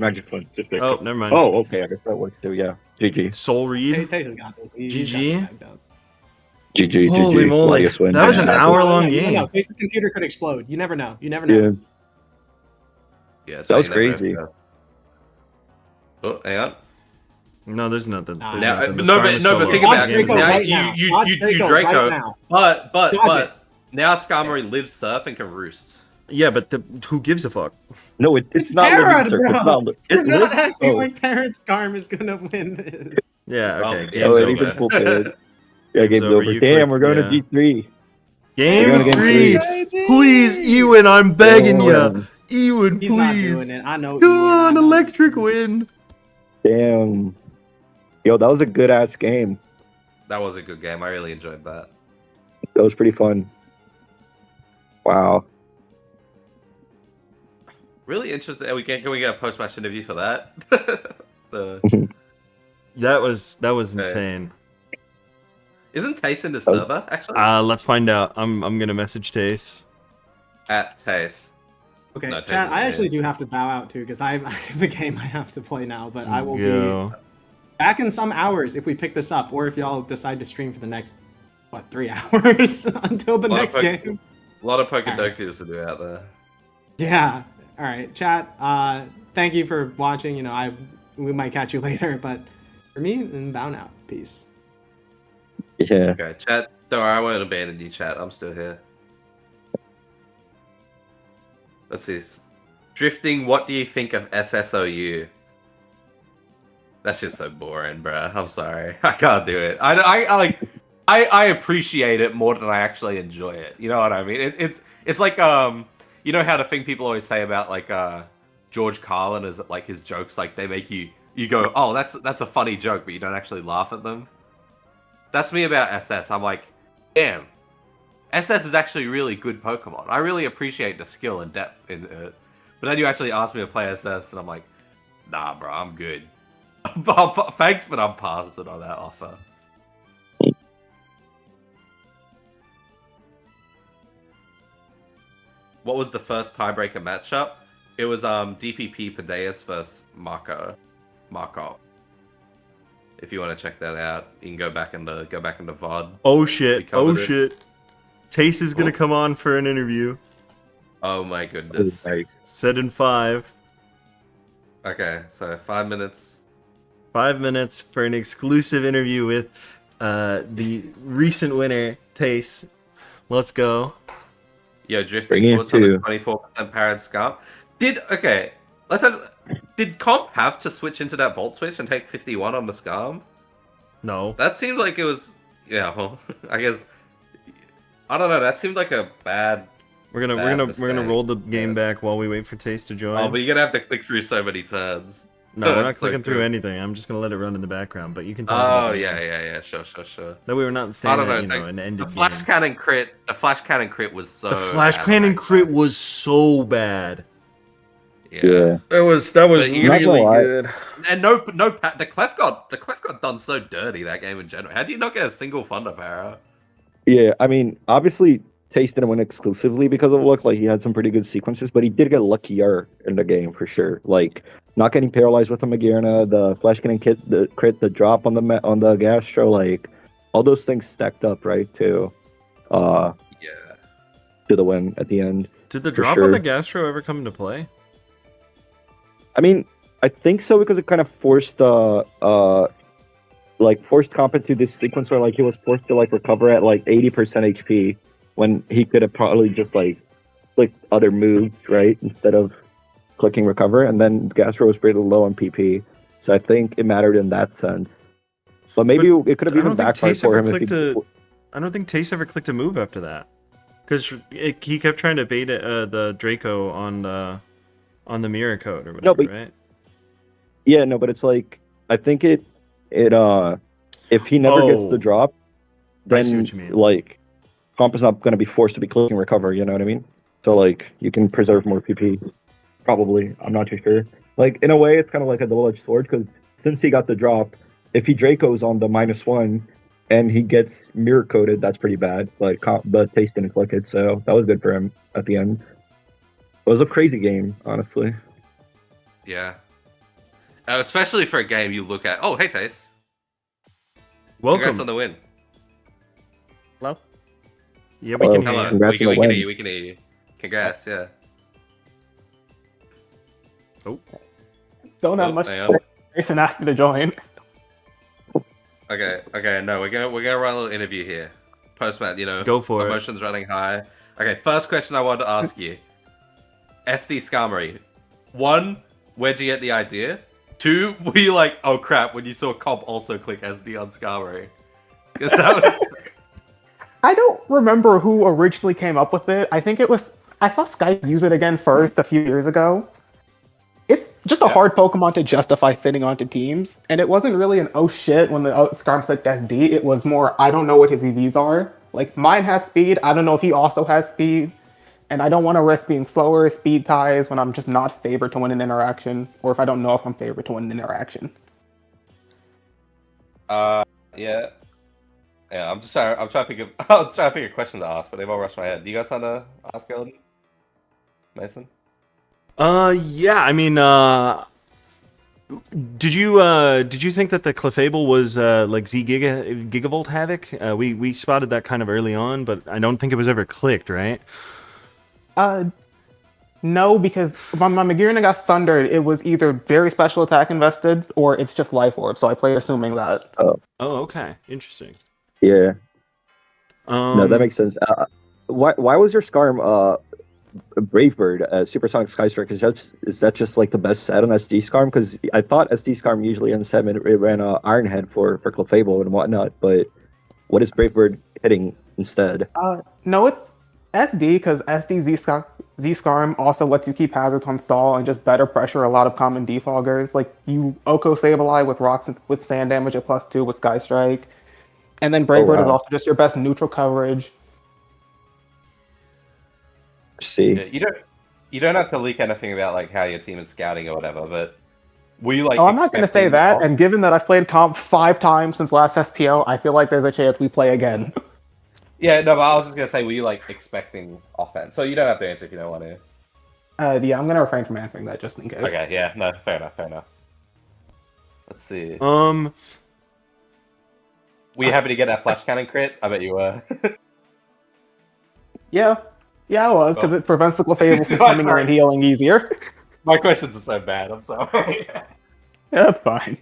Just Draco. Oh, never mind. Oh, okay. I guess that works too. Yeah. GG. Soul Read. Taysom got this. He's GG? got this backed up. GG. Holy moly. Latias win. That was an Yeah, hour-long you never know. game. Taysom's computer could explode. You never know. Yeah. Yeah, That was you never have crazy. to- Oh, hang on. No, there's nothing. Nah. There's Now, nothing. The no, Scarm but is no, so but low. think Dodge about it. Draco Now right you now. you Dodge you Draco Draco, right now. but Dodge it. now Skarmory lives Surf and can roost. Yeah, but who gives a fuck? No, it's not Parrot, living, sir. It's bro. not. You're It not lives. acting Oh, like Parrot Scarm is gonna win this. Yeah, okay. Oh, Game's yeah, oh, over. and even full paired. Yeah, game's over. over. You Damn, click- we're going yeah. to G3. Game We're going to three. game Please, Ewan, I'm begging ya. Damn. Ewan, He's not please. doing it. I know. Come Ewan, I on, know. electric win. Damn. Yo, that was a good ass game. That was a good game. I really enjoyed that. That was pretty fun. Wow. Really interesting. Can we get a post match interview for that? That was insane. Isn't Tace in the server actually? Let's find out. I'm gonna message Tace. At Tace. Okay, No, chat. Taste I is actually good. do have to bow out too because I have a game I have to play now. But I will be Go. back in some hours if we pick this up, or if y'all decide to stream for the next 3 hours until the A lot of next game. A lot of All right. PokeDokus to do out there. Yeah. All right, chat. Thank you for watching. You know, we might catch you later, but for me, I'm bound out. Peace. Yeah. Okay, chat. Don't worry, I won't abandon you, chat. I'm still here. Let's see. Drifting, what do you think of SSOU? That's just so boring, bruh. I'm sorry. I can't do it. I appreciate it more than I actually enjoy it. You know what I mean? It's like you know how the thing people always say about like George Carlin is like his jokes, like they make you go, oh, that's a funny joke, but you don't actually laugh at them. That's me about SS. I'm like, damn, SS is actually really good Pokemon. I really appreciate the skill and depth in it. But then you actually ask me to play SS, and I'm like, nah, bro, I'm good. Thanks, but I'm passing on that offer. What was the first tiebreaker matchup? It was DPP Padeas versus Markov. If you want to check that out, you can go back into VOD. Oh We shit! covered Oh it. shit! Tace is gonna Oh. come on for an interview. Oh my goodness. Nice. Said in 5. Okay, so 5 minutes. 5 minutes for an exclusive interview with the recent winner, Tace. Let's go. Yo, drifting Bring it forwards on a to- 24% parent scarf. Did Comp have to switch into that Volt Switch and take 51 on the Scarm? No. That seemed like it was, yeah. Well, I guess I don't know. That seemed like a bad. We're gonna mistake. roll the game Yeah. back while we wait for Tace to join. Oh, but you're gonna have to click through so many turns. No, we're not That's so clicking through good. anything. I'm just gonna let it run in the background. But you can tell me about Oh the yeah, game. sure. That way we're not I standing don't at, know. an The ended flash game. cannon crit. The flash cannon crit was so. The flash bad cannon on that crit guy. was so bad. Yeah. That was But you- Not gonna lie. good. And the Clef got done so dirty that game in general. How do you not get a single Thunder Power? Yeah, I mean, obviously, Taste didn't win exclusively because of luck. Like, he had some pretty good sequences, but he did get luckier in the game for sure. Like, not getting paralyzed with the Magearna, the flash cannon crit, the drop on the Gastro, like, all those things stacked up, right, to Yeah. the win at the end. Did the For drop sure. on the Gastro ever come into play? I mean, I think so because it kind of forced forced Comp into this sequence where like he was forced to like recover at like 80% HP when he could have probably just like clicked other moves, right? Instead of clicking recover, and then Gastro was pretty low on PP. So I think it mattered in that sense. But maybe it could have I even don't think backfired Tace for ever him if he I don't think Tace ever clicked a move after that, because he kept trying to bait the Draco on the mirror code or whatever, No, but- right? Yeah, no, but it's like I think if he never gets the Oh. drop, I see then what you mean. like Comp is not going to be forced to be clicking recover. You know what I mean? So like you can preserve more PP. Probably, I'm not too sure. Like in a way, it's kind of like a double-edged sword because since he got the drop, if he Draco's on the -1 and he gets mirror coded, that's pretty bad. But Taste didn't click it, so that was good for him at the end. It was a crazy game, honestly. Yeah. Especially for a game you look at. Oh, hey, Tace. Welcome. Congrats on the win. Hello? Yeah, we can hear Hello. you. Congrats we on the can win. hear you. We can hear you. Congrats. Yeah. Don't have Oh, much hang on. Jason asked me to join. Okay. No, we're gonna run a little interview here. Postman, Go for it. emotions running high. Okay, first question I wanted to ask you. SD Skarmory. 1, where'd you get the idea? 2, were you like, oh crap, when you saw Comp also click SD on Skarmory? Because that was... I don't remember who originally came up with it. I think it was. I saw Skype use it again first a few years ago. It's just a hard Pokemon to justify fitting onto teams, and it wasn't really an oh shit when the Skarm clicked SD. It was more I don't know what his EVs are. Like mine has speed. I don't know if he also has speed, and I don't want to risk being slower speed ties when I'm just not favored to win an interaction, or if I don't know if I'm favored to win an interaction. Yeah. Yeah, I'm trying to think of I was trying to think of questions to ask, but they've all rushed my head. Do you guys want to ask Golden? Mason? Yeah, I mean, did you think that the Clefable was like Gigavolt Havoc? We spotted that kind of early on, but I don't think it was ever clicked, right? Uh, no, because when my Magearna got thundered, it was either very special attack invested or it's just Life Orb. So I played assuming that. Oh, okay, interesting. Yeah. No, that Um, makes sense. Why was your Skarm Brave Bird Supersonic Skystrike? Is that just like the best set on SD Skarm? Because I thought SD Skarm usually on 7 it ran Iron Head for Clefable and whatnot, but what is Brave Bird hitting instead? No, it's SD because SD Z-Skarm also lets you keep hazards on stall and just better pressure a lot of common defoggers. Like you Oko Sableye with rocks with sand damage at +2 with Sky Strike. And then Brave Bird is wow. also just your best neutral coverage. See. Yeah, you don't have to leak anything about like how your team is scouting or whatever, but were you like? Oh, I'm not going to say expecting that. off- And given that I've played comp 5 times since last SPL, I feel like there's a chance we play again. Yeah, no, but I was just gonna say, were you like expecting offense? So you don't have to answer if you don't want to. Yeah, I'm going to refrain from answering that just in case. Okay, yeah, no, fair enough. Let's see. um, Were you happy to get that flash cannon crit? I bet you were. Yeah, I was because it prevents the Clefable from coming here and healing easier. My questions are so bad. I'm sorry. Yeah, that's fine.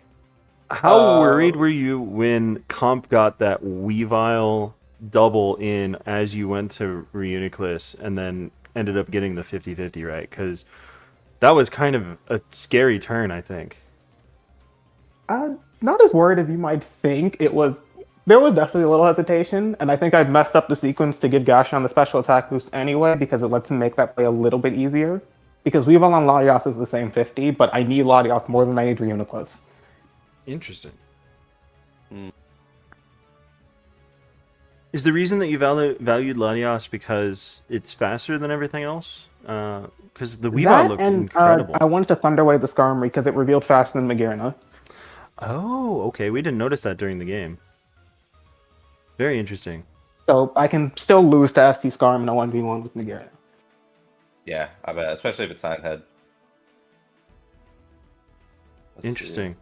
how worried were you when Comp got that Weavile double in as you went to Reuniclus and then ended up getting the 50-50, right? Because that was kind of a scary turn, I think. Not as worried as you might think. There was definitely a little hesitation, and I think I messed up the sequence to give Gashan the special attack boost anyway because it lets him make that play a little bit easier. Because Weavile on Latios is the same 50, but I need Latios more than I need Reuniclus. Interesting. Hmm. Is the reason that you valued Latios because it's faster than everything else? Because the Weavile That looked and incredible. I wanted to Thunderwave the Skarmory because it revealed faster than Magearna. Oh, okay. We didn't notice that during the game. Very interesting. So I can still lose to SD Skarm in a 1v1 with Magearna. Yeah, I bet, especially if it's Iron Head. Let's Interesting.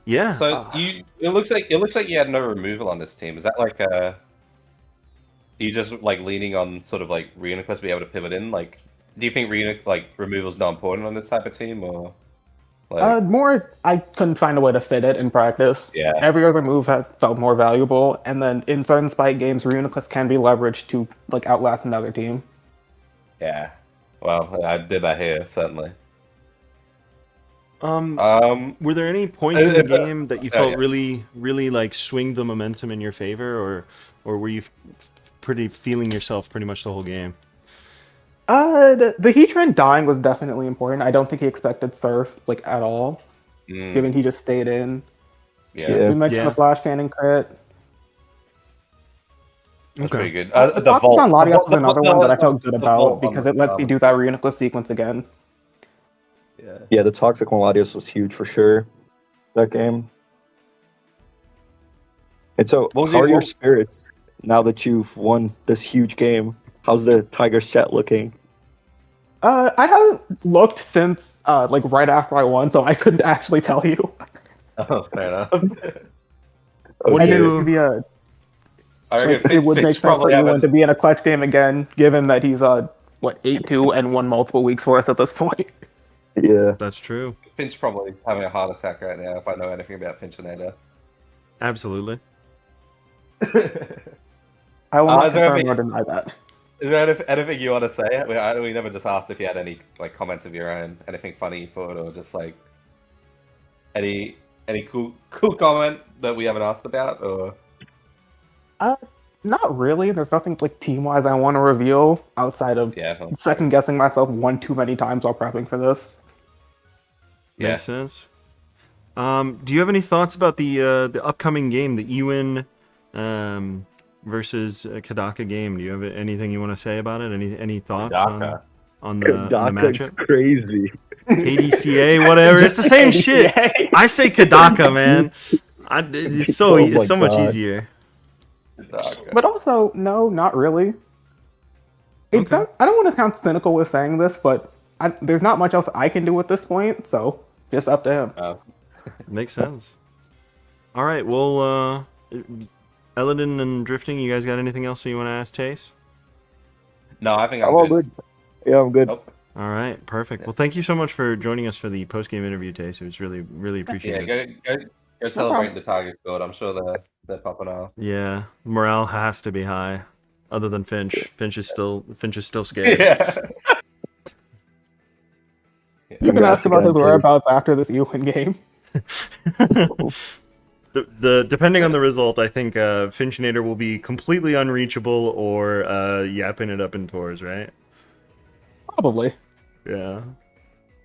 Yeah. see. So it looks like you had no removal on this team. Is that like are you just like leaning on sort of like Reuniclus to be able to pivot in? Like, do you think removal is not important on this type of team, or like? More, I couldn't find a way to fit it in practice. Yeah. Every other move felt more valuable, and then in certain spike games, Reuniclus can be leveraged to like outlast another team. Yeah. Well, I did that here certainly. Were there any points in the game that you felt yeah. really like swing the momentum in your favor, or were you feeling yourself pretty much the whole game? The Heatran dying was definitely important. I don't think he expected Surf like at all, given he just stayed in. Yeah. We mentioned the Flash Cannon crit. That's pretty good. The The Volt. on Latios was the- another the- one that I the- felt good the about Volt on because the- it lets me do that Reuniclus sequence again. Yeah. Yeah, the Toxic one Latios was huge for sure that game. And so, What was how your- are your what- spirits now that you've won this huge game? How's the Tigers chat looking? I haven't looked since like right after I won, so I couldn't actually tell you. Oh, fair enough. What I do think you- it's be a I like, reckon it would make Finch sense for probably anyone haven't. to be in a clutch game again, given that he's 8-2 and won multiple weeks for us at this point. Yeah. That's true. Finch probably having a heart attack right now. If I know anything about Finchinator. Absolutely. I will not is there confirm or anything- deny that. Is there anything you want to say? We never just asked if you had any like comments of your own, anything funny you thought, or just like any cool comment that we haven't asked about, or Not really. There's nothing like team wise I want to reveal outside of yeah, second guessing myself one too many times while prepping for this. Yeah. Makes sense. Do you have any thoughts about the upcoming game, the Ewin versus Kadaka game? Do you have anything you want to say about it? Any thoughts Kadaka. on the Kadaka's matchup? crazy. KDCA, whatever. It's the same shit. I say Kadaka, man. It's so Oh my it's so much God. easier. Kadaka. But also, no, not really. Okay. I don't want to sound cynical with saying this, but there's not much else I can do at this point, so just up to him. Makes sense. All right. Well, Eladin and Drifting, you guys got anything else that you want to ask Tace? No, I think I'm I'm all good. good. Yeah, I'm good. Nope. All right. Perfect. Well, thank you so much for joining us for the post-game interview, Tace. It was really, really Yeah, appreciated. go celebrate the Tiger squad. I'm sure they're popping off. Yeah, morale has to be high. Other than Finch, Finch is still scared. Yeah. You can ask Congrats about again, his whereabouts after this Ewan game. The depending on the result, I think Finchinator will be completely unreachable or yapping it up in tours, right? Probably. Yeah.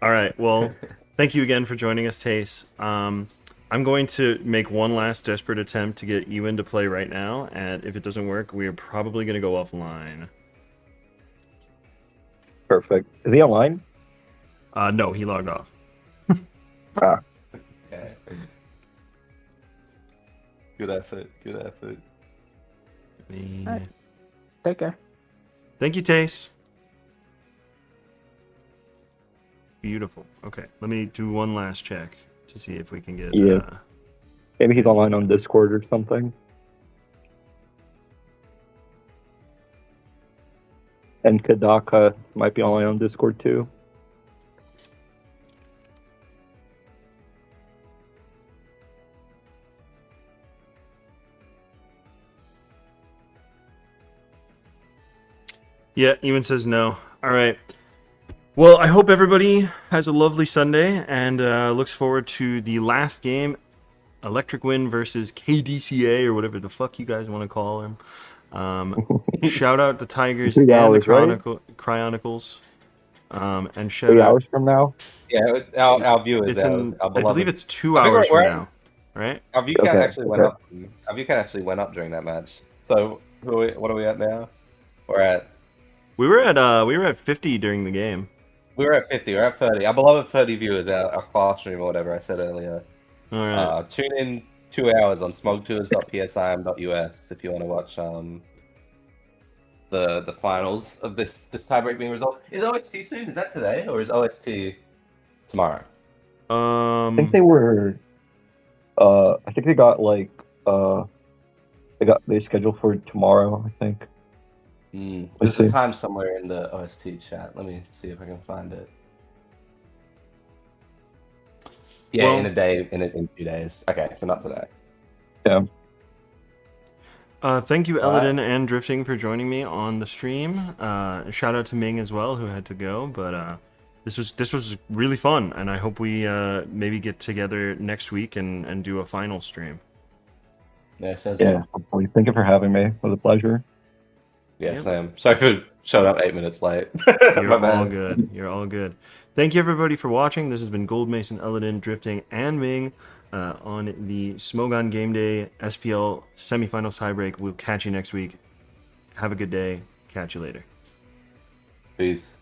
All right. Well, thank you again for joining us, Tace. I'm going to make one last desperate attempt to get Ewan to play right now, and if it doesn't work, we are probably going to go offline. Perfect. Is he online? No, he logged off. Ah, Okay. Good effort. Good effort. Alright. Take care. Thank you, Tace. Beautiful. Okay, let me do one last check to see if we can get. Yeah. Maybe he's online on Discord or something. And Kadaka might be online on Discord too. Yeah, Ewan says no. All right. Well, I hope everybody has a lovely Sunday and looks forward to the last game, Electric Wind versus KDCA or whatever the fuck you guys want to call him. Shout out the Tigers 3 and hours, the right? Cryonicles. And shout 3 out. hours from now. Yeah, our viewers, It's our in. I beloved. believe it's 2 I think hours from we're at- now, right? Our view count Okay, actually went okay. up. Our view count actually went up during that match. So what are we at now? We're at We were at 50 during the game. We were at 50. We're at 30. Our beloved 30 viewers, our classroom or whatever I said earlier. All right. Tune in 2 hours on smogtours.psim.us if you want to watch the finals of this tiebreak being resolved. Is OST soon? Is that today or is OST tomorrow? I think they were. I think they got like. They scheduled for tomorrow. I think. There's see. a time somewhere in the OST chat. Let me see if I can find it. Yeah, Well- in a day, in 2 days. Okay, so not today. Yeah. Thank you, All right. Eladin and Drifting, for joining me on the stream. Shout out to Ming as well, who had to go. But this was really fun, and I hope we maybe get together next week and do a final stream. Yeah, sounds Yeah. good. Hopefully. Thank you for having me. It was a pleasure. Yeah, Yep. Sam. Sorry for showing up 8 minutes late. You're My all bad. good. You're all good. Thank you, everybody, for watching. This has been Gold Mason, Eladin, Drifting, and Ming on the Smogon Game Day SPL Semifinals tiebreak. We'll catch you next week. Have a good day. Catch you later. Peace.